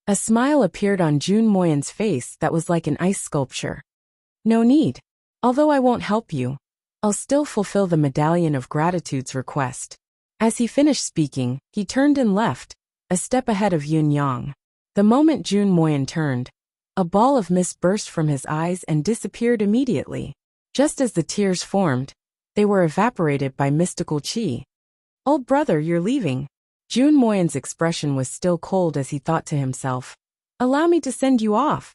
A smile appeared on Jun Moyen's face that was like an ice sculpture. "No need. Although I won't help you, I'll still fulfill the Medallion of Gratitude's request." As he finished speaking, he turned and left, a step ahead of Yun Yang. The moment Jun Moyen turned, a ball of mist burst from his eyes and disappeared immediately. Just as the tears formed, they were evaporated by mystical qi. "Old brother, you're leaving." Jun Moyen's expression was still cold as he thought to himself, "Allow me to send you off."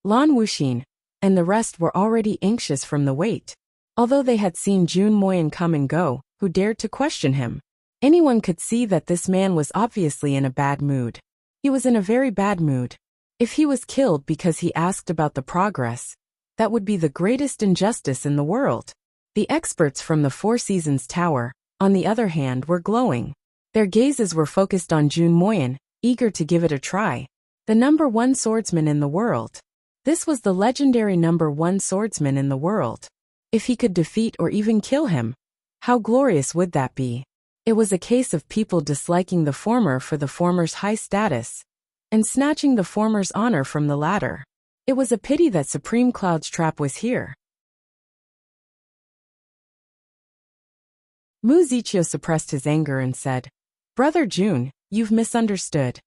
Lan Wuxin and the rest were already anxious from the wait. Although they had seen Jun Moyen come and go, who dared to question him? Anyone could see that this man was obviously in a bad mood. He was in a very bad mood. If he was killed because he asked about the progress, that would be the greatest injustice in the world. The experts from the Four Seasons Tower, on the other hand, were glowing. Their gazes were focused on Jun Moyen, eager to give it a try. The number one swordsman in the world. This was the legendary number one swordsman in the world. If he could defeat or even kill him, how glorious would that be? It was a case of people disliking the former for the former's high status, and snatching the former's honor from the latter. It was a pity that Supreme Cloud's trap was here. Mu Ziqiu suppressed his anger and said, "Brother Jun, you've misunderstood."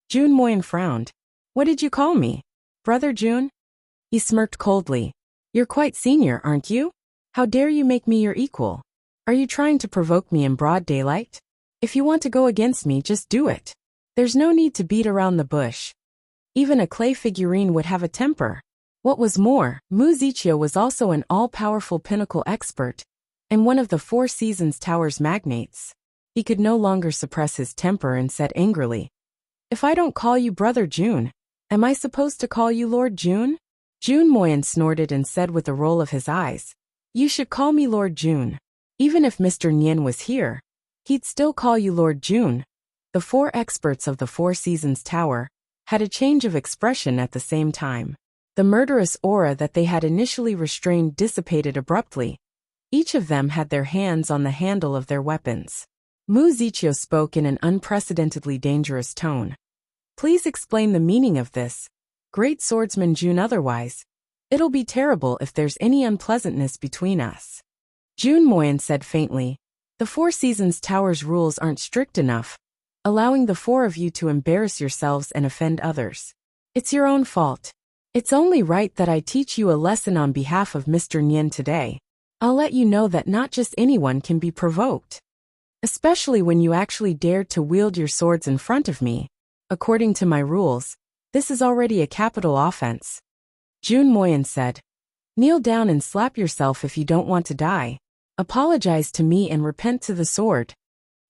Jun Moyan frowned. "What did you call me? Brother Jun?" He smirked coldly. "You're quite senior, aren't you? How dare you make me your equal? Are you trying to provoke me in broad daylight? If you want to go against me, just do it. There's no need to beat around the bush. Even a clay figurine would have a temper." What was more, Mu Ziqiu was also an all-powerful pinnacle expert, and one of the Four Seasons Tower's magnates. He could no longer suppress his temper and said angrily, "If I don't call you Brother Jun, am I supposed to call you Lord Jun?" Jun Moyan snorted and said with a roll of his eyes, "You should call me Lord Jun. Even if Mr. Nian was here, he'd still call you Lord Jun." The four experts of the Four Seasons Tower had a change of expression at the same time. The murderous aura that they had initially restrained dissipated abruptly. Each of them had their hands on the handle of their weapons. Mu Ziqiu spoke in an unprecedentedly dangerous tone. "Please explain the meaning of this, great swordsman Jun, otherwise it'll be terrible if there's any unpleasantness between us." Jun Moyan said faintly, "The Four Seasons Tower's rules aren't strict enough, allowing the four of you to embarrass yourselves and offend others. It's your own fault. It's only right that I teach you a lesson on behalf of Mr. Nian today. I'll let you know that not just anyone can be provoked. Especially when you actually dared to wield your swords in front of me. According to my rules, this is already a capital offense." Jun Moyan said, "Kneel down and slap yourself if you don't want to die. Apologize to me and repent to the sword."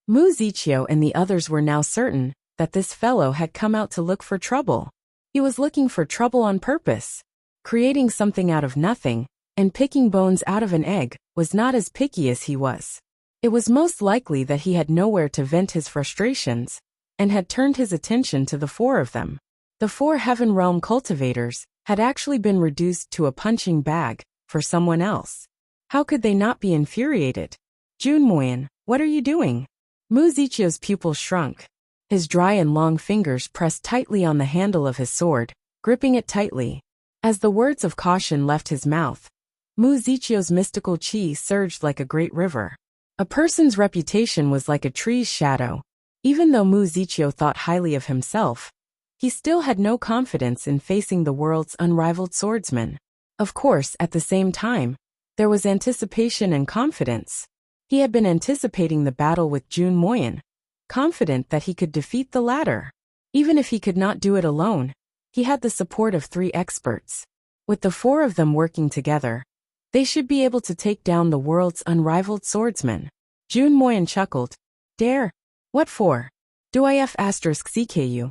Mu Ziqiu and the others were now certain that this fellow had come out to look for trouble. He was looking for trouble on purpose. Creating something out of nothing, and picking bones out of an egg, was not as picky as he was. It was most likely that he had nowhere to vent his frustrations, and had turned his attention to the four of them. The four Heaven Realm cultivators had actually been reduced to a punching bag for someone else. How could they not be infuriated? "Jun Moyan, what are you doing?" Mu Ziqiu's pupils shrunk. His dry and long fingers pressed tightly on the handle of his sword, gripping it tightly. As the words of caution left his mouth, Mu Ziqiu's mystical qi surged like a great river. A person's reputation was like a tree's shadow. Even though Mu Ziqiu thought highly of himself, he still had no confidence in facing the world's unrivaled swordsman. Of course, at the same time, there was anticipation and confidence. He had been anticipating the battle with Jun Moyan, confident that he could defeat the latter. Even if he could not do it alone, he had the support of three experts. With the four of them working together, they should be able to take down the world's unrivaled swordsman. Jun Moyan chuckled. "Dare? What for? Do I f *CKU?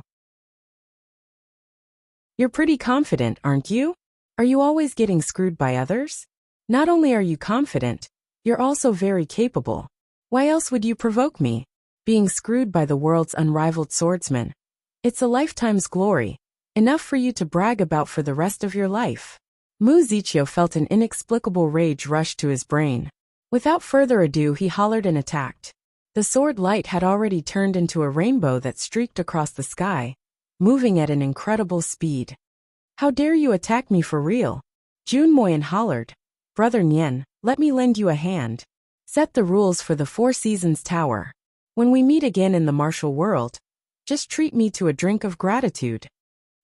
You're pretty confident, aren't you? Are you always getting screwed by others? Not only are you confident, you're also very capable. Why else would you provoke me? Being screwed by the world's unrivaled swordsman. It's a lifetime's glory, enough for you to brag about for the rest of your life." Mu Ziqiu felt an inexplicable rage rush to his brain. Without further ado, he hollered and attacked. The sword light had already turned into a rainbow that streaked across the sky, moving at an incredible speed. "How dare you attack me for real?" Jun Moyan hollered. "Brother Nian, let me lend you a hand. Set the rules for the Four Seasons Tower. When we meet again in the martial world, just treat me to a drink of gratitude."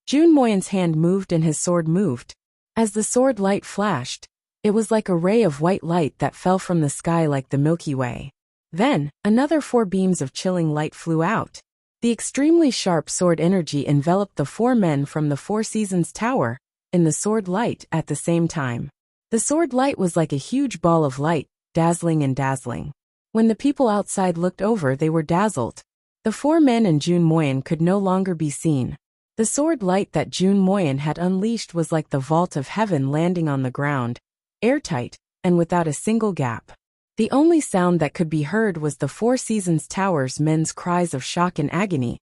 Jun Moyan's hand moved and his sword moved. As the sword light flashed, it was like a ray of white light that fell from the sky like the Milky Way. Then, another 4 beams of chilling light flew out. The extremely sharp sword energy enveloped the 4 men from the Four Seasons Tower in the sword light at the same time. The sword light was like a huge ball of light, dazzling and dazzling. When the people outside looked over, they were dazzled. The 4 men and Jun Moyan could no longer be seen. The sword light that Jun Moyan had unleashed was like the vault of heaven landing on the ground, airtight, and without a single gap. The only sound that could be heard was the Four Seasons Tower's men's cries of shock and agony,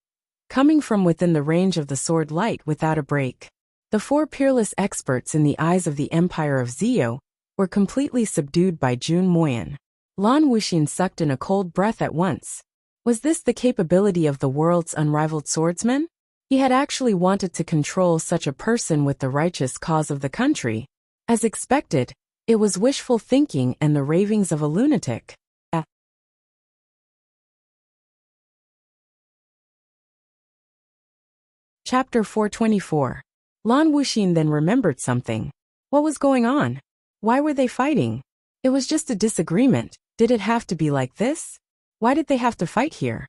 coming from within the range of the sword light without a break. The four peerless experts in the eyes of the Empire of Zio were completely subdued by Jun Moyan. Lan Wuxin sucked in a cold breath at once. Was this the capability of the world's unrivaled swordsman? He had actually wanted to control such a person with the righteous cause of the country. As expected, it was wishful thinking and the ravings of a lunatic. Chapter 424. Lan Wuxin then remembered something. What was going on? Why were they fighting? It was just a disagreement. Did it have to be like this? Why did they have to fight here?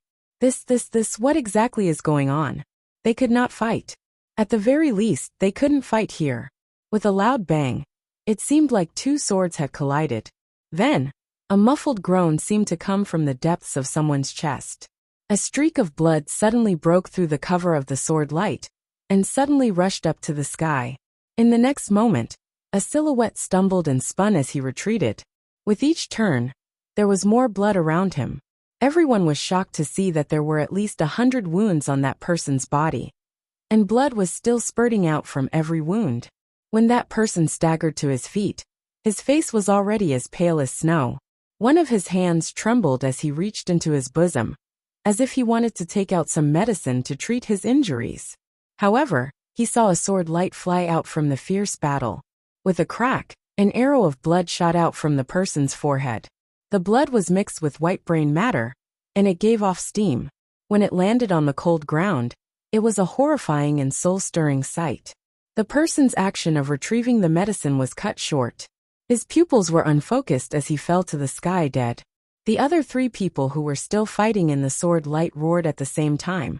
What exactly is going on? They could not fight. At the very least, they couldn't fight here. With a loud bang, it seemed like two swords had collided. Then, a muffled groan seemed to come from the depths of someone's chest. A streak of blood suddenly broke through the cover of the sword light, and suddenly rushed up to the sky. In the next moment, a silhouette stumbled and spun as he retreated. With each turn, there was more blood around him. Everyone was shocked to see that there were at least 100 wounds on that person's body. And blood was still spurting out from every wound. When that person staggered to his feet, his face was already as pale as snow. One of his hands trembled as he reached into his bosom, as if he wanted to take out some medicine to treat his injuries. However, he saw a sword light fly out from the fierce battle. With a crack, an arrow of blood shot out from the person's forehead. The blood was mixed with white brain matter, and it gave off steam. When it landed on the cold ground, it was a horrifying and soul-stirring sight. The person's action of retrieving the medicine was cut short. His pupils were unfocused as he fell to the sky dead. The other three people who were still fighting in the sword light roared at the same time,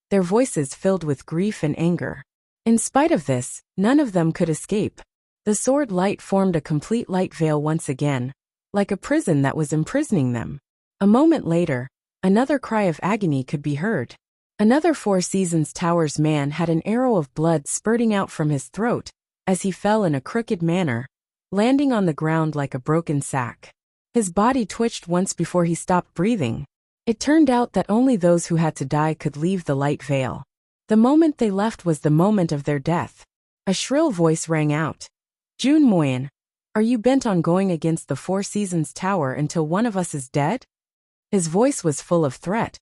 their voices filled with grief and anger. In spite of this, none of them could escape. The sword light formed a complete light veil once again, like a prison that was imprisoning them. A moment later, another cry of agony could be heard. Another Four Seasons Towers man had an arrow of blood spurting out from his throat as he fell in a crooked manner, landing on the ground like a broken sack. His body twitched once before he stopped breathing. It turned out that only those who had to die could leave the light veil. The moment they left was the moment of their death. A shrill voice rang out. Jun Moyan, are you bent on going against the Four Seasons Tower until one of us is dead? His voice was full of threat,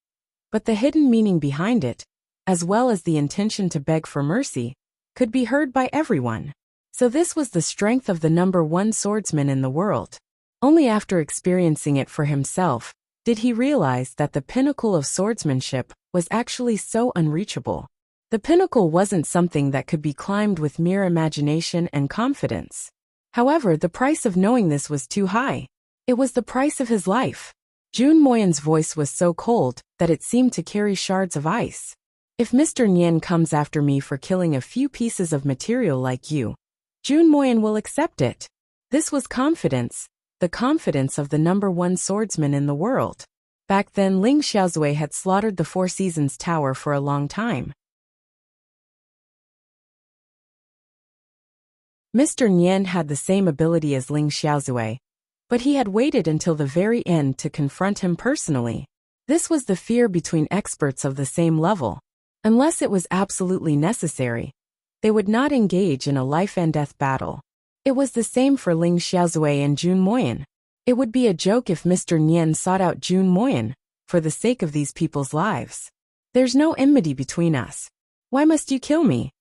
but the hidden meaning behind it, as well as the intention to beg for mercy, could be heard by everyone. So this was the strength of the number one swordsman in the world. Only after experiencing it for himself did he realize that the pinnacle of swordsmanship was actually so unreachable. The pinnacle wasn't something that could be climbed with mere imagination and confidence. However, the price of knowing this was too high. It was the price of his life. Jun Moyan's voice was so cold that it seemed to carry shards of ice. If Mr. Nian comes after me for killing a few pieces of material like you, Jun Moyan will accept it. This was confidence. The confidence of the number one swordsman in the world. Back then Ling Xiaozui had slaughtered the Four Seasons Tower for a long time. Mr. Nian had the same ability as Ling Xiaozui, but he had waited until the very end to confront him personally. This was the fear between experts of the same level. Unless it was absolutely necessary, they would not engage in a life-and-death battle. It was the same for Ling Xiaozui and Jun Moyan. It would be a joke if Mr. Nian sought out Jun Moyan for the sake of these people's lives. There's no enmity between us. Why must you kill me?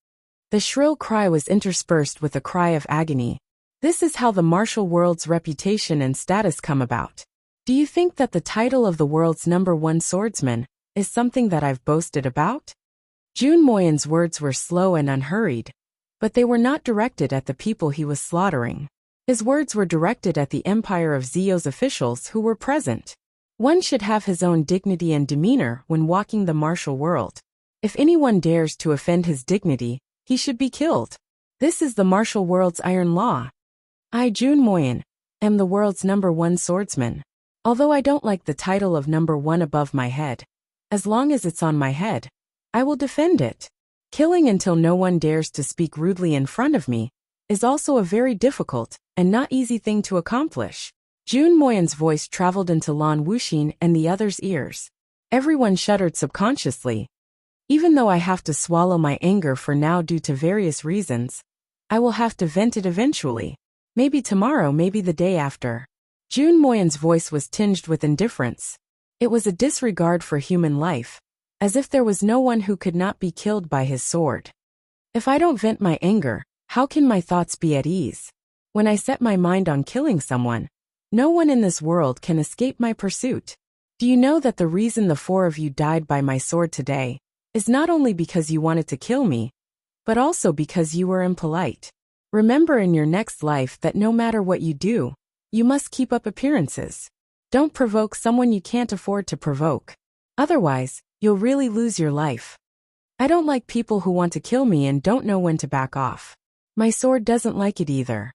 The shrill cry was interspersed with a cry of agony. This is how the martial world's reputation and status come about. Do you think that the title of the world's number one swordsman is something that I've boasted about? Jun Moyan's words were slow and unhurried, but they were not directed at the people he was slaughtering. His words were directed at the Empire of Zio's officials who were present. One should have his own dignity and demeanor when walking the martial world. If anyone dares to offend his dignity, he should be killed. This is the martial world's iron law. I, Jun Moyan, am the world's number one swordsman. Although I don't like the title of number one above my head, as long as it's on my head, I will defend it. Killing until no one dares to speak rudely in front of me is also a very difficult and not easy thing to accomplish. Jun Moyan's voice traveled into Lan Wuxin and the others' ears. Everyone shuddered subconsciously. Even though I have to swallow my anger for now due to various reasons, I will have to vent it eventually. Maybe tomorrow, maybe the day after. Jun Moyen's voice was tinged with indifference. It was a disregard for human life, as if there was no one who could not be killed by his sword. If I don't vent my anger, how can my thoughts be at ease? When I set my mind on killing someone, no one in this world can escape my pursuit. Do you know that the reason the 4 of you died by my sword today is not only because you wanted to kill me, but also because you were impolite? Remember in your next life that no matter what you do, you must keep up appearances. Don't provoke someone you can't afford to provoke. Otherwise, you'll really lose your life. I don't like people who want to kill me and don't know when to back off. My sword doesn't like it either.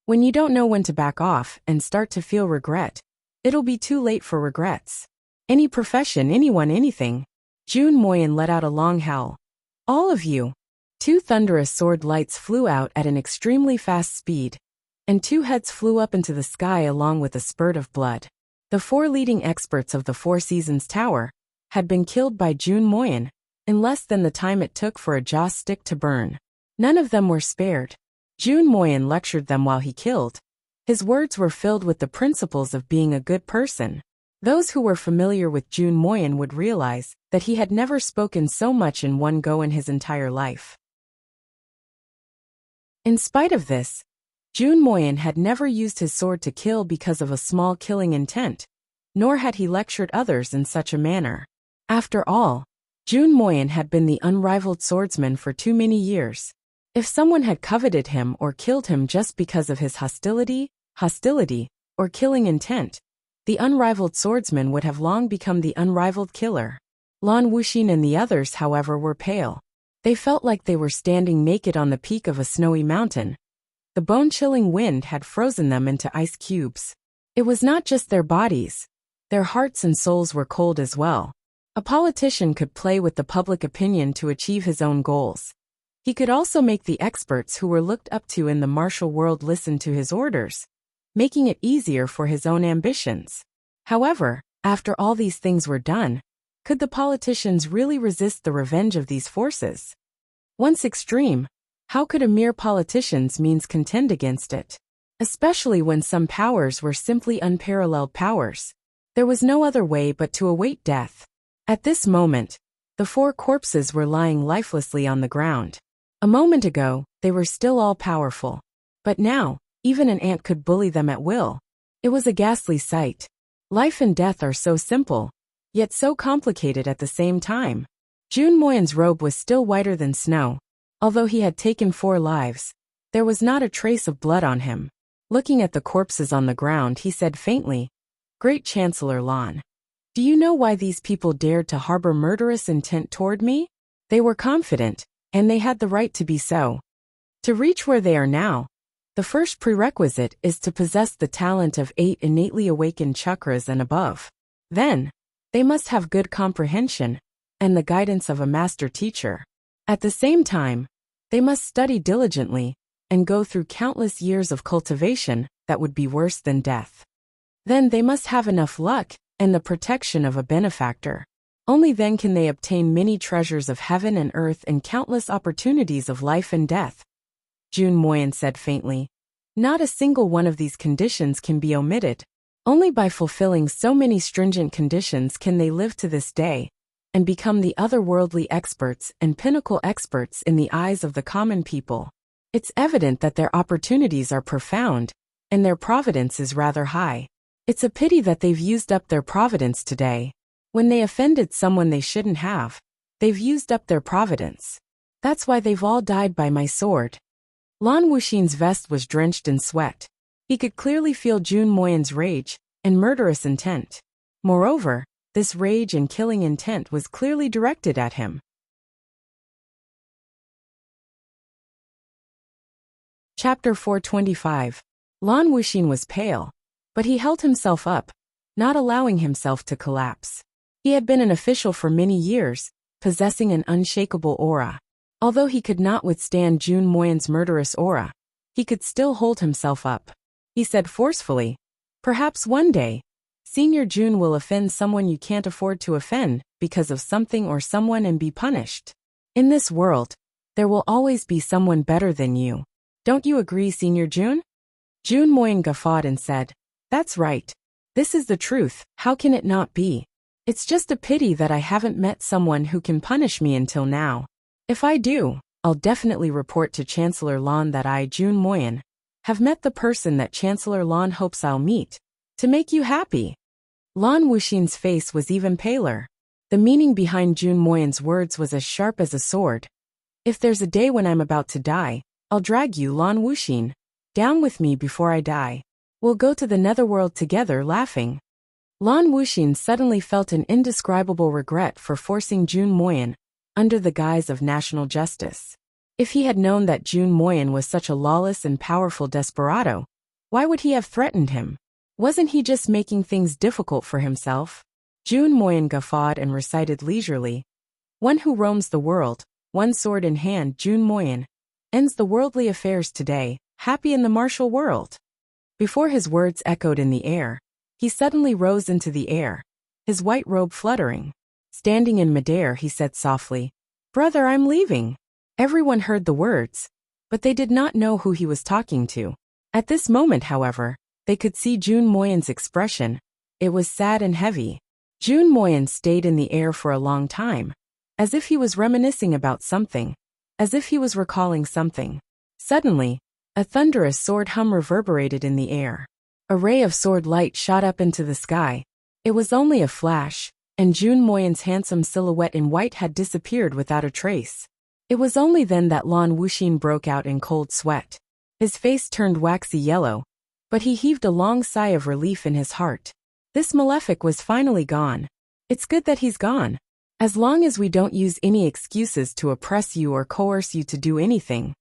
When you don't know when to back off and start to feel regret, it'll be too late for regrets. Any profession, anyone, anything. Jun Moyen let out a long howl. All of you. 2 thunderous sword lights flew out at an extremely fast speed, and 2 heads flew up into the sky along with a spurt of blood. The 4 leading experts of the Four Seasons Tower had been killed by Jun Moyen in less than the time it took for a joss stick to burn. None of them were spared. Jun Moyen lectured them while he killed. His words were filled with the principles of being a good person. Those who were familiar with Jun Moyen would realize that he had never spoken so much in one go in his entire life. In spite of this, Jun Moyen had never used his sword to kill because of a small killing intent, nor had he lectured others in such a manner. After all, Jun Moyen had been the unrivaled swordsman for too many years. If someone had coveted him or killed him just because of his hostility, or killing intent, the unrivaled swordsman would have long become the unrivaled killer. Lan Wuxin and the others, however, were pale. They felt like they were standing naked on the peak of a snowy mountain. The bone-chilling wind had frozen them into ice cubes. It was not just their bodies. Their hearts and souls were cold as well. A politician could play with the public opinion to achieve his own goals. He could also make the experts who were looked up to in the martial world listen to his orders, making it easier for his own ambitions. However, after all these things were done, could the politicians really resist the revenge of these forces? Once extreme, how could a mere politician's means contend against it? Especially when some powers were simply unparalleled powers. There was no other way but to await death. At this moment, the 4 corpses were lying lifelessly on the ground. A moment ago, they were still all-powerful. But now, even an ant could bully them at will. It was a ghastly sight. Life and death are so simple, yet so complicated at the same time. Jun Moyen's robe was still whiter than snow. Although he had taken 4 lives, there was not a trace of blood on him. Looking at the corpses on the ground, he said faintly, "Great Chancellor Lan, do you know why these people dared to harbor murderous intent toward me? They were confident, and they had the right to be so. To reach where they are now, the first prerequisite is to possess the talent of 8 innately awakened chakras and above. Then, they must have good comprehension and the guidance of a master teacher. At the same time, they must study diligently and go through countless years of cultivation that would be worse than death. Then they must have enough luck and the protection of a benefactor. Only then can they obtain many treasures of heaven and earth and countless opportunities of life and death." Jun Moyen said faintly. "Not a single one of these conditions can be omitted. Only by fulfilling so many stringent conditions can they live to this day and become the otherworldly experts and pinnacle experts in the eyes of the common people. It's evident that their opportunities are profound, and their providence is rather high. It's a pity that they've used up their providence today. When they offended someone they shouldn't have, they've used up their providence. That's why they've all died by my sword." Lan Wuxin's vest was drenched in sweat. He could clearly feel Jun Moyen's rage and murderous intent. Moreover, this rage and killing intent was clearly directed at him. Chapter 425. Lan Wuxin was pale, but he held himself up, not allowing himself to collapse. He had been an official for many years, possessing an unshakable aura. Although he could not withstand Jun Moyen's murderous aura, he could still hold himself up. He said forcefully, "Perhaps one day, Senior Jun will offend someone you can't afford to offend because of something or someone and be punished. In this world, there will always be someone better than you. Don't you agree, Senior Jun? Jun Moyen guffawed and said, "That's right. This is the truth, how can it not be? It's just a pity that I haven't met someone who can punish me until now. If I do, I'll definitely report to Chancellor Lan that I, Jun Moyen, have met the person that Chancellor Lan hopes I'll meet, to make you happy." Lan Wuxin's face was even paler. The meaning behind Jun Moyen's words was as sharp as a sword. "If there's a day when I'm about to die, I'll drag you, Lan Wuxin, down with me before I die. We'll go to the netherworld together laughing." Lan Wuxin suddenly felt an indescribable regret for forcing Jun Moyen under the guise of national justice. If he had known that Jun Moyen was such a lawless and powerful desperado, why would he have threatened him? Wasn't he just making things difficult for himself? Jun Moyen guffawed and recited leisurely, "One who roams the world, one sword in hand, Jun Moyen, ends the worldly affairs today, happy in the martial world." Before his words echoed in the air, he suddenly rose into the air, his white robe fluttering. Standing in midair, he said softly, "Brother, I'm leaving." Everyone heard the words, but they did not know who he was talking to. At this moment, however, they could see Jun Moyen's expression. It was sad and heavy. Jun Moyen stayed in the air for a long time, as if he was reminiscing about something, as if he was recalling something. Suddenly, a thunderous sword hum reverberated in the air. A ray of sword light shot up into the sky. It was only a flash, and Jun Moyen's handsome silhouette in white had disappeared without a trace. It was only then that Lan Wuxin broke out in cold sweat. His face turned waxy yellow, but he heaved a long sigh of relief in his heart. This malefic was finally gone. It's good that he's gone. As long as we don't use any excuses to oppress you or coerce you to do anything,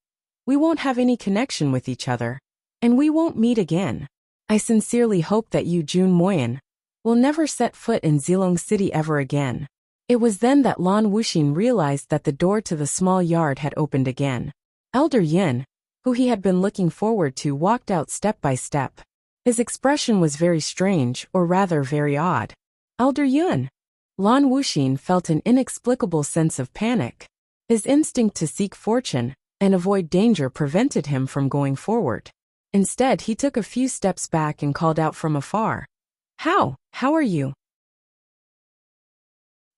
we won't have any connection with each other, and we won't meet again. I sincerely hope that you, Jun Moyen, will never set foot in Zilong City ever again." It was then that Lan Wuxin realized that the door to the small yard had opened again. Elder Yin, who he had been looking forward to, walked out step by step. His expression was very strange, or rather very odd. "Elder Yun." Lan Wuxin felt an inexplicable sense of panic. His instinct to seek fortune and avoid danger prevented him from going forward. Instead, he took a few steps back and called out from afar, How are you?"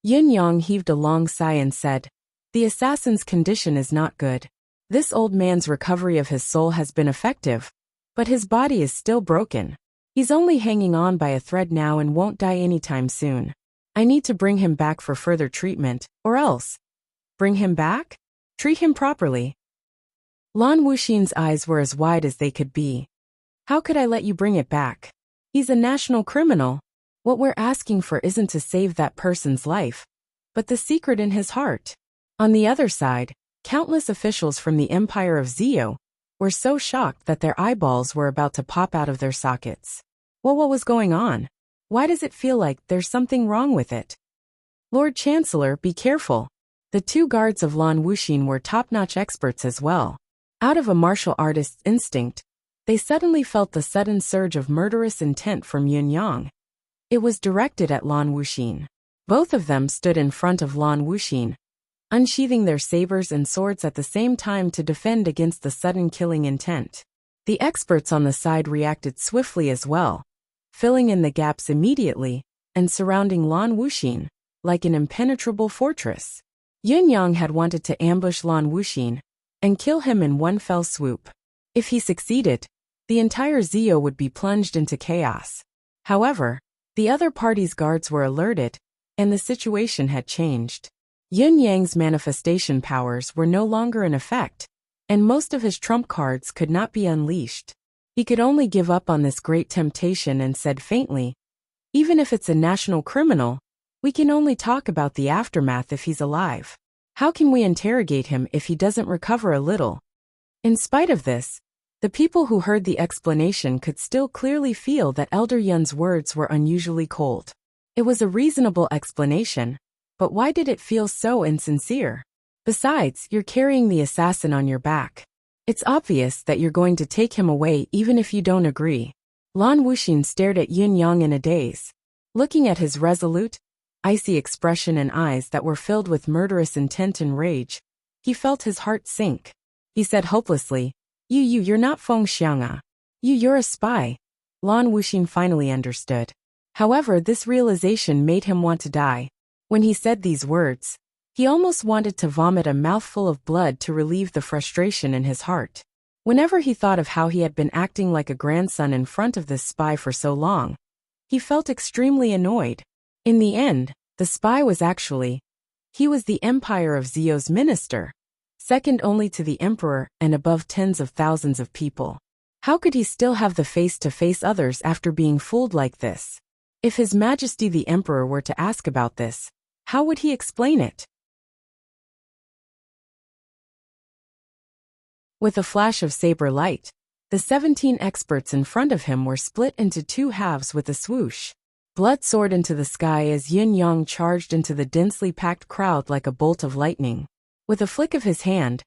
Yin Yang heaved a long sigh and said, "The assassin's condition is not good. This old man's recovery of his soul has been effective, but his body is still broken. He's only hanging on by a thread now and won't die anytime soon. I need to bring him back for further treatment, or else." "Bring him back? Treat him properly." Lan Wuxin's eyes were as wide as they could be. "How could I let you bring it back? He's a national criminal. What we're asking for isn't to save that person's life, but the secret in his heart." On the other side, countless officials from the Empire of Zio were so shocked that their eyeballs were about to pop out of their sockets. Well, what was going on? Why does it feel like there's something wrong with it? "Lord Chancellor, be careful." The two guards of Lan Wuxin were top-notch experts as well. Out of a martial artist's instinct, they suddenly felt the sudden surge of murderous intent from Yun Yang. It was directed at Lan Wuxin. Both of them stood in front of Lan Wuxin, unsheathing their sabers and swords at the same time to defend against the sudden killing intent. The experts on the side reacted swiftly as well, filling in the gaps immediately and surrounding Lan Wuxin like an impenetrable fortress. Yun Yang had wanted to ambush Lan Wuxin and kill him in one fell swoop. If he succeeded, the entire Zio would be plunged into chaos. However, the other party's guards were alerted, and the situation had changed. Yun Yang's manifestation powers were no longer in effect, and most of his trump cards could not be unleashed. He could only give up on this great temptation and said faintly, "Even if it's a national criminal, we can only talk about the aftermath if he's alive. How can we interrogate him if he doesn't recover a little?" In spite of this, the people who heard the explanation could still clearly feel that Elder Yun's words were unusually cold. It was a reasonable explanation, but why did it feel so insincere? Besides, you're carrying the assassin on your back. It's obvious that you're going to take him away even if you don't agree. Lan Wuxin stared at Yun Yang in a daze. Looking at his resolute, icy expression and eyes that were filled with murderous intent and rage, he felt his heart sink. He said hopelessly, You're not Feng Xiang. You're a spy. Lan Wuxin finally understood. However, this realization made him want to die. When he said these words, he almost wanted to vomit a mouthful of blood to relieve the frustration in his heart. Whenever he thought of how he had been acting like a grandson in front of this spy for so long, he felt extremely annoyed. In the end, the spy was he was the Empire of Zio's minister, second only to the emperor and above tens of thousands of people. How could he still have the face to face others after being fooled like this? If His Majesty the Emperor were to ask about this, how would he explain it? With a flash of saber light, the 17 experts in front of him were split into two halves with a swoosh. Blood soared into the sky as Yun Yang charged into the densely packed crowd like a bolt of lightning. With a flick of his hand,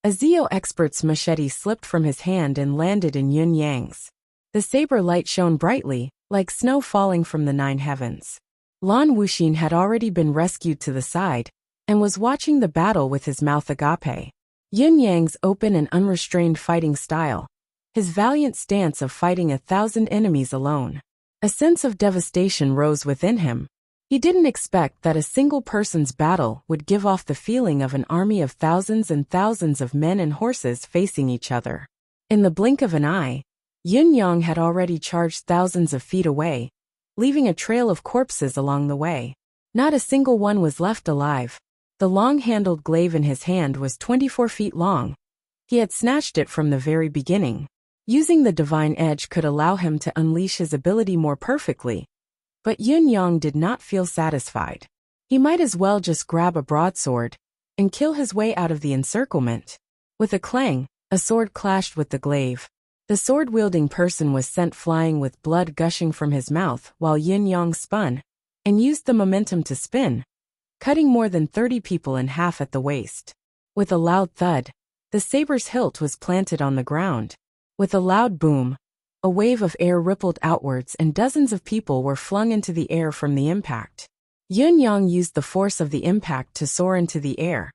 a Zio expert's machete slipped from his hand and landed in Yun Yang's. The saber light shone brightly, like snow falling from the 9 heavens. Lan Wuxin had already been rescued to the side, and was watching the battle with his mouth agape. Yun Yang's open and unrestrained fighting style, his valiant stance of fighting 1,000 enemies alone. A sense of devastation rose within him. He didn't expect that a single person's battle would give off the feeling of an army of thousands and thousands of men and horses facing each other. In the blink of an eye, Yun Yang had already charged thousands of feet away, leaving a trail of corpses along the way. Not a single one was left alive. The long-handled glaive in his hand was 24 feet long. He had snatched it from the very beginning. Using the divine edge could allow him to unleash his ability more perfectly. But Yun Yang did not feel satisfied. He might as well just grab a broadsword and kill his way out of the encirclement. With a clang, a sword clashed with the glaive. The sword-wielding person was sent flying with blood gushing from his mouth while Yun Yang spun and used the momentum to spin, cutting more than 30 people in half at the waist. With a loud thud, the saber's hilt was planted on the ground. With a loud boom, a wave of air rippled outwards and dozens of people were flung into the air from the impact. Yun Yang used the force of the impact to soar into the air,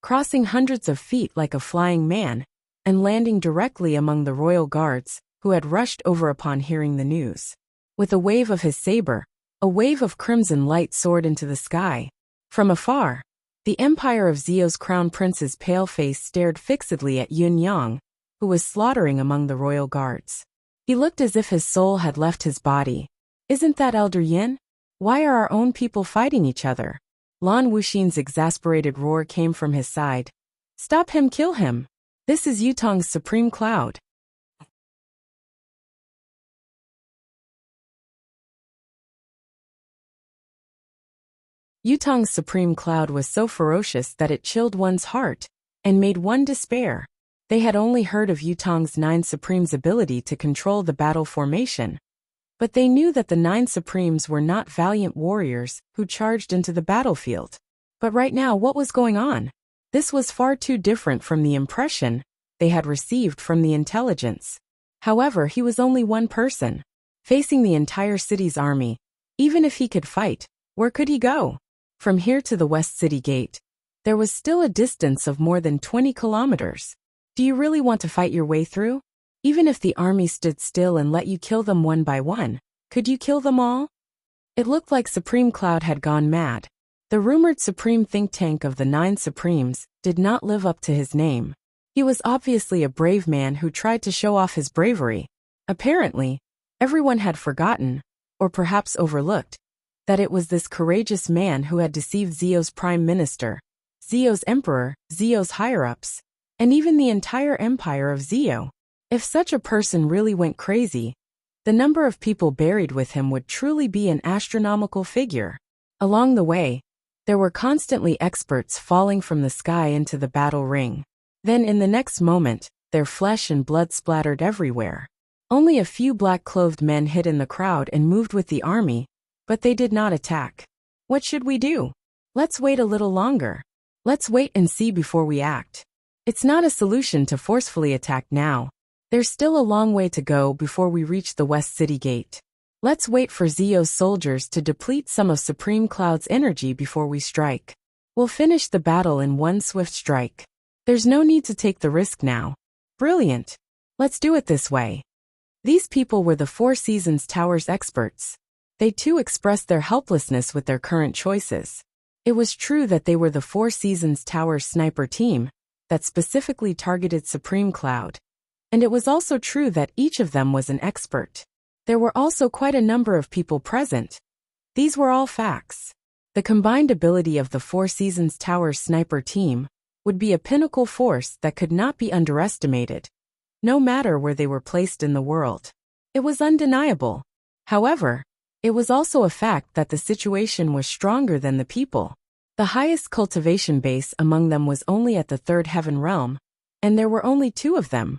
crossing hundreds of feet like a flying man, and landing directly among the royal guards, who had rushed over upon hearing the news. With a wave of his saber, a wave of crimson light soared into the sky. From afar, the Empire of Zio's crown prince's pale face stared fixedly at Yun Yang, who was slaughtering among the royal guards. He looked as if his soul had left his body. Isn't that Elder Yin? Why are our own people fighting each other? Lan Wuxin's exasperated roar came from his side. Stop him, kill him. This is Yutong's supreme cloud. Yutong's supreme cloud was so ferocious that it chilled one's heart and made one despair. They had only heard of Yutong's 9 Supremes' ability to control the battle formation, but they knew that the 9 Supremes were not valiant warriors who charged into the battlefield. But right now, what was going on? This was far too different from the impression they had received from the intelligence. However, he was only one person, facing the entire city's army. Even if he could fight, where could he go? From here to the West City Gate, there was still a distance of more than 20 kilometers. Do you really want to fight your way through? Even if the army stood still and let you kill them one by one, could you kill them all? It looked like Supreme Cloud had gone mad. The rumored supreme think tank of the 9 Supremes did not live up to his name. He was obviously a brave man who tried to show off his bravery. Apparently, everyone had forgotten, or perhaps overlooked, that it was this courageous man who had deceived Zio's prime minister, Zio's emperor, Zio's higher-ups, and even the entire empire of Zio. If such a person really went crazy, the number of people buried with him would truly be an astronomical figure. Along the way, there were constantly experts falling from the sky into the battle ring. Then in the next moment, their flesh and blood splattered everywhere. Only a few black-clothed men hid in the crowd and moved with the army, but they did not attack. What should we do? Let's wait a little longer. Let's wait and see before we act. It's not a solution to forcefully attack now. There's still a long way to go before we reach the West City Gate. Let's wait for Zio's soldiers to deplete some of Supreme Cloud's energy before we strike. We'll finish the battle in one swift strike. There's no need to take the risk now. Brilliant. Let's do it this way. These people were the Four Seasons Tower's experts. They too expressed their helplessness with their current choices. It was true that they were the Four Seasons Tower's sniper team that specifically targeted Supreme Cloud. And it was also true that each of them was an expert. There were also quite a number of people present. These were all facts. The combined ability of the Four Seasons Tower's sniper team would be a pinnacle force that could not be underestimated, no matter where they were placed in the world. It was undeniable. However, it was also a fact that the situation was stronger than the people. The highest cultivation base among them was only at the third heaven realm, and there were only 2 of them,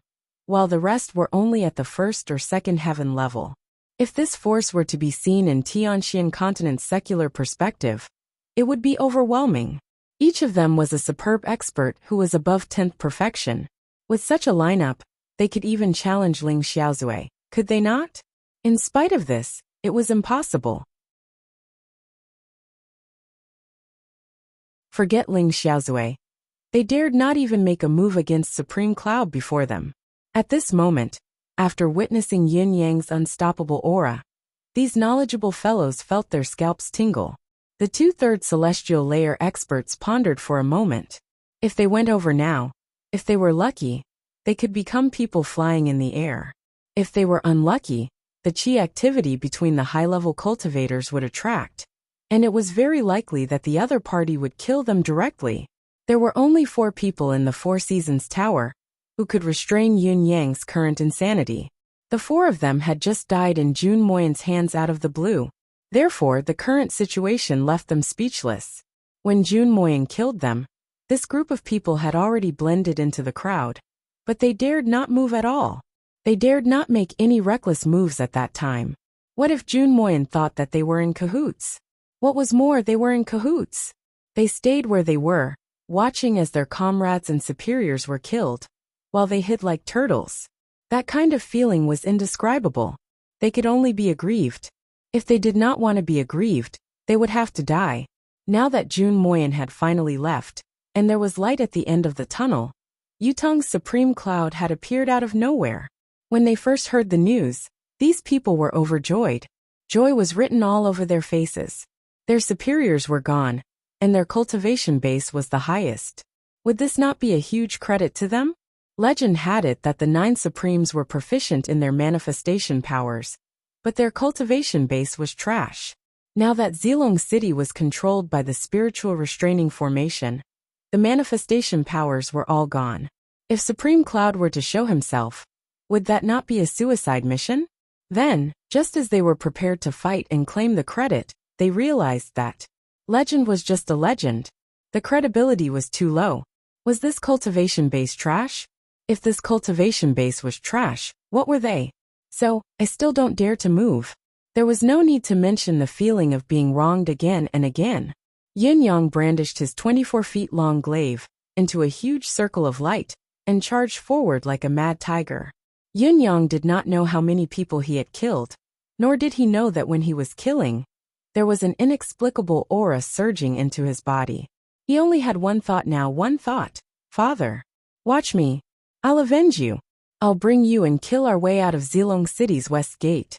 while the rest were only at the first or second heaven level. If this force were to be seen in Tianxian continent's secular perspective, it would be overwhelming. Each of them was a superb expert who was above 10th perfection. With such a lineup, they could even challenge Ling Xiaozui, could they not? In spite of this, it was impossible. Forget Ling Xiaozui. They dared not even make a move against Supreme Cloud before them. At this moment, after witnessing Yin Yang's unstoppable aura, these knowledgeable fellows felt their scalps tingle. The 2/3 celestial layer experts pondered for a moment. If they went over now, if they were lucky, they could become people flying in the air. If they were unlucky, the chi activity between the high-level cultivators would attract, and it was very likely that the other party would kill them directly. There were only 4 people in the Four Seasons Tower who could restrain Yun Yang's current insanity. The 4 of them had just died in Jun Moyan's hands out of the blue. Therefore, the current situation left them speechless. When Jun Moyan killed them, this group of people had already blended into the crowd, but they dared not move at all. They dared not make any reckless moves at that time. What if Jun Moyan thought that they were in cahoots? What was more, they were in cahoots. They stayed where they were, watching as their comrades and superiors were killed, while they hid like turtles. That kind of feeling was indescribable. They could only be aggrieved. If they did not want to be aggrieved, they would have to die. Now that Jun Moyan had finally left, and there was light at the end of the tunnel, Yutong's Supreme Cloud had appeared out of nowhere. When they first heard the news, these people were overjoyed. Joy was written all over their faces. Their superiors were gone, and their cultivation base was the highest. Would this not be a huge credit to them? Legend had it that the 9 Supremes were proficient in their manifestation powers, but their cultivation base was trash. Now that Zilong City was controlled by the spiritual restraining formation, the manifestation powers were all gone. If Supreme Cloud were to show himself, would that not be a suicide mission? Then, just as they were prepared to fight and claim the credit, they realized that legend was just a legend. The credibility was too low. Was this cultivation base trash? If this cultivation base was trash, what were they? So, I still don't dare to move. There was no need to mention the feeling of being wronged again and again. Yin Yang brandished his 24-feet-long glaive into a huge circle of light and charged forward like a mad tiger. Yin Yang did not know how many people he had killed, nor did he know that when he was killing, there was an inexplicable aura surging into his body. He only had one thought now, one thought. Father, watch me. I'll avenge you. I'll bring you and kill our way out of Zilong City's west gate.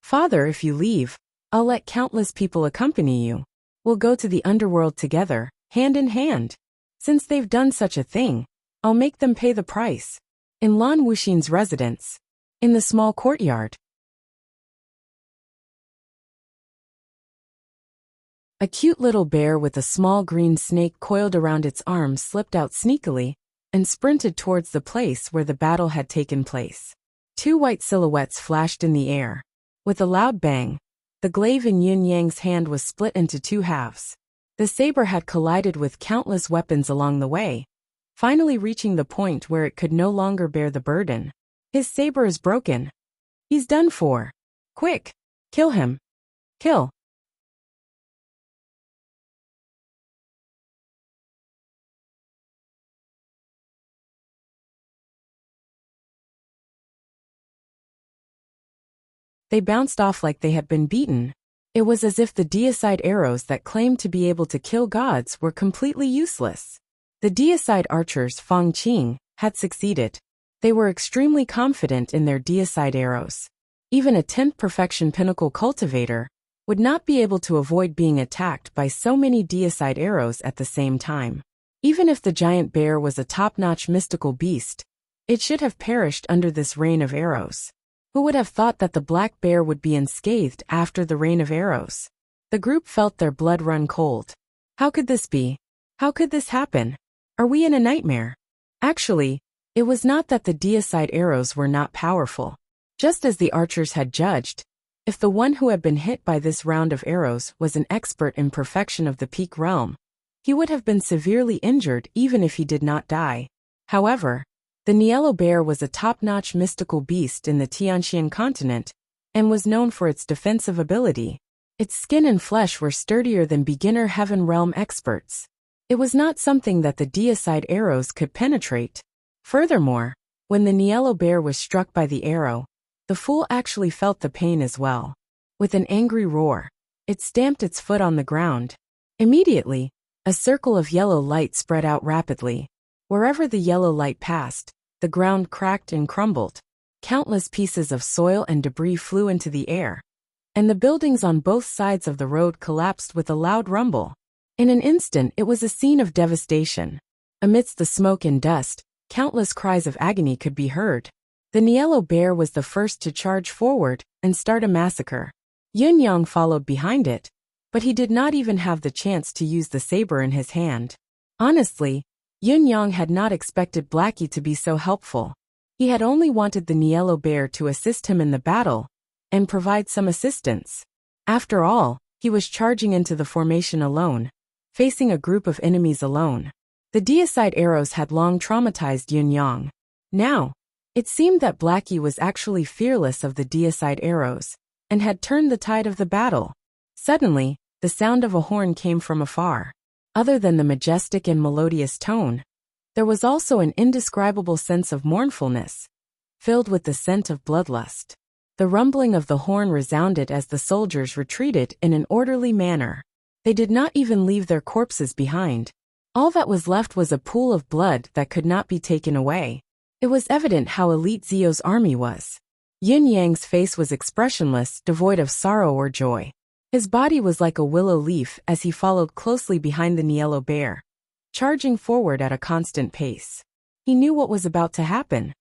Father, if you leave, I'll let countless people accompany you. We'll go to the underworld together, hand in hand. Since they've done such a thing, I'll make them pay the price. In Lan Wuxin's residence, in the small courtyard, a cute little bear with a small green snake coiled around its arms slipped out sneakily and sprinted towards the place where the battle had taken place. 2 white silhouettes flashed in the air. With a loud bang, the glaive in Yin Yang's hand was split into 2 halves. The saber had collided with countless weapons along the way, finally reaching the point where it could no longer bear the burden. His saber is broken. He's done for. Quick! Kill him. Kill. They bounced off like they had been beaten. It was as if the deicide arrows that claimed to be able to kill gods were completely useless. The deicide archers Feng Qing had succeeded. They were extremely confident in their deicide arrows. Even a 10th perfection pinnacle cultivator would not be able to avoid being attacked by so many deicide arrows at the same time. Even if the giant bear was a top-notch mystical beast, it should have perished under this rain of arrows. Who would have thought that the black bear would be unscathed after the rain of arrows? The group felt their blood run cold. How could this be? How could this happen? Are we in a nightmare? Actually, it was not that the deicide arrows were not powerful. Just as the archers had judged, if the one who had been hit by this round of arrows was an expert in perfection of the peak realm, he would have been severely injured even if he did not die. However, the Niello bear was a top-notch mystical beast in the Tianxian continent and was known for its defensive ability. Its skin and flesh were sturdier than beginner heaven realm experts. It was not something that the deicide arrows could penetrate. Furthermore, when the Niello bear was struck by the arrow, the fool actually felt the pain as well. With an angry roar, it stamped its foot on the ground. Immediately, a circle of yellow light spread out rapidly. Wherever the yellow light passed, the ground cracked and crumbled. Countless pieces of soil and debris flew into the air, and the buildings on both sides of the road collapsed with a loud rumble. In an instant, it was a scene of devastation. Amidst the smoke and dust, countless cries of agony could be heard. The Niello bear was the first to charge forward and start a massacre. Yun Yang followed behind it, but he did not even have the chance to use the saber in his hand. Honestly, Yun Yang had not expected Blackie to be so helpful. He had only wanted the Niello bear to assist him in the battle and provide some assistance. After all, he was charging into the formation alone, facing a group of enemies alone. The deicide arrows had long traumatized Yun Yang. Now, it seemed that Blackie was actually fearless of the deicide arrows and had turned the tide of the battle. Suddenly, the sound of a horn came from afar. Other than the majestic and melodious tone, there was also an indescribable sense of mournfulness, filled with the scent of bloodlust. The rumbling of the horn resounded as the soldiers retreated in an orderly manner. They did not even leave their corpses behind. All that was left was a pool of blood that could not be taken away. It was evident how elite Zio's army was. Yin Yang's face was expressionless, devoid of sorrow or joy. His body was like a willow leaf as he followed closely behind the Niello bear, charging forward at a constant pace. He knew what was about to happen.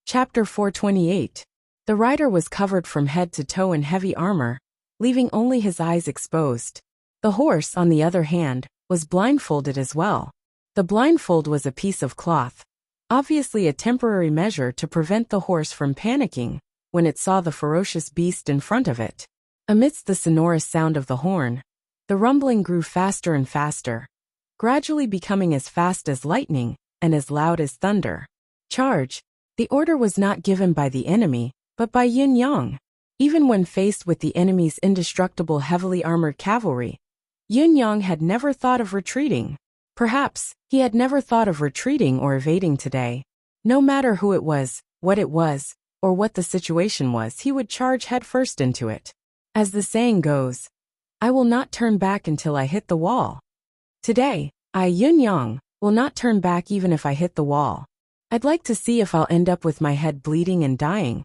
Chapter 428. The rider was covered from head to toe in heavy armor, leaving only his eyes exposed. The horse, on the other hand, was blindfolded as well. The blindfold was a piece of cloth, obviously a temporary measure to prevent the horse from panicking when it saw the ferocious beast in front of it. Amidst the sonorous sound of the horn, the rumbling grew faster and faster, gradually becoming as fast as lightning and as loud as thunder. Charge! The order was not given by the enemy, but by Yin Yang. Even when faced with the enemy's indestructible heavily armored cavalry, Yin Yang had never thought of retreating. Perhaps, he had never thought of retreating or evading today. No matter who it was, or what the situation was, he would charge headfirst into it. As the saying goes, I will not turn back until I hit the wall. Today, I, Yin Yang, will not turn back even if I hit the wall. I'd like to see if I'll end up with my head bleeding and dying,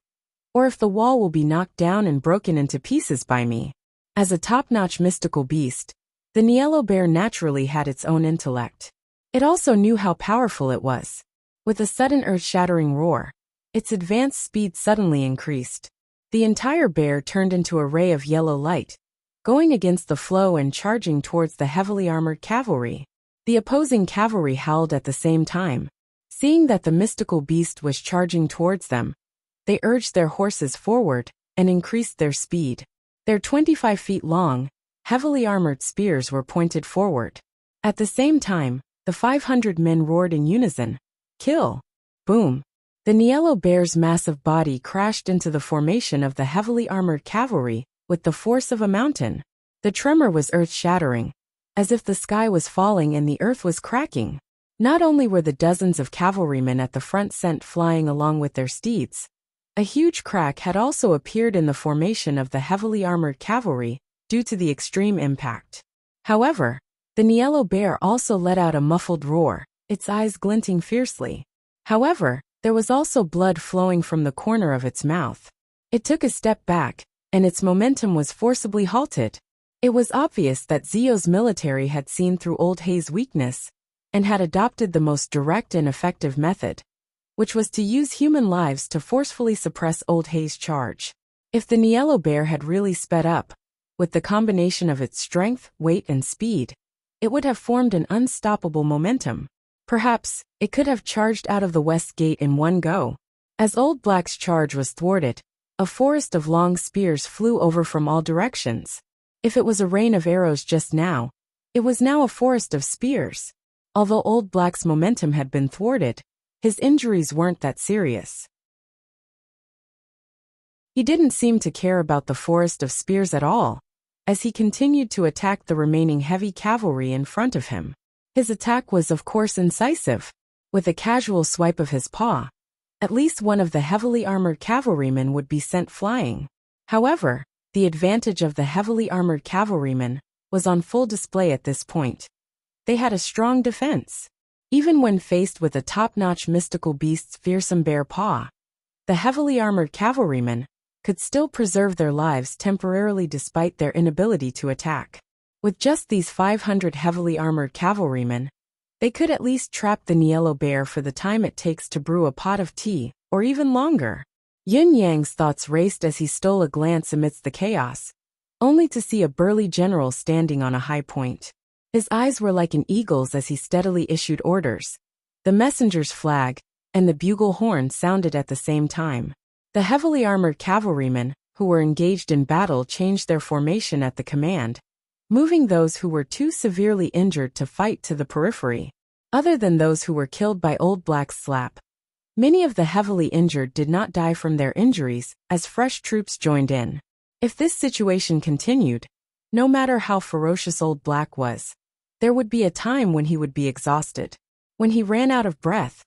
or if the wall will be knocked down and broken into pieces by me. As a top-notch mystical beast, the Niello bear naturally had its own intellect. It also knew how powerful it was. With a sudden earth-shattering roar, its advance speed suddenly increased. The entire bear turned into a ray of yellow light, going against the flow and charging towards the heavily armored cavalry. The opposing cavalry howled at the same time. Seeing that the mystical beast was charging towards them, they urged their horses forward and increased their speed. Their 25 feet long, heavily armored spears were pointed forward. At the same time, the 500 men roared in unison, "Kill!" Boom! The Niello bear's massive body crashed into the formation of the heavily armored cavalry with the force of a mountain. The tremor was earth-shattering, as if the sky was falling and the earth was cracking. Not only were the dozens of cavalrymen at the front sent flying along with their steeds, a huge crack had also appeared in the formation of the heavily armored cavalry due to the extreme impact. However, the yellow bear also let out a muffled roar, its eyes glinting fiercely. However, there was also blood flowing from the corner of its mouth. It took a step back, and its momentum was forcibly halted. It was obvious that Zio's military had seen through Old Hay's weakness and had adopted the most direct and effective method, which was to use human lives to forcefully suppress Old Hay's charge. If the yellow bear had really sped up, with the combination of its strength, weight, and speed, it would have formed an unstoppable momentum. Perhaps, it could have charged out of the west gate in one go. As Old Black's charge was thwarted, a forest of long spears flew over from all directions. If it was a rain of arrows just now, it was now a forest of spears. Although Old Black's momentum had been thwarted, his injuries weren't that serious. He didn't seem to care about the forest of spears at all, as he continued to attack the remaining heavy cavalry in front of him. His attack was of course incisive. With a casual swipe of his paw, at least one of the heavily armored cavalrymen would be sent flying. However, the advantage of the heavily armored cavalrymen was on full display at this point. They had a strong defense. Even when faced with a top-notch mystical beast's fearsome bear paw, the heavily armored cavalrymen could still preserve their lives temporarily despite their inability to attack. With just these 500 heavily armored cavalrymen, they could at least trap the yellow bear for the time it takes to brew a pot of tea, or even longer. Yun Yang's thoughts raced as he stole a glance amidst the chaos, only to see a burly general standing on a high point. His eyes were like an eagle's as he steadily issued orders. The messenger's flag and the bugle horn sounded at the same time. The heavily armored cavalrymen, who were engaged in battle, changed their formation at the command, moving those who were too severely injured to fight to the periphery. Other than those who were killed by Old Black's slap, many of the heavily injured did not die from their injuries as fresh troops joined in. If this situation continued, no matter how ferocious Old Black was, there would be a time when he would be exhausted. When he ran out of breath,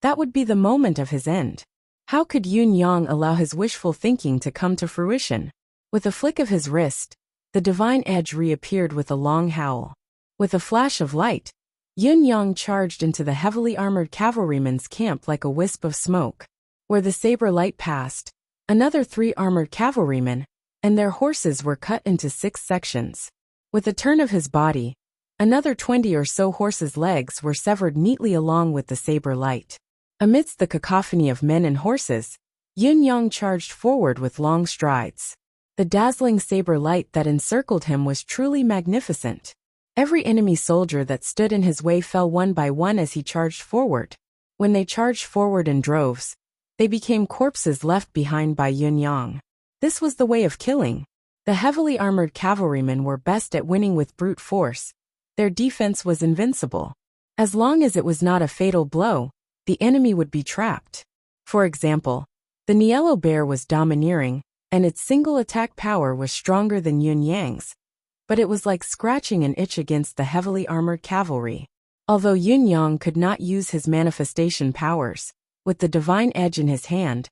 that would be the moment of his end. How could Yun Yang allow his wishful thinking to come to fruition? With a flick of his wrist, the divine edge reappeared with a long howl. With a flash of light, Yun Yang charged into the heavily armored cavalryman's camp like a wisp of smoke. Where the saber light passed, another 3 armored cavalrymen and their horses were cut into 6 sections. With a turn of his body, another 20 or so horses' legs were severed neatly along with the saber light. Amidst the cacophony of men and horses, Yun Yang charged forward with long strides. The dazzling saber light that encircled him was truly magnificent. Every enemy soldier that stood in his way fell one by one as he charged forward. When they charged forward in droves, they became corpses left behind by Yun Yang. This was the way of killing. The heavily armored cavalrymen were best at winning with brute force. Their defense was invincible. As long as it was not a fatal blow, the enemy would be trapped. For example, the yellow bear was domineering, and its single attack power was stronger than Yun Yang's, but it was like scratching an itch against the heavily armored cavalry. Although Yun Yang could not use his manifestation powers, with the divine edge in his hand,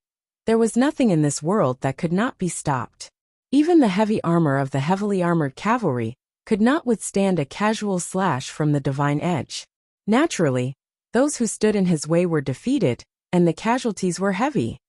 there was nothing in this world that could not be stopped. Even the heavy armor of the heavily armored cavalry could not withstand a casual slash from the divine edge. Naturally, those who stood in his way were defeated, and the casualties were heavy.